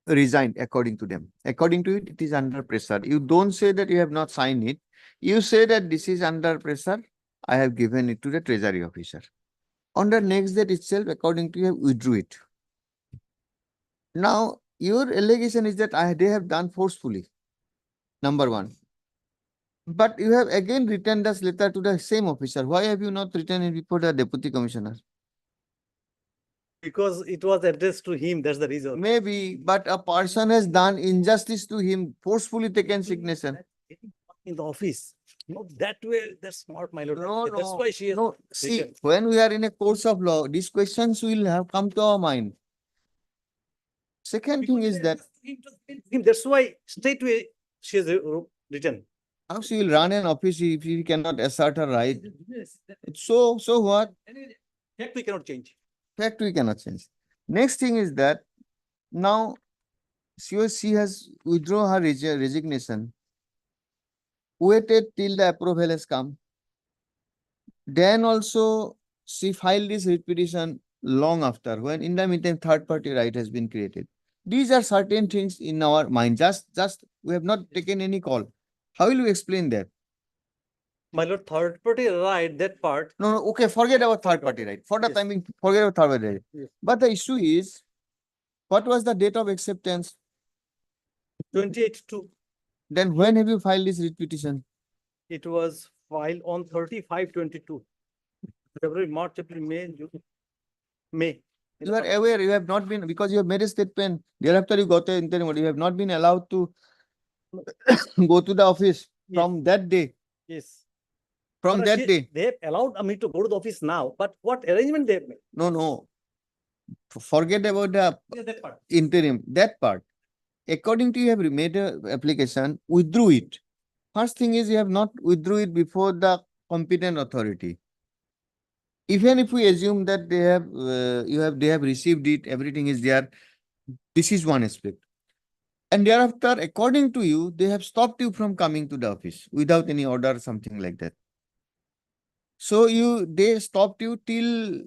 resigned according to them. According to it, it is under pressure. You don't say that you have not signed it. You say that this is under pressure. I have given it to the treasury officer. On the next date itself, according to you, have withdrew it. Now, your allegation is that they have done forcefully. Number one. But you have again written this letter to the same officer. Why have you not written it before the deputy commissioner? Because it was addressed to him, that's the reason. Maybe, but a person has done injustice to him, forcefully taken signation. In the office, not that way, that's smart, my lord. No, That's no, why she has. no. See, taken. when we are in a course of law, these questions will have come to our mind. Second thing is that That's why straightway she has written. how she will run an office if she cannot assert her right? So what? Fact we cannot change. Fact we cannot change. Next thing is that now she has withdrawn her resignation, waited till the approval has come. Then also she filed this petition long after, when in the meantime third party right has been created. These are certain things in our mind. Just we have not taken any call. How will you explain that? My lord, third party right, that part. No, okay, forget about third party right. For the Yes. time being, forget about third party right. Yes. But the issue is, what was the date of acceptance? 28/2. Then when have you filed this writ petition? It was filed on 35/22. February, March, April, May, June. May. You are aware, you have not been, because you have made a statement, thereafter you got an interim order, you have not been allowed to go to the office from that day. Yes. From But that day. They have allowed me to go to the office now, but what arrangement they have made? No. Forget about the Yeah, that part. interim, that part. According to you have made a application, withdrew it. First thing is you have not withdrew it before the competent authority. Even if we assume that they have, they have received it, everything is there. This is one aspect. And thereafter, according to you, they have stopped you from coming to the office without any order, something like that. So they stopped you till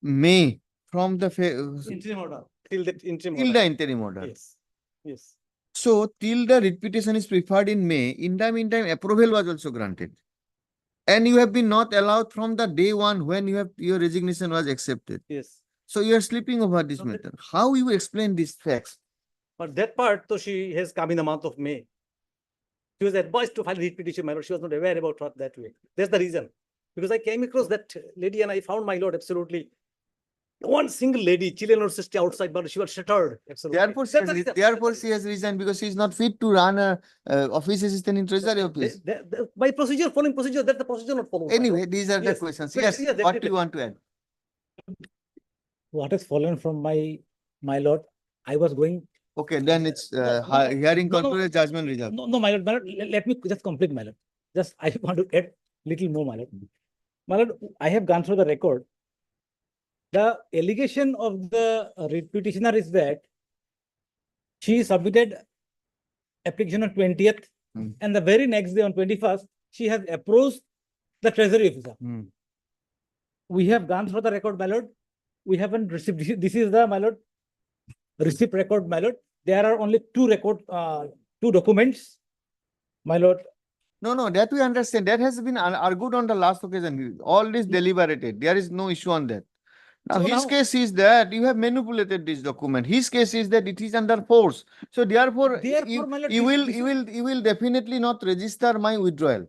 May from the Interim order. Till that interim till order. the interim order. Yes. Yes. So till the writ petition is preferred in May, in the meantime, approval was also granted. And you have been not allowed from the day one when your resignation was accepted. Yes. So you are sleeping over this matter. How you explain these facts? But that part, so she has come in the month of May. She was advised to file writ petition, my lord. She was not aware about what that way. That's the reason. Because I came across that lady and I found, my lord, absolutely one single lady, Chilean University outside, but she was shattered. Absolutely. Therefore, she has resigned because she is not fit to run a office assistant in Treasury office. By procedure, following procedure, that's the procedure not followed. Anyway, these are the Yes. questions. But Yes, yeah, what do definitely. you want to add? What has fallen from my lord, I was going. Okay, then it's No, hearing no, no. concluded, judgment reserved. No, my lord, let me just complete, my lord. Just I want to add little more, my lord. My lord, I have gone through the record. The allegation of the writ petitioner is that she submitted application on 20th, and the very next day on 21st, she has approached the treasury officer. We have gone through the record, my lord. We haven't received, this is the, my lord, receipt record, my lord. There are only two documents, my lord. No, that we understand. That has been argued on the last occasion. All this deliberated. There is no issue on that. Now, So his now- case is that you have manipulated this document. His case is that it is under force. So therefore, My lord, you this- will definitely not register my withdrawal.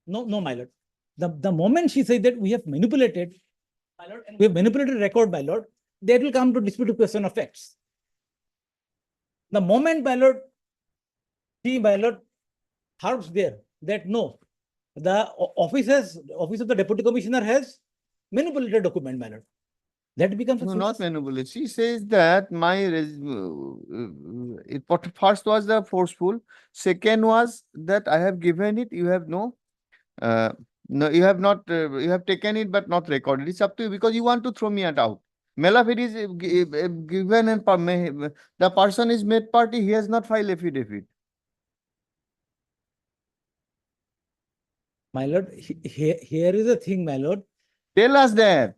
No, my lord. The moment she said that we have manipulated, my lord, and we have manipulated record, my lord, that will come to disputed question of facts. The moment, my lord, my lord, harps there that no, the office of the deputy commissioner has manipulated document, my lord. That becomes a No, serious- not manipulate. She says that first was the forceful. Second was that I have given it. You have no, you have not. You have taken it but not recorded. It's up to you because you want to throw me out. Malafide is given and the person is made party. He has not filed affidavit. My lord, here is the thing, my lord. Tell us that.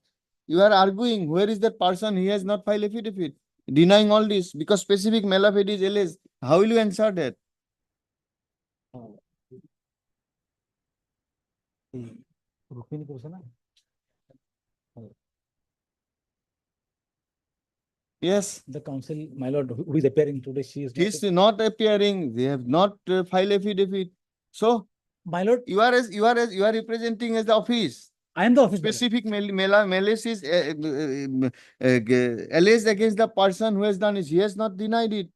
You are arguing where is that person? He has not filed affidavit. Denying all this because specific malafide is alleged. How will you answer that? Yes. The council, my lord, who is appearing today, she is He is not appearing. They have not filed affidavit. So, my lord, you are representing as the office. I am the office bearer. Specific malice is alleged against the person who has done it. He has not denied it.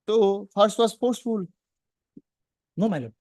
So first was forceful. No, my lord.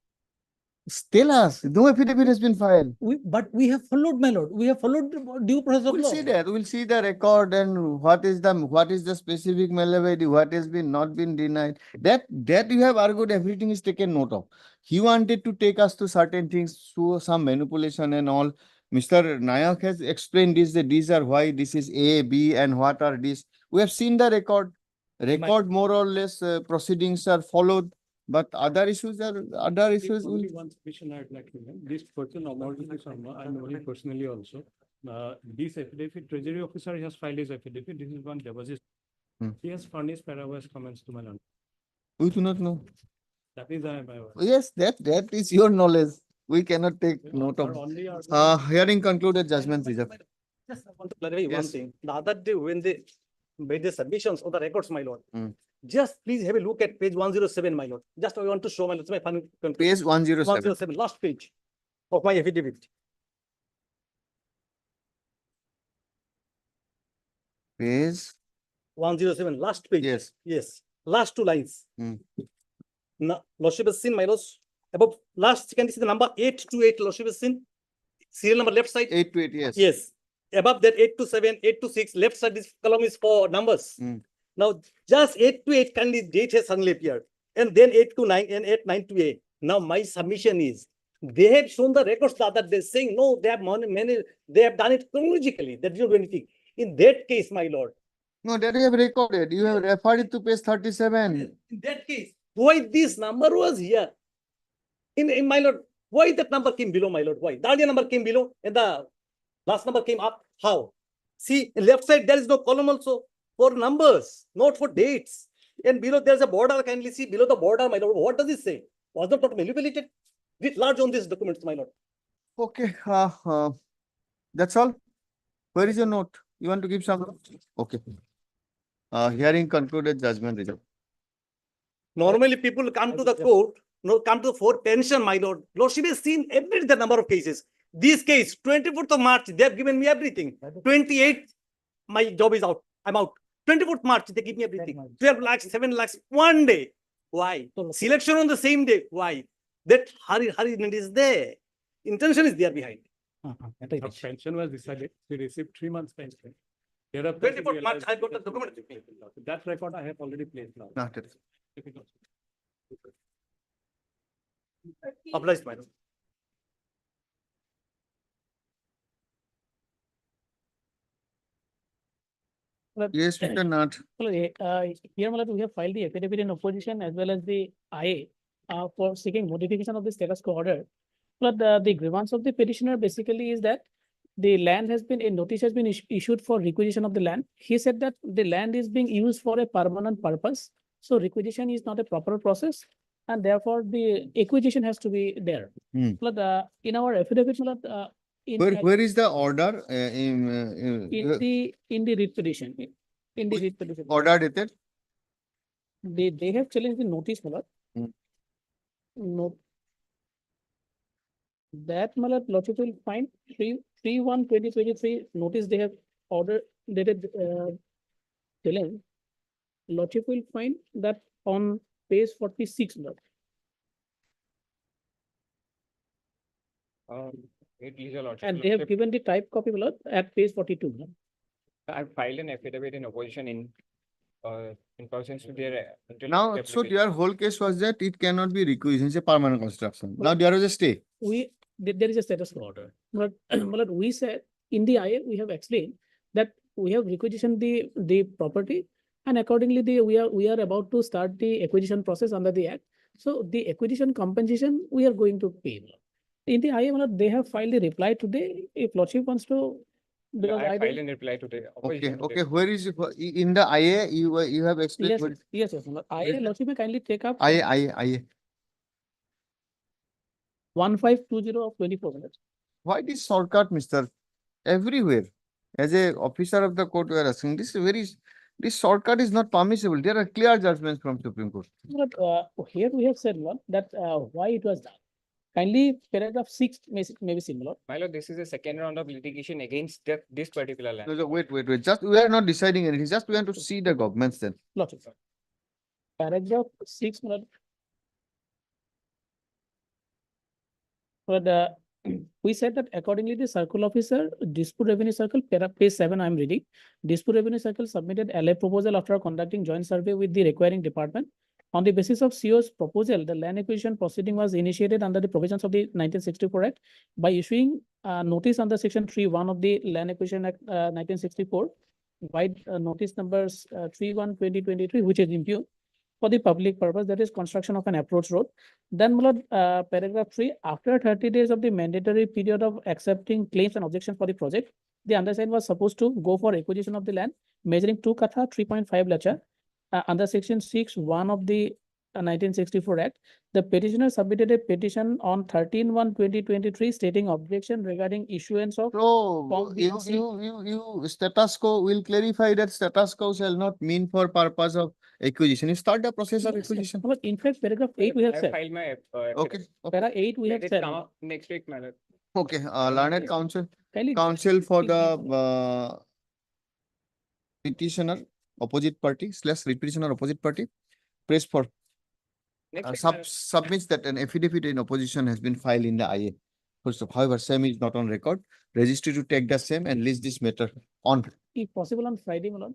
Tell us, no affidavit has been filed. But we have followed, my lord. We have followed the due process of We'll law. see that. We'll see the record and what is the specific malafide, what has been not been denied. That you have argued, everything is taken note of. He wanted to take us to certain things through some manipulation and all. Mr. Nayak has explained this, that these are why this is A, B, and what are these. We have seen the record. Record more or less proceedings are followed. But other issues will. One submission I'd like to make. This person, Amarjit Sharma, I know him personally also. This affidavit, Treasury officer has filed his affidavit. This is one deposit. He has furnished paragraphs comments to my land. We do not know. That is my. Yes, that is your knowledge. We cannot take note of. Hearing concluded, judgment reserved. Just want to clarify one Yes. thing. The other day when they made the submissions on the records, my lord, Mm. just please have a look at page 107, my lord. Just I want to show my lord, it's my final conclusion. Page 107. 107, last page of my affidavit. Page 107, last page. Yes. Yes, last two lines. Mm. Now, lordship has seen, my lords, above last, can you see the number 828, lordship has seen? Serial number left side? 8 to 8, yes. Yes. Above that 8 to 7, 8 to 6, left side this column is for numbers. Mm. Now, just 8 to 8 kindly date has suddenly appeared. And then 8 to 9 and 8, 9 to 8. Now, my submission is, they have shown the records the other day saying, no, they have they have done it chronologically. They didn't do anything. In that case, my lord, No, that you have recorded. You have referred it to page 37. in that case, why this number was here? In my lord, why that number came below, my lord? Why? The earlier number came below and the last number came up. How? See, left side, there is no column also for numbers, not for dates. And below there's a border. Kindly see below the border, my lord. What does it say? Was not manipulated? Writ large on this document, my lord. Okay. That's all. Where is your note? You want to give some? Okay. Hearing concluded, judgment reserved. Normally, people come to the court, come to for pension, my lord. Lordship has seen every the number of cases. This case, 24th of March, they have given me everything. 28th, my job is out. I'm out. 24th March, they give me everything. 12 lakhs, 7 lakhs, one day. Why? Selection on the same day. Why? That hurry is there. Intention is there behind. Her pension was decided. She received 3 months pension. 24th March, I've got the document. That record I have already placed now. Not it. Obliged, my lord. Yes, Mr. Nath. Here, my lord, we have filed the affidavit in opposition as well as the IA for seeking modification of the status quo order. But the grievance of the petitioner basically is that the land has been, a notice has been issued for requisition of the land. He said that the land is being used for a permanent purpose. So requisition is not a proper process and therefore the acquisition has to be there. Hmm. But in our affidavit, my lord, Where is the order? in the writ petition, in the writ petition. Order dated? They have challenged the notice, my lord. Hmm. No. That, my lord, lordship will find 3/1/2023 notice they have ordered dated challenge. Lordship will find that on page 46, my lord. And they have given the type copy, my lord, at page 42. my lord. I filed an affidavit in opposition in pursuance to their. Now, so their whole case was that it cannot be requisition, it's a permanent construction. Now there was a stay. There is a status quo order. But we said in the IA, we have explained that we have requisitioned the property and accordingly we are about to start the acquisition process under the act. So the acquisition compensation we are going to pay. In the IA, they have filed a reply today. If lordship wants to. Because I I filed don't- in reply today. Okay. Where is it? In the IA, you have explained. Yes. IA, lordship may kindly take up IA. 1520 of 24 minutes. Why this shortcut, Mr.? Everywhere. As a officer of the court, we are asking this shortcut is not permissible. There are clear judgments from Supreme Court. But here we have said that why it was done. Kindly paragraph 6 may be similar. My lord, this is the second round of litigation against this particular land. No, wait, just, we are not deciding anything, just we want to see the governments then. Lordship. Paragraph 6, my lord. But we said that accordingly, the circle officer, dispute revenue circle, page 7, I'm reading. Dispute revenue circle submitted LA proposal after conducting joint survey with the requiring department. On the basis of CO's proposal, the land acquisition proceeding was initiated under the provisions of the 1964 Act by issuing notice under section 3(1) of the Land Acquisition Act 1964, wide notice numbers 3(1)2023, which is impugned for the public purpose, that is construction of an approach road. Then paragraph 3, after 30 days of the mandatory period of accepting claims and objections for the project, the undersigned was supposed to go for acquisition of the land measuring 2 katha 3.5 lacha under section 6(1) of the 1964 Act. The petitioner submitted a petition on 13/1/2023 stating objection regarding issuance of So, you status quo will clarify that status quo shall not mean for purpose of acquisition. You start the process of acquisition. But in fact, paragraph 8 we have I said. filed my. Okay. Para 8 we have Let it said. come up next week, my lord. Okay, learned counsel, Kindly- counsel for the petitioner, opposite party / petitioner opposite party, press for Next week, my lord. submits that an affidavit in opposition has been filed in the IA. First of, however, same is not on record. Registry to take the same and list this matter on If possible on Friday, my lord.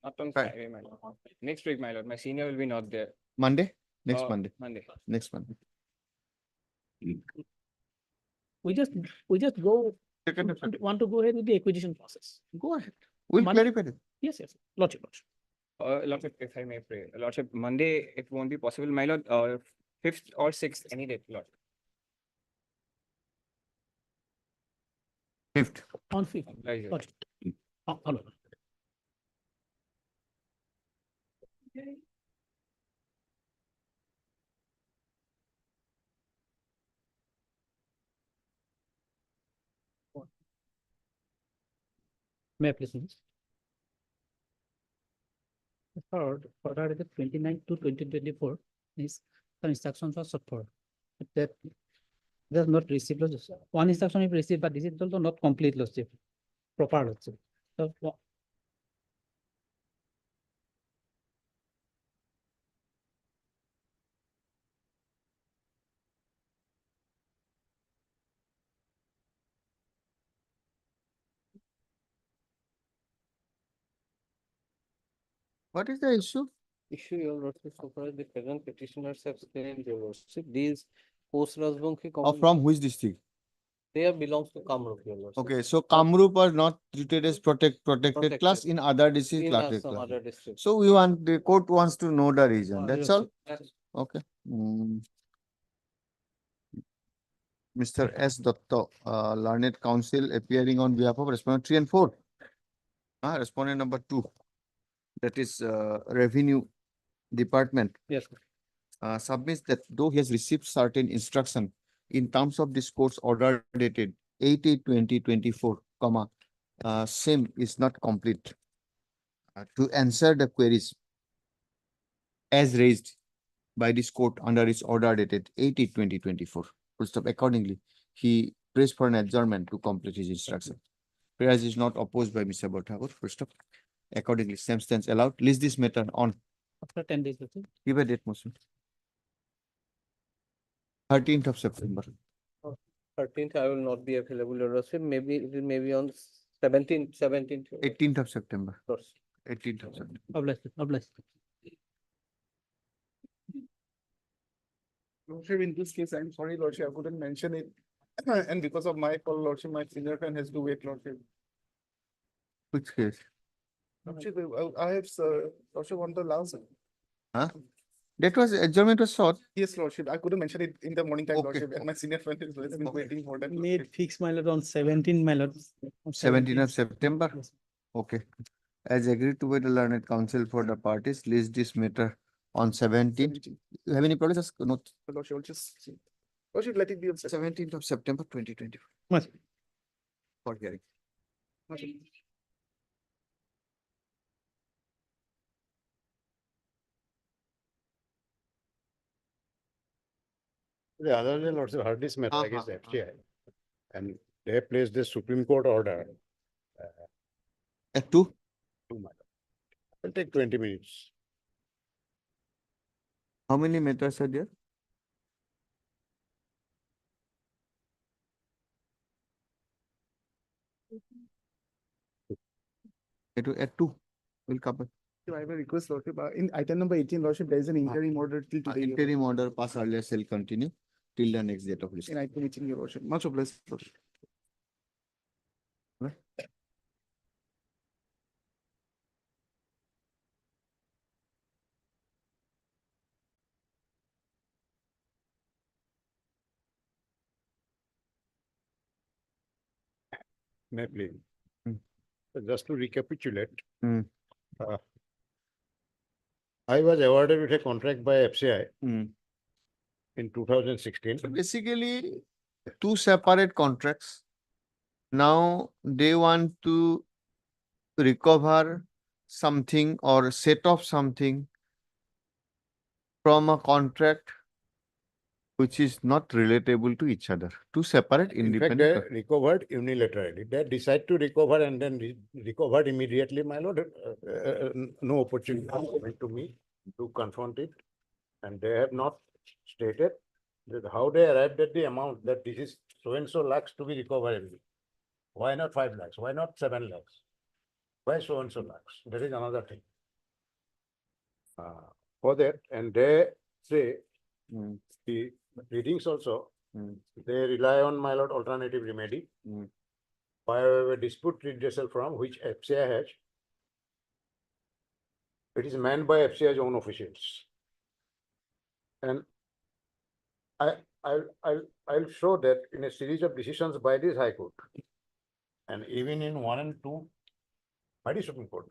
Not on Friday, my lord. Next week, my lord. My senior will be not there. Monday, next Monday, Monday. next Monday. We just want to go ahead with the acquisition process. Go ahead. We'll clarify it. Yes, lordship. Lordship, if I may pray. Lordship, Monday, it won't be possible, my lord. 5th or 6th, any date, lord. 5th. On 5th. Pleasure. Lordship. Hello. May I please? Third, order is 29 to 2024 is the instructions are sought for. That does not receive one instruction is received, but this is also not complete lordship, proper lordship. So What is the issue? Issue, your lordship, so far as the present petitioners have claimed, your lordship, these post Rajbonghi. From which district? They belongs to Kamrup, your lordship. Okay, so Kamrup are not treated as protected class in other districts. In some other districts. So the court wants to know the reason. That's all. That's- Okay. Mr. S. Datta, learned counsel appearing on behalf of respondent 3 and 4. Respondent number 2. That is Revenue Department. Yes. Submits that though he has received certain instruction in terms of this court's order dated 8/8/2024, same is not complete to answer the queries as raised by this court under its order dated 8/8/2024. Accordingly, he prays for an adjournment to complete his instruction. Whereas is not opposed by Mr. Bhattakur. First up, accordingly, same stands allowed. List this matter on. after 10 days, lordship. Give a date, motion. 13th of September. 13th, I will not be available, your lordship. Maybe it will maybe on 17th. 18th of September. Course. 18th of September. God bless. Lordship, in this case, I'm sorry, Lordship, I couldn't mention it. And because of my call, Lordship, my senior friend has to wait, Lordship. Which case? Lordship, I have, Lordship, on the last. Huh? That was adjournment was short. Yes, Lordship, I couldn't mention it in the morning time, Okay. Lordship, and my senior friend is waiting for that. Made fix, my lord, on 17, my lord. On 17th of September. Yes. Okay. As agreed to by the learned counsel for the parties, list this matter on 17th. You have any problems? No. Lordship, just, Lordship, let it be on 17th of September 2024. Much. For hearing. Lordship. The other day, Lordship heard this matter against FCI. And they placed the Supreme Court order. At 2? It'll take 20 minutes. How many matters are there? At 2, we'll cover. I have a request, Lordship. In item number 18, Lordship, there is an interim order till today. Interim order pass earlier shall continue till the next date of list. In item 18, Your Lordship. Much obliged, Lordship. May I please? Just to recapitulate. I was awarded with a contract by FCI in 2016. So basically, 2 separate contracts. Now they want to recover something or set off something from a contract which is not relatable to each other. 2 separate In fact, independent. they recovered unilaterally. They decide to recover and then recovered immediately, my lord. No opportunity went to me to confront it. And they have not stated that how they arrived at the amount that this is so-and-so lakhs to be recovered. Why not 5 lakhs? Why not 7 lakhs? Why so-and-so lakhs? That is another thing. For that, and they say the readings also, they rely on, my lord, alternative remedy. By a dispute redressal from which FCI has. It is manned by FCI's own officials. And I'll show that in a series of decisions by this High Court. And even in 1 and 2, by the Supreme Court.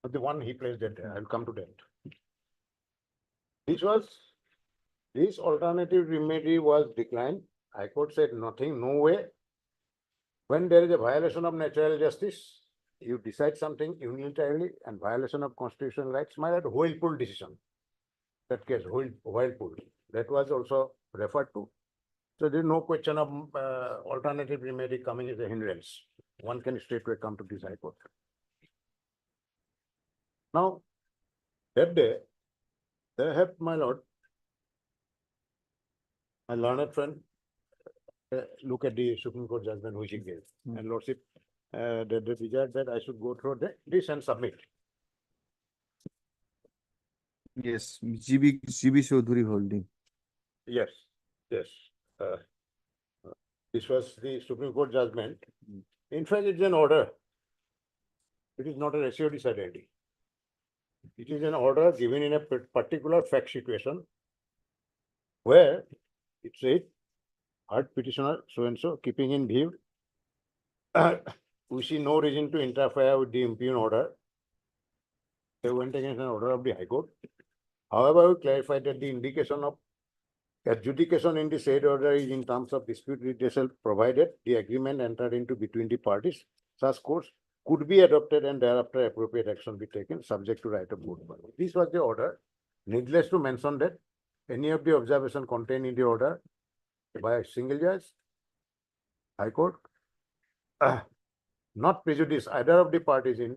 But the one he placed that there, I'll come to that. This alternative remedy was declined. High Court said nothing, no way. When there is a violation of natural justice, you decide something unilaterally and violation of constitutional rights, my lord, Whirlpool decision. That case, Whirlpool, that was also referred to. So there is no question of alternative remedy coming as a hindrance. One can straightway come to this High Court. Now, that day, they have, my lord, my learned friend, look at the Supreme Court judgment which he gave. And Lordship, they desired that I should go through this and submit. Yes, GB Chaudhary holding. Yes, yes. This was the Supreme Court judgment. In fact, it's an order. It is not a ratio decided. It is an order given in a particular fact situation where it said, heard petitioner so-and-so, keeping in view, we see no reason to interfere with the impugn order. They went against an order of the High Court. However, we clarified that the indication of adjudication in the said order is in terms of dispute redressal, provided the agreement entered into between the parties. Such course could be adopted and thereafter appropriate action be taken, subject to right of both parties. This was the order. Needless to mention that any of the observation contained in the order by a single judge, High Court, not prejudice either of the parties in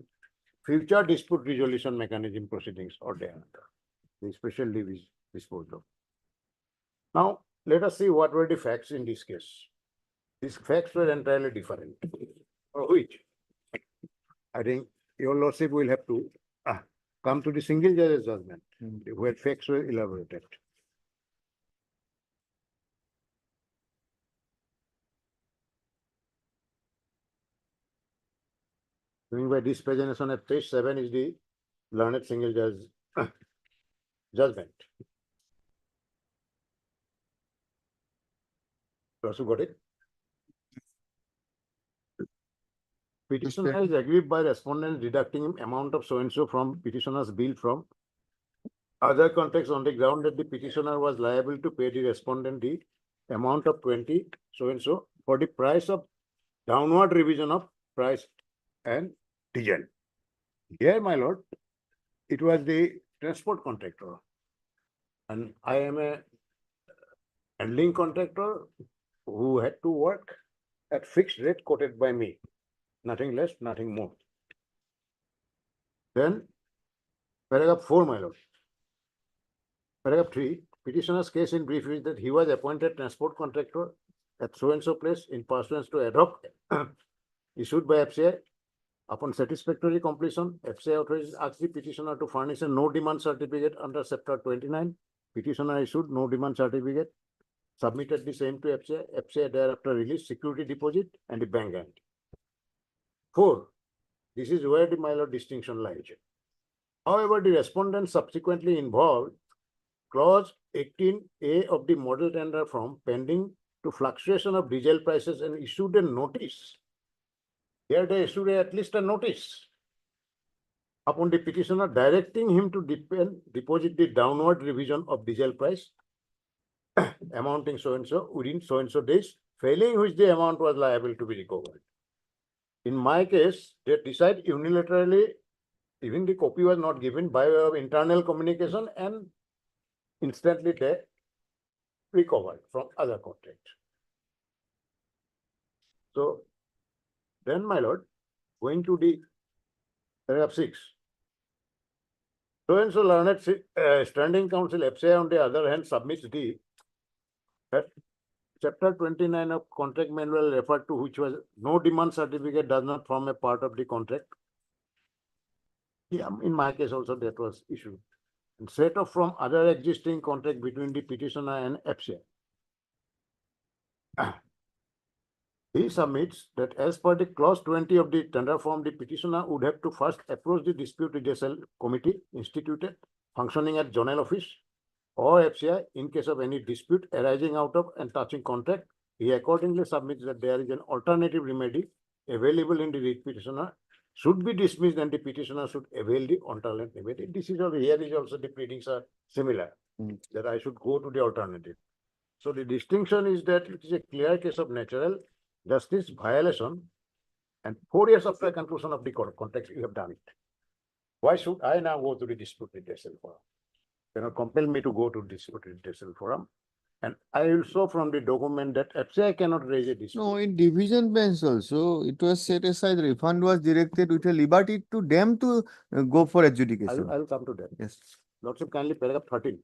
future dispute resolution mechanism proceedings or thereafter. The special leave is disposed of. Now, let us see what were the facts in this case. These facts were entirely different. For which, I think your lordship will have to come to the single judge's judgment, where facts were elaborated. Doing by this pagination at page 7 is the learned single judge judgment. Also got it? Petitioner is aggrieved by respondent deducting amount of so-and-so from petitioner's bill from other contracts on the ground that the petitioner was liable to pay the respondent the amount of 20 so-and-so for the price of downward revision of price and diesel. Here, my lord, it was the transport contractor. And I am a handling contractor who had to work at fixed rate quoted by me, nothing less, nothing more. Then paragraph 4, my lord. Paragraph 3, petitioner's case in brief is that he was appointed transport contractor at so-and-so place in pursuance to ad hoc issued by FCI. Upon satisfactory completion, FCI authorities asked the petitioner to furnish a no demand certificate under chapter 29. Petitioner issued no demand certificate, submitted the same to FCI. FCI thereafter released security deposit and the bank guarantee. 4, this is where the my lord distinction lies. However, the respondent subsequently involved clause 18A of the model tender form pending to fluctuation of diesel prices and issued a notice. Here they issued at least a notice upon the petitioner directing him to deposit the downward revision of diesel price amounting so-and-so within so-and-so days, failing which the amount was liable to be recovered. In my case, they decide unilaterally, even the copy was not given by way of internal communication, and instantly they recovered from other contract. So then, my lord, going to the paragraph 6. So-and-so learned standing counsel FCI on the other hand submits the chapter 29 of contract manual referred to, which was no demand certificate does not form a part of the contract. Yeah, in my case also that was issued. And set off from other existing contract between the petitioner and FCI. He submits that as per the clause 20 of the tender form, the petitioner would have to first approach the dispute redressal committee instituted functioning at zonal office or FCI in case of any dispute arising out of and touching contract. He accordingly submits that there is an alternative remedy available in the writ petitioner should be dismissed and the petitioner should avail the alternate remedy. This is all, here is also the pleadings are similar, that I should go to the alternative. So the distinction is that it is a clear case of natural justice violation, and 4 years after conclusion of the contract, you have done it. Why should I now go to the dispute redressal forum? You cannot compel me to go to dispute redressal forum. And I also from the document that FCI cannot raise a dispute. No, in division bench also, it was set aside, refund was directed with a liberty to them to go for adjudication. I'll come to that. Yes. Lordship, kindly paragraph 13.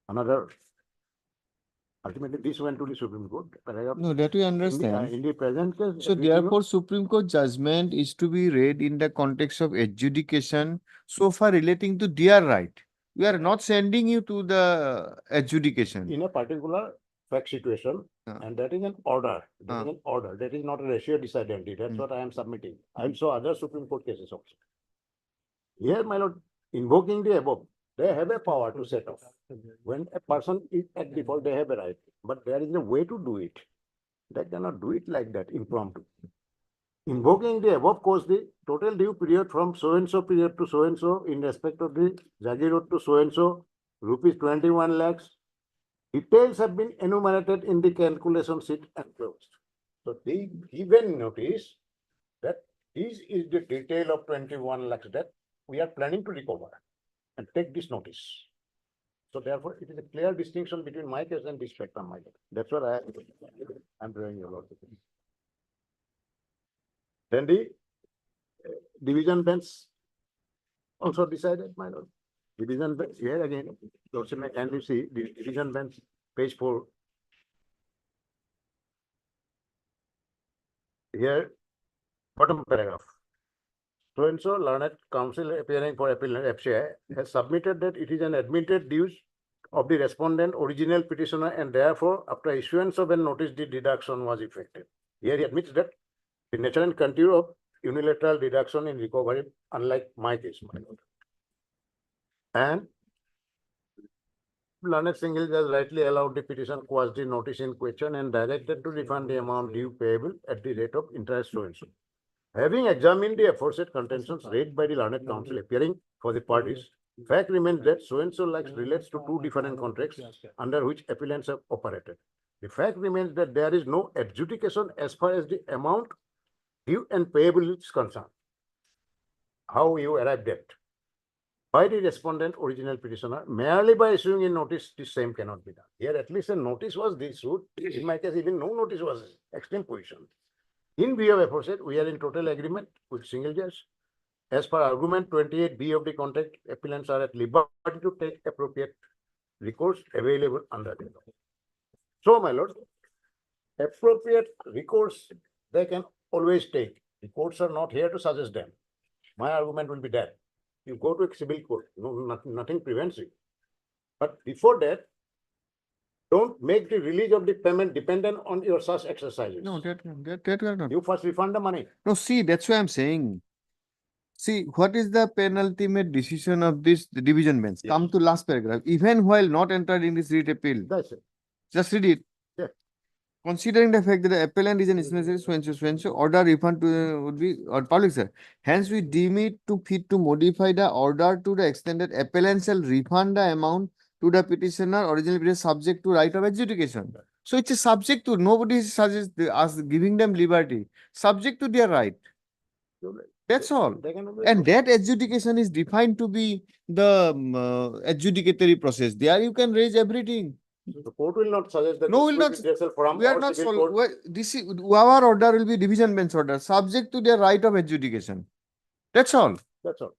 Another. Ultimately, this went to the Supreme Court. Paragraph No, that we understand. In the present case. So therefore, Supreme Court judgment is to be read in the context of adjudication so far relating to their right. We are not sending you to the adjudication. In a particular fact situation, and that is an order. That is an order. That is not a ratio decided. That's what I am submitting. I saw other Supreme Court cases also. Here, my lord, invoking the above, they have a power to set off. When a person is at default, they have a right. But there is a way to do it. They cannot do it like that, impromptu. Invoking the above cause the total due period from so-and-so period to so-and-so in respect of the Jagi Road to so-and-so, rupees 21 lakhs. Details have been enumerated in the calculation sheet and closed. So they given notice that this is the detail of 21 lakhs that we are planning to recover and take this notice. So therefore, it is a clear distinction between my case and this spectrum, my case. That's what I'm drawing your lord. Then the division bench also decided, my lord. Division bench, here again, Lordship, can you see the division bench, page 4. Here, bottom paragraph. So-and-so learned counsel appearing for appellant FCI has submitted that it is an admitted dues of the respondent original petitioner and therefore after issuance of a notice the deduction was effected. Here he admits that the nature and contour of unilateral deduction in recovery, unlike my case, my lord. And learned single judge rightly allowed the petition quash the notice in question and directed to refund the amount due payable at the rate of interest so-and-so. Having examined the aforesaid contentions raised by the learned counsel appearing for the parties, fact remains that so-and-so lakhs relates to 2 different contracts under which appellants have operated. The fact remains that there is no adjudication as far as the amount due and payable is concerned. How you arrived at? by the respondent original petitioner merely by issuing a notice, the same cannot be done. Here at least a notice was issued. In my case, even no notice was extreme position. In view of aforesaid, we are in total agreement with single judge. As per argument 28B of the contract, appellants are at liberty to take appropriate recourse available under the law. So, my lord, appropriate recourse they can always take. The courts are not here to suggest them. My argument will be that you go to a civil court, nothing prevents you. But before that, don't make the release of the payment dependent on your such exercises. No, that we are not. You first refund the money. No, see, that's why I'm saying. See, what is the penultimate decision of this division bench? Yes. Come to last paragraph. Even while not entered in this writ appeal, That's it. just read it. Yeah. Considering the fact that the appellant is an essential so order refund to would be or public sir. Hence, we deem it to fit to modify the order to the extent that appellant shall refund the amount to the petitioner originally subject to right of adjudication. So it's a subject to nobody suggests us giving them liberty, subject to their right. That's all. And that adjudication is defined to be the adjudicatory process. There you can raise everything. The court will not suggest that. No, will not. We are not this is our order will be division bench order, subject to their right of adjudication. That's all. That's all.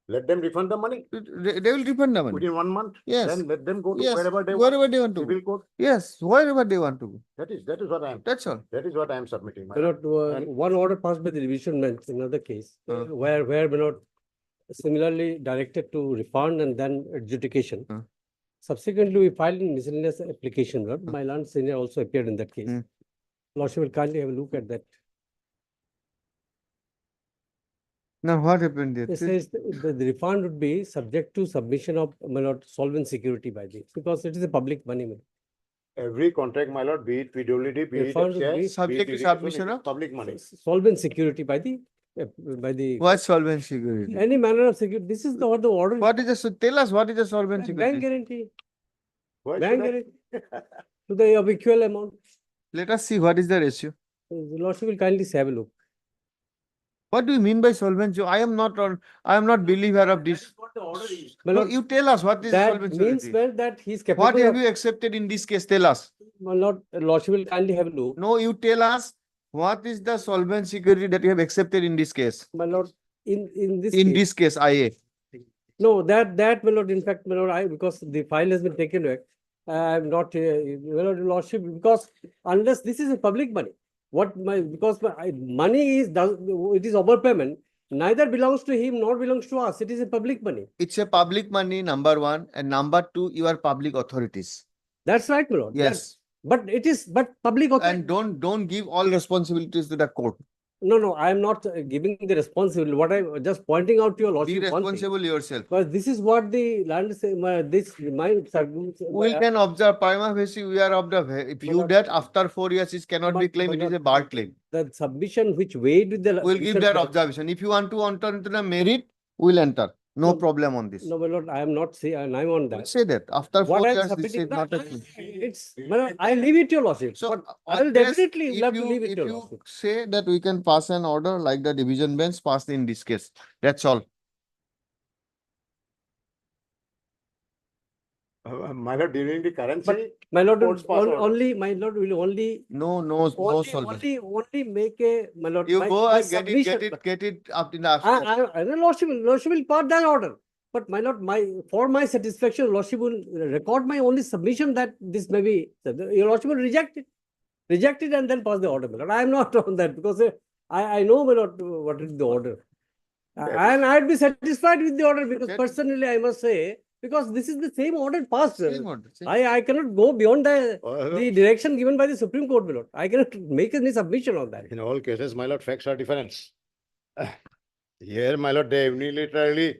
Let them refund the money. They will refund the money. Within 1 month. Yes. Then let them go to Yes. wherever they want to civil go. court. Yes, wherever they want to go. That is what I am. That's all. That is what I am submitting. my My lord. lord, one order passed by the division bench in another case, where my lord similarly directed to refund and then adjudication. Subsequently, we filed in miscellaneous application, Lord. My lord senior also appeared in that case. Lordship will kindly have a look at that. Now what happened there? It says the refund would be subject to submission of, my lord, solvent security by the, because it is a public money. Every contract, my lord, be it PWD, be it Refund would be exchange, subject be to it submission irrigation, of public money. Solvent security by the. What solvent security? Any manner of security. This is what the order. What is the tell us what is the solvent security? Bank guarantee. Why Bank should I- guarantee. To the equal amount. Let us see what is the ratio. The Lordship will kindly have a look. What do you mean by solvent? I am not believer of this. My No, lord, you tell us what is that solvent means security. well that he's capable. What have of- you accepted in this case? Tell us. My lord, Lordship will kindly have a look. No, you tell us what is the solvent security that you have accepted in this case. My lord, in this In case- this case, IA. No, that my lord, in fact, my lord, because the file has been taken back, I'm not, my lord, Lordship, because unless this is a public money, because money is, it is overpayment, neither belongs to him nor belongs to us. It is a public money. It's a public money, number one, and number two, you are public authorities. That's right, my lord. Yes. But it is, but public authority. And don't give all responsibilities to the court. No, I am not giving the responsibility. What I'm just pointing out to your Be lordship. one thing. responsible yourself. Because this is what the land say, We can observe prima facie, we are of the view that after 4 years it cannot be claimed, it is a bar claim. The submission which weighed with the. We'll give that observation. If you want to enter into the merit, we'll enter. No problem on this. No, my lord, I am not saying, and I'm on that. Say that after What 4 I'm years, this submitting, is not a no, claim. it's, my lord, I leave it to your lordship. So, But I will unless definitely if love to you- leave it if to your you lordship. say that we can pass an order like the division bench passed in this case. That's all. My lord, during the currency. My lord, courts pass order. only, my lord will only. No solvent. Only make a, my lord. You my- go my and submission- get it up in the I know lordship will part that order. But my lord, for my satisfaction, lordship will record my only submission that this may be, your lordship will reject it and then pass the order, my lord. I am not on that because I know, my lord, what is the order. And I'd be satisfied with the order because personally I must say, because this is the same order passed. Same order, same. I cannot go beyond the Oh, direction given by the Supreme Court, my lord. I cannot make any submission on that. In all cases, my lord, facts are different. Here, my lord, they unilaterally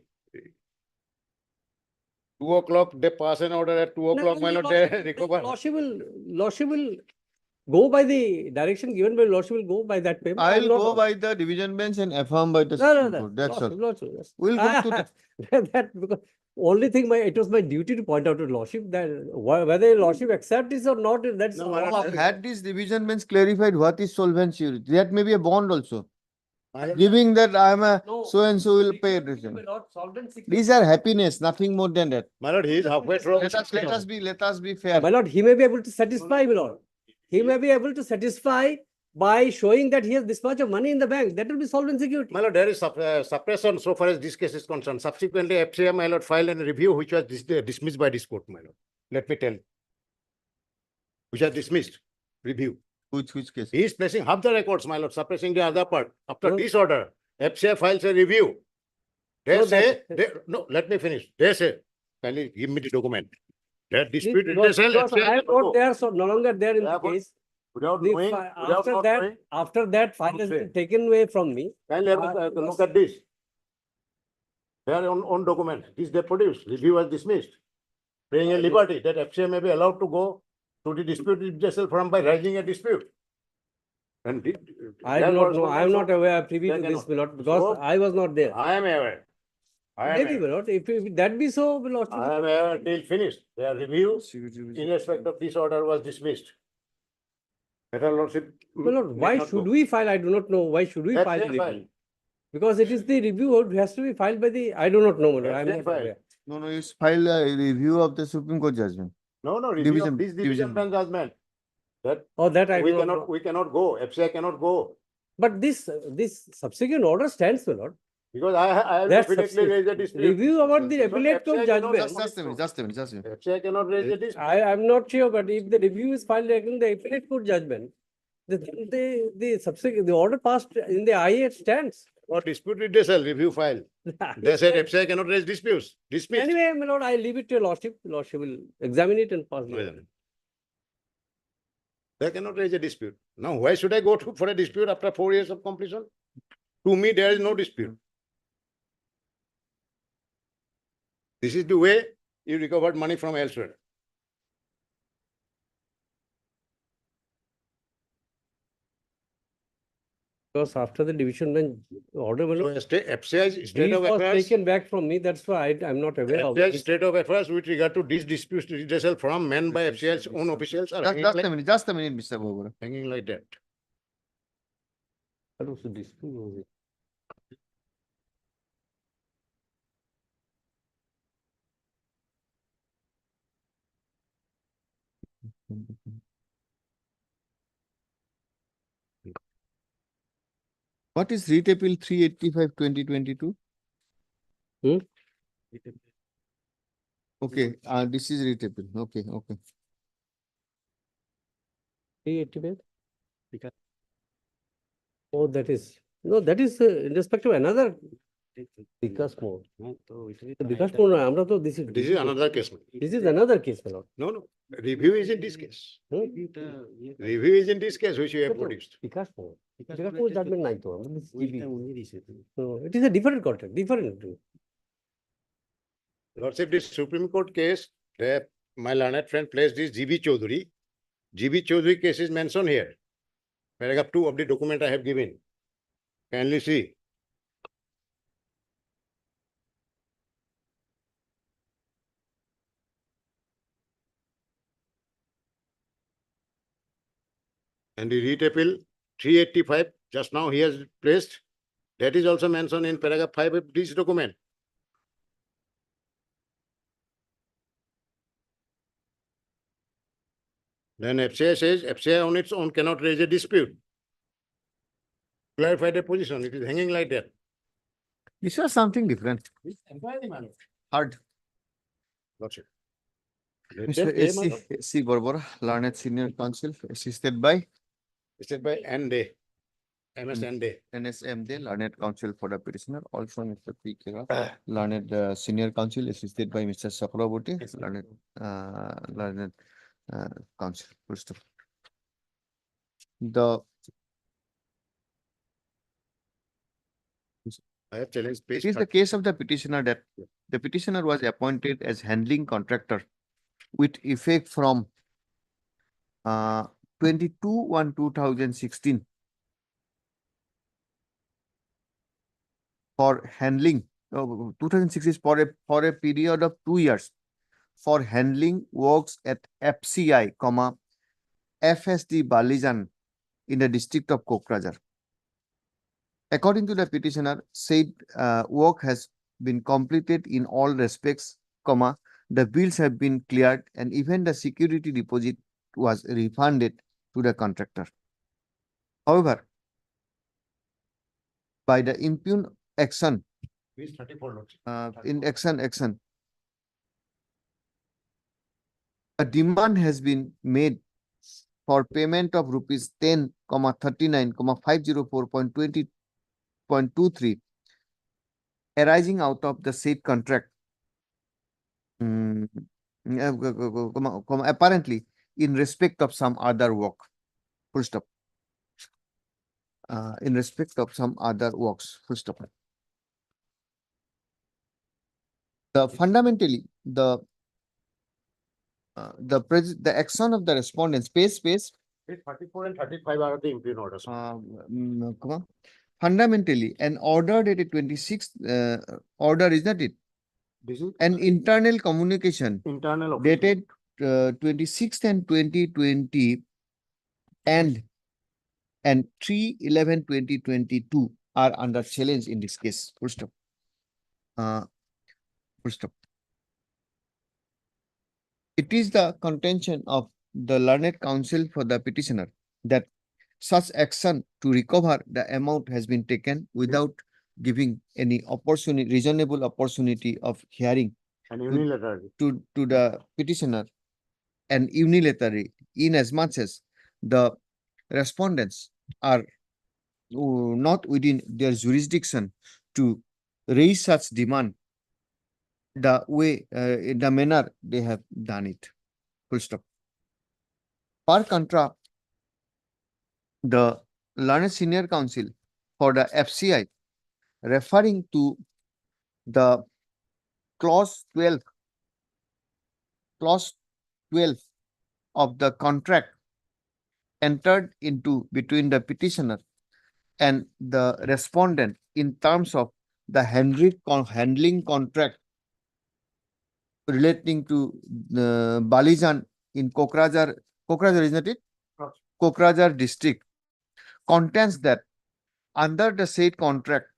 2 o'clock, they pass an order at 2 o'clock, my lord, they recover. Lordship will go by the direction given by lordship will go by that paper. I'll go by the division bench and affirm by the No, Supreme no. Court. That's all. Lordship, yes. We'll go to the. That because only thing it was my duty to point out to lordship that whether lordship accept this or not, that's. Had this division bench clarified what is solvency, that may be a bond also. giving that I'm a No. so and so will pay attention. These are happiness, nothing more than that. My lord, he is halfway through. Let us be fair. My lord, he may be able to satisfy, my lord. He may be able to satisfy by showing that he has this much of money in the bank. That will be solvent security. My lord, there is suppression so far as this case is concerned. Subsequently, FCA, my lord, filed a review which was dismissed by this court, my lord. Let me tell you. Which was dismissed. Review. Which case? He is placing half the records, my lord, suppressing the other part. After this order, FCA files a review. They No, say, no, let me finish. They say, kindly give me the document. That dispute Because I am not there, so no longer there in the Therefore, case. without The knowing, fi- without after not that, knowing, after that file has been taken away from me. kindly have a look at this. Their own document. This they produced. Review was dismissed. Paying a liberty that FCA may be allowed to go to the dispute redressal forum by raising a dispute. And I do not know. I am not aware, privy to this, my lord, because I was not there. I am aware. Maybe, my lord, if that be so, my lord. I am aware till finished. Their review in respect of this order was dismissed. Better lordship. My lord, why should we file? I do not know. Why should we That's file the their file. review? Because it is the review who has to be filed by the, I do not know, my lord. I am not aware. No, you file a review of the Supreme Court judgment. No, review of this division bench judgment. That I we do not know. cannot go. FCA cannot go. But this subsequent order stands, my lord. Because I have That's definitely raised a dispute. Review about the appellate court FCA cannot- judgment. Just a minute. FCA cannot raise a dispute. I am not sure, but if the review is filed against the appellate court judgment, the order passed in the IA stands. Or dispute redressal review file. They said FCA cannot raise disputes. Dismissed. Anyway, my lord, I leave it to your lordship. Lordship will examine it and pass the order. They cannot raise a dispute. Now, why should I go for a dispute after 4 years of completion? To me, there is no dispute. This is the way you recovered money from elsewhere. Because after the division bench order, my lord, FCI's state brief of was affairs. taken back from me. That's why I am not aware of FCI's this. state of affairs with regard to this dispute redressal from men by FCI's own officials are Just a minute, Mr. Bobara. hanging like that. What was the dispute? What is Writ Appeal 385/2022? Okay, this is Writ Appeal. Okay. 385? Oh, that is, no, that is in respect to another Vikas mode. Vikas mode, this This is another case. This is another case, my lord. No. Review is in this case. Review is in this case which you have produced. Vikas mode. Vikas mode judgment nahi to. This is GB. No, it is a different contract, different. Lordship, this Supreme Court case, where my learned friend placed this GB Chaudhary. GB Chaudhary case is mentioned here. Paragraph 2 of the document I have given. Kindly see. And the Writ Appeal 385, just now he has placed, that is also mentioned in paragraph 5 of this document. Then FCA says, FCA on its own cannot raise a dispute. Clarify the position, it is hanging like that. This was something different. Hard. Lordship. Mr. A.C. Barbara, Learned Senior Counsel, assisted by ND. MSND. NSMD, Learned Counsel for the petitioner, also Mr. P. Kira, Learned Senior Counsel, assisted by Mr. Chakraborty, Learned Counsel. First of all, I have challenged page. it is the case of the petitioner that the petitioner was appointed as handling contractor with effect from 22/1/2016 for handling 2006 is for a period of 2 years for handling works at FCI, FSD Balijan in the district of Kokrajhar. According to the petitioner, said work has been completed in all respects, comma, the bills have been cleared and even the security deposit was refunded to the contractor. However, by the impugn action, Page 34, Lordship. in action, a demand has been made for payment of rupees 10,39,504.20.23 arising out of the said contract. Apparently in respect of some other work. Full stop. In respect of some other works. Full stop. Fundamentally, the action of the respondent space. Page 34 and 35 are the impugn orders. Fundamentally, an order dated 26th order is not it? This is An internal communication internal official. dated 26th and 2020 and 3/11/2022 are under challenge in this case. Full stop. Full stop. It is the contention of the learned counsel for the petitioner that such action to recover the amount has been taken without giving any reasonable opportunity of hearing And unilaterally. to the petitioner and unilaterally, in as much as the respondents are not within their jurisdiction to raise such demand the way, in the manner they have done it. Full stop. Per contra, the learned senior counsel for the FCI, referring to the clause 12 of the contract entered into between the petitioner and the respondent in terms of the handling contract relating to the Balijan in Kokrajhar, isn't it? Kokrajhar district contains that under the said contract,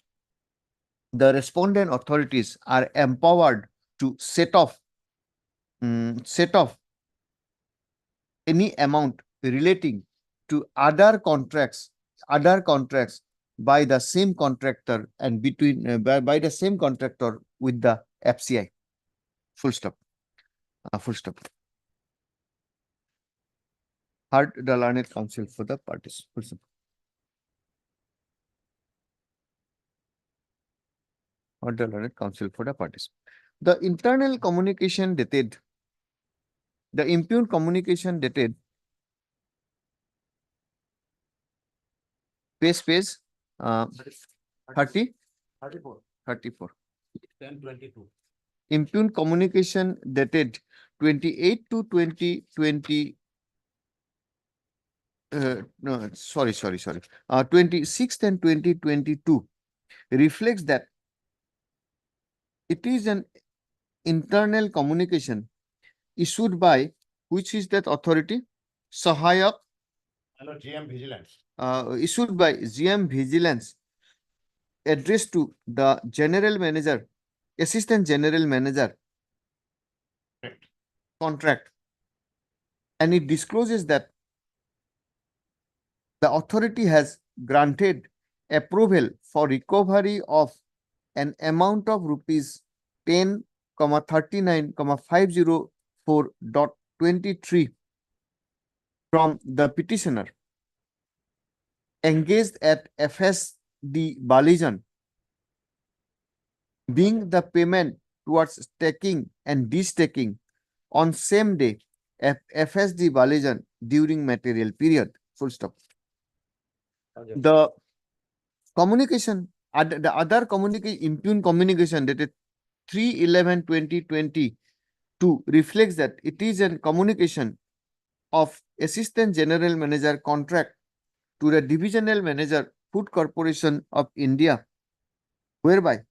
the respondent authorities are empowered to set off any amount relating to other contracts by the same contractor and between by the same contractor with the FCI. Full stop. Full stop. Heard the learned counsel for the parties. Full stop. Heard the learned counsel for the parties. The internal communication dated, the impugned communication dated page 34. 10/22. Impugned communication dated 28 to 2020. No, sorry. 26th and 2022 reflects that it is an internal communication issued by, which is that authority? Sahayak. Hello, GM Vigilance. Issued by GM Vigilance, addressed to the general manager, assistant general manager, contract, and it discloses that the authority has granted approval for recovery of an amount of rupees 10,39,504.23 from the petitioner engaged at FSD Balijan, being the payment towards staking and destaking on same day FSD Balijan during material period. Full stop. The communication, the other impugned communication dated 3/11/2022 reflects that it is a communication of Assistant General Manager contract to the Divisional Manager, Food Corporation of India, whereby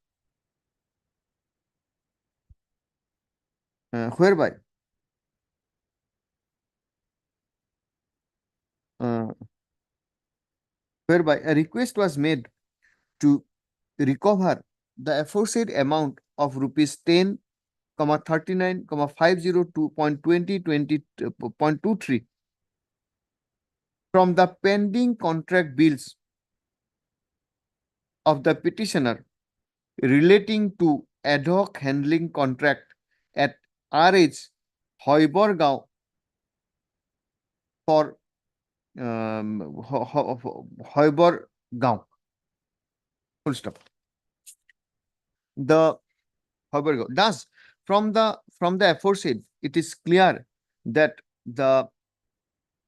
a request was made to recover the aforesaid amount of rupees 10, 39, 502.2020.23 from the pending contract bills of the petitioner relating to ad hoc handling contract at RH Hoiborgau for Hoiborgau. Full stop. The Hoiborgau. Thus, from the aforesaid, it is clear that the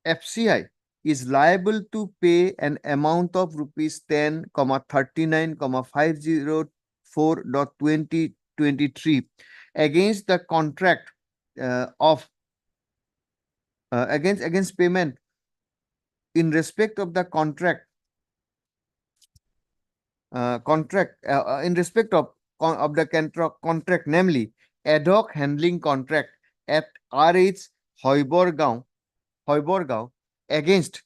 FCI is liable to pay an amount of rupees 10, 39, 504.2023 against the contract of against payment in respect of the contract in respect of the contract, namely ad hoc handling contract at RH Hoiborgau against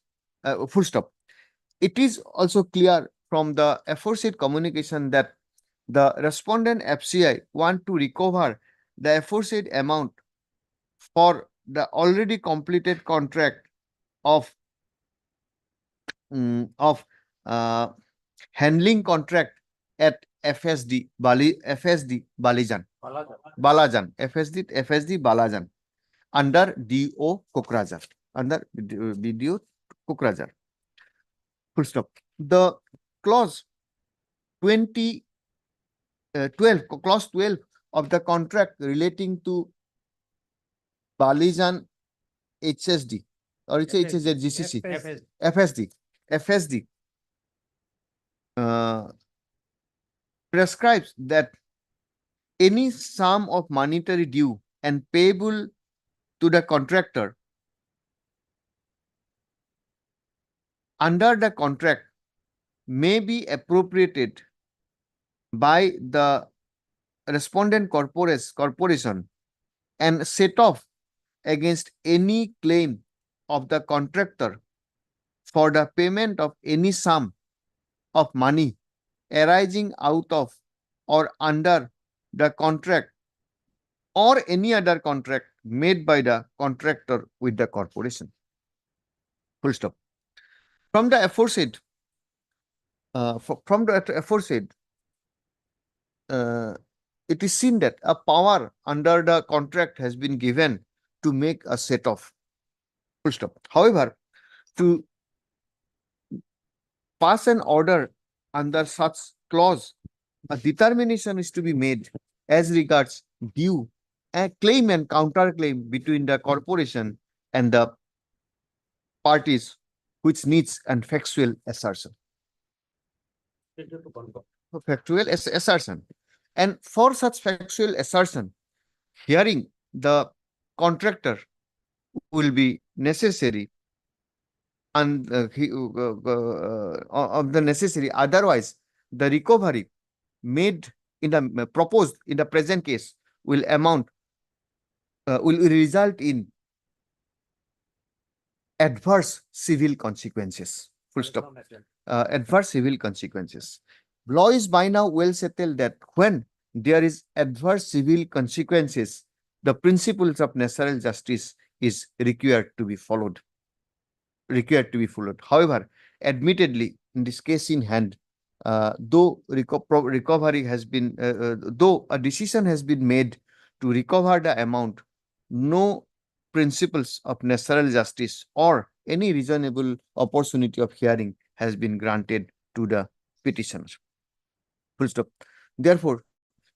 full stop. It is also clear from the aforesaid communication that the respondent FCI want to recover the aforesaid amount for the already completed contract of handling contract at FSD Balajan under DO Kokrajhar, under DO Kokrajhar. Full stop. The clause 12 of the contract relating to Balijan HSD or it's HSD GCC FSD prescribes that any sum of monetary due and payable to the contractor under the contract may be appropriated by the respondent corporation and set off against any claim of the contractor for the payment of any sum of money arising out of or under the contract or any other contract made by the contractor with the corporation. Full stop. From the aforesaid, it is seen that a power under the contract has been given to make a set off. Full stop. However, to pass an order under such clause, a determination is to be made as regards due, a claim and counterclaim between the corporation and the parties, which needs an factual assertion. And for such factual assertion, hearing the contractor will be necessary and of the necessary. Otherwise, the recovery made in the proposed in the present case will result in adverse civil consequences. Full stop. Adverse civil consequences. Law is by now well settled that when there is adverse civil consequences, the principles of natural justice is required to be followed. However, admittedly, in this case in hand, though recovery has been, though a decision has been made to recover the amount, no principles of natural justice or any reasonable opportunity of hearing has been granted to the petitioner. Full stop. Therefore,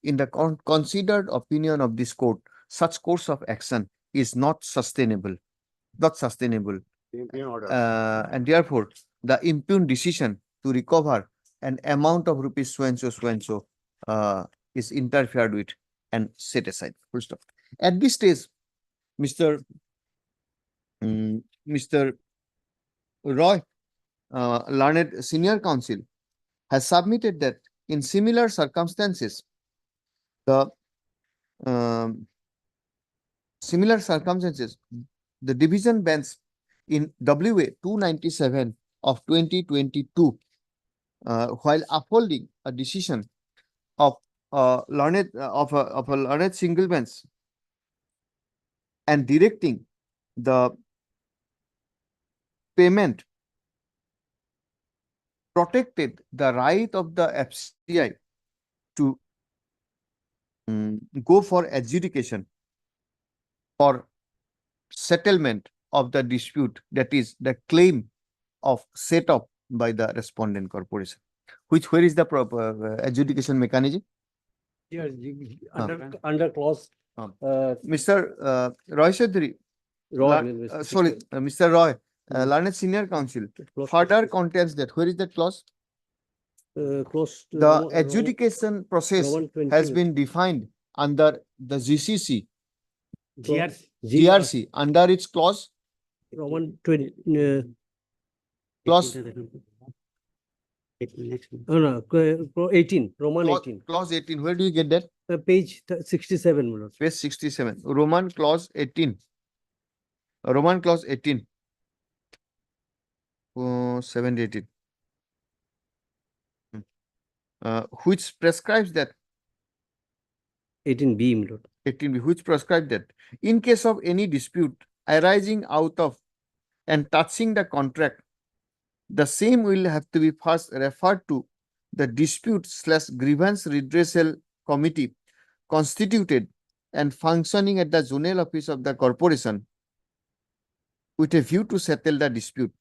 in the considered opinion of this court, such course of action is not sustainable. And therefore, the impugned decision to recover an amount of rupees so and so is interfered with and set aside. Full stop. At this stage, Mr. Roy, learned senior counsel, has submitted that in similar circumstances, the division bench in WA 297 of 2022 while upholding a decision of of a learned single bench and directing the payment, protected the right of the FCI to go for adjudication for settlement of the dispute, that is the claim of set up by the respondent corporation. Where is the proper adjudication mechanism? Here, under clause. Mr. Roy Chaudhary, Mr. Roy, learned senior counsel, further contends that, where is that clause? Clause. The adjudication process Roman 20. has been defined under the GCC, GRC. under its clause, Roman 20. clause, No, 18, Roman 18. clause 18. Where do you get that? Page 67, my lord. Page 67. Roman clause 18. Roman clause 18. 718. Which prescribes that 18B, my lord. 18B, which prescribes that in case of any dispute arising out of and touching the contract, the same will have to be first referred to the dispute/grievance redressal committee constituted and functioning at the zonal office of the corporation with a view to settle the dispute.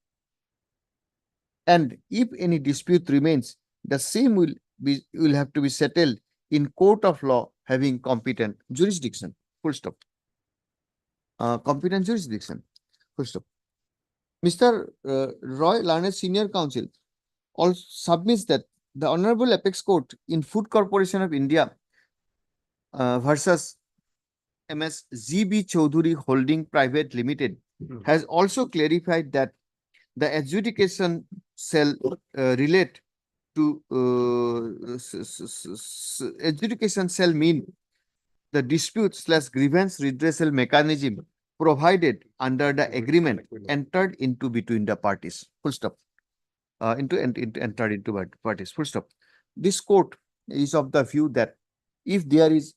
And if any dispute remains, the same will have to be settled in court of law having competent jurisdiction. Full stop. Competent jurisdiction. Full stop. Mr. Roy, learned senior counsel, also submits that the Honorable Apex Court in Food Corporation of India versus MS GB Chaudhary Holding Private Limited has also clarified that the adjudication shall relate to adjudication shall mean the dispute/grievance redressal mechanism provided under the agreement entered into between the parties. Full stop. Entered into parties. Full stop. This court is of the view that if there is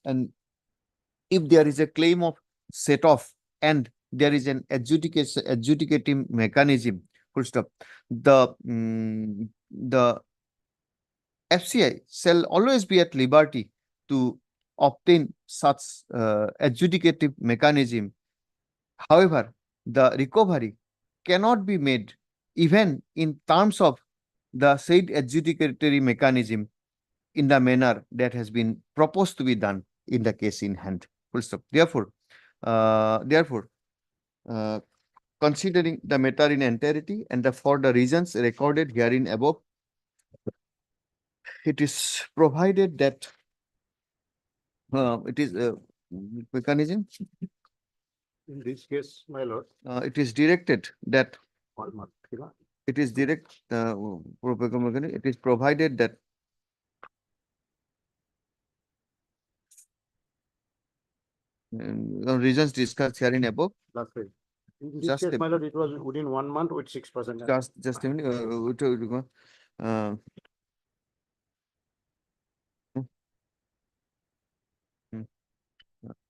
a claim of set off and there is an adjudicating mechanism, full stop, the FCI shall always be at liberty to obtain such adjudicative mechanism. However, the recovery cannot be made even in terms of the said adjudicatory mechanism in the manner that has been proposed to be done in the case in hand. Full stop. Therefore, considering the matter in entirety and for the reasons recorded herein above, it is provided that it is a mechanism. In this case, my lord. It is directed that it is provided that reasons discussed herein above. In this case, my lord, it was within 1 month with 6%. Just a minute.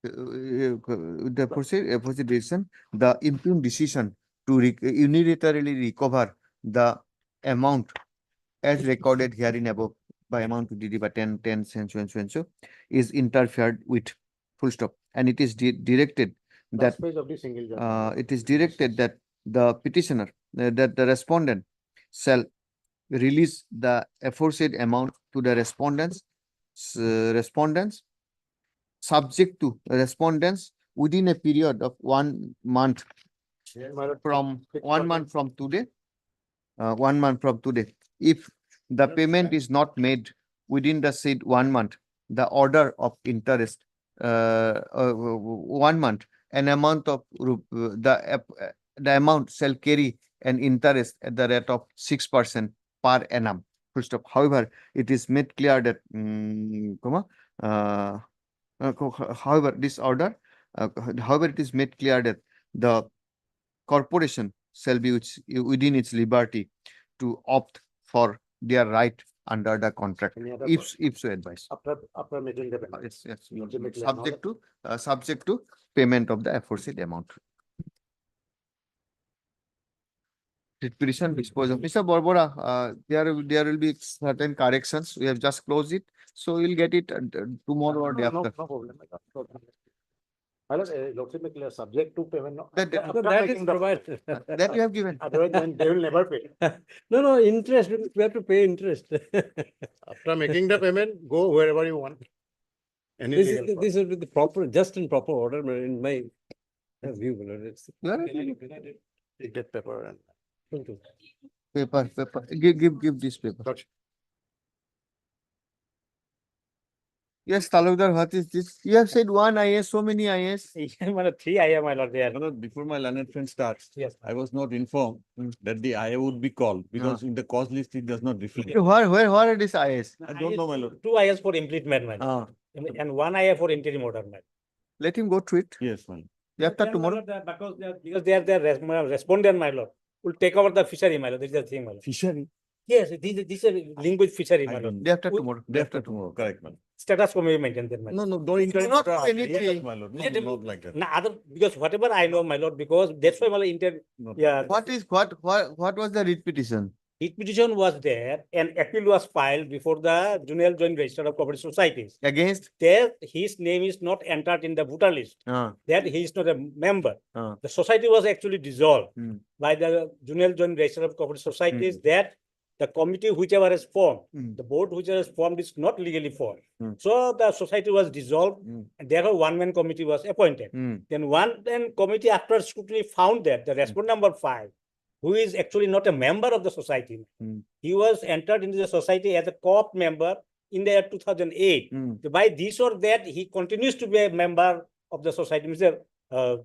The procedural, the impugned decision to unilaterally recover the amount as recorded herein above by amount to DD by 10 cents, so is interfered with. Full stop. And it is directed that it is directed that the petitioner, that the respondent shall release the aforesaid amount to the respondents subject to respondents within a period of 1 month from 1 month from today. 1 month from today. If the payment is not made within the said 1 month, the order of interest 1 month, an amount of the amount shall carry an interest at the rate of 6% per annum. Full stop. However, it is made clear that however, this order, however, it is made clear that the corporation shall be within its liberty to opt for they are right under the contract, Any other if so advised. After making the payment. Yes, yes, Ultimately, subject to payment of the aforesaid amount. Petition disposal. Mr. Borbora, there will be certain corrections. We have just closed it. So you'll get it tomorrow or day No, after. no problem. My lord, Lordship may clear subject to payment. That That is provided. that you have given. Otherwise, then they will never pay. No, interest, we have to pay interest. After making the payment, go wherever you want. Any This legal is, this will be the proper, just in proper order, in my view. My lord, it's- Take that paper and. Paper. Give this paper. Yes, Talukdar, what is this? You have said one IS, so many IS. Three IA, my lord, there. Before my learned friend starts. Yes. I was not informed that the IA would be called because in the cause list it does not reflect. Where are these IS? I don't know, my lord. Two IS for implement, my lord. And one IA for interim order, my lord. Let him go through it. Yes, my lord. After Then, my tomorrow. lord, because they are the respondent, my lord, will take over the fishery, my lord. This is the thing, my lord. Fishery? Yes, this is a link with fishery, my lord. Day after We- tomorrow. Day after tomorrow, correct, my lord. Status quo may maintain that, my lord. No, don't interrupt. not do Yes, anything. my lord. No, Let him- not like that. No, because whatever I know, my lord, because that's why, my lord, yeah. What was the writ petition? Writ petition was there, and appeal was filed before the Junior Joint Register of Cooperative Societies. Against? There, his name is not entered in the voter list. That he is not a member. The society was actually dissolved by the Junior Joint Register of Cooperative Societies. That the committee whichever is formed, the board whichever is formed is not legally formed. So the society was dissolved, and therefore one-man committee was appointed. Then one-man committee, after scrutiny, found that the respondent number 5, who is actually not a member of the society, he was entered into the society as a co-op member in the year 2008. By this or that, he continues to be a member of the society, Mr.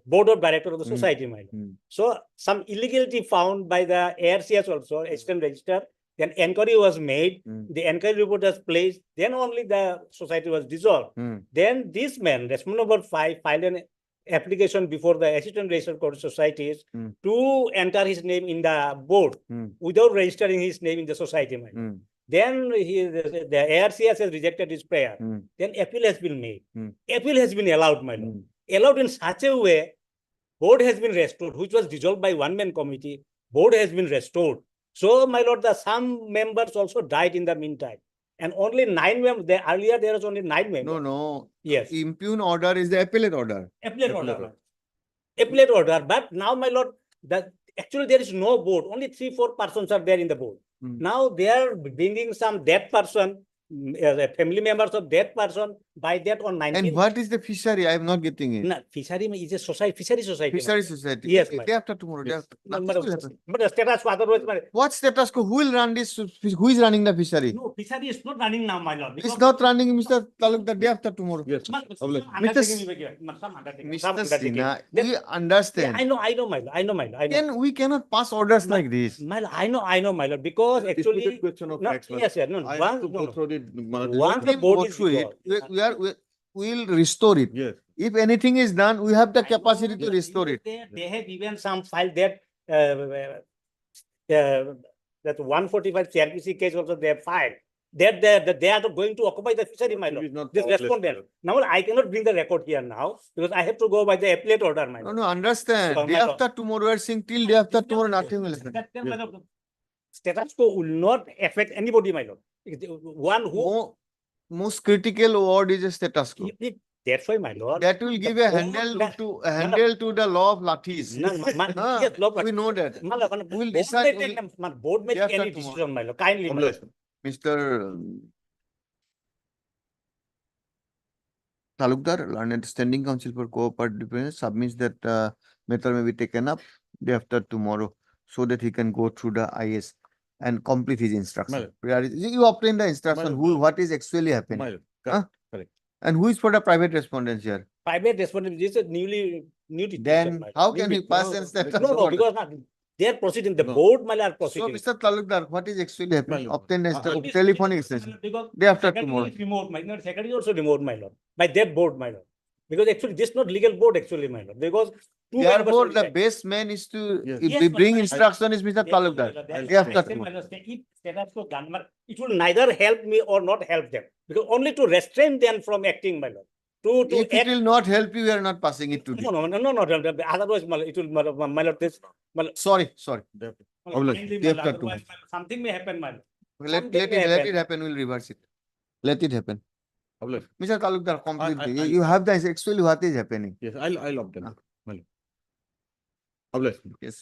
Board of Director of the society, my lord. So some illegality found by the ARCS also, Assistant Register. Then inquiry was made, the inquiry report was placed, then only the society was dissolved. Then this man, respondent number 5, filed an application before the Assistant Register of Cooperative Societies to enter his name in the board without registering his name in the society. Then the ARCS has rejected his prayer. Then appeal has been made. Appeal has been allowed, my lord. Allowed in such a way, board has been restored, which was dissolved by one-man committee. Board has been restored. So, my lord, some members also died in the meantime. And only 9 members, earlier there was only 9 members. No. Yes. Impugn order is the appellate order. Appellate order. Appellate order. But now, my lord, actually there is no board. Only 3-4 persons are there in the board. Now they are bringing some dead person, family members of dead person, by that on 19. And what is the fishery? I am not getting it. No, fishery is a society, fishery society. Fishery society. Yes, Day after tomorrow. Day after. No, Nothing will happen. but the status quo otherwise, What status quo? Who will run this? Who is running the fishery? no, fishery is not running now, my lord. It's not running, Mr. Talukdar, day after tomorrow. Yes. Mr. Sinha, we understand. I know, my lord. I know, my lord. We cannot pass orders like this. My lord, I know, my lord, because actually. Disputed question of No, facts, my yes, lord. sir, no, I one, have to go no, through the. Once the We'll board go is through it. dissolved, We'll restore it. Yes. If anything is done, we have the capacity to restore it. They have even some file that that 145 CRPC case also they have filed. That they are going to occupy the fishery, my lord. This respondent. Now I cannot bring the record here now because I have to go by the appellate order, my lord. No, understand. So, Day my lord. after tomorrow, we are saying till day after tomorrow, nothing will happen. That then, my lord, status quo will not affect anybody, my lord. One who Most critical word is a status quo. that's why, my lord. That will give a handle to the law of lathis. Yes, law of We know that. We'll decide board may day take after any tomorrow. decision, my lord. Kindly, my lord. Mr. Talukdar, learned standing council for cooperative defense submits that matter may be taken up day after tomorrow so that he can go through the IS and complete his instruction. You obtain the instruction, what is actually happening. Correct. And who is for the private respondents here? Private respondent is a new decision, Then my lord. how can he pass and status No, quo? because they are proceeding. The board, my lord, are So, proceeding. Mr. Talukdar, what is actually happening? Obtain the Because telephonic extension. Day after secretary tomorrow. is removed, my lord. Secretary is also removed, my lord. By that board, my lord. Because actually this is not legal board actually, my lord, because two members Therefore, will the say- best man is to, Yes. if Yes, we but bring my- instruction is Mr. Therefore, my Talukdar. lord, that's They have my got- lord, my lord, if status quo done, it will neither help me or not help them, because only to restrain them from acting, my lord. To If it act. will not help you, we are not passing it today. No, otherwise, my lord, it will, my lord, this, my lord, Sorry. my lord, Obliged. kindly, They my have lord, got to otherwise, move. my lord, something may happen, my lord. Let Something may it happen, we'll reverse it. Let it happen. Obliged. Mr. Talukdar, complete. I- You have the actually what is happening. Yes, I'll opt them. Obliged. Yes.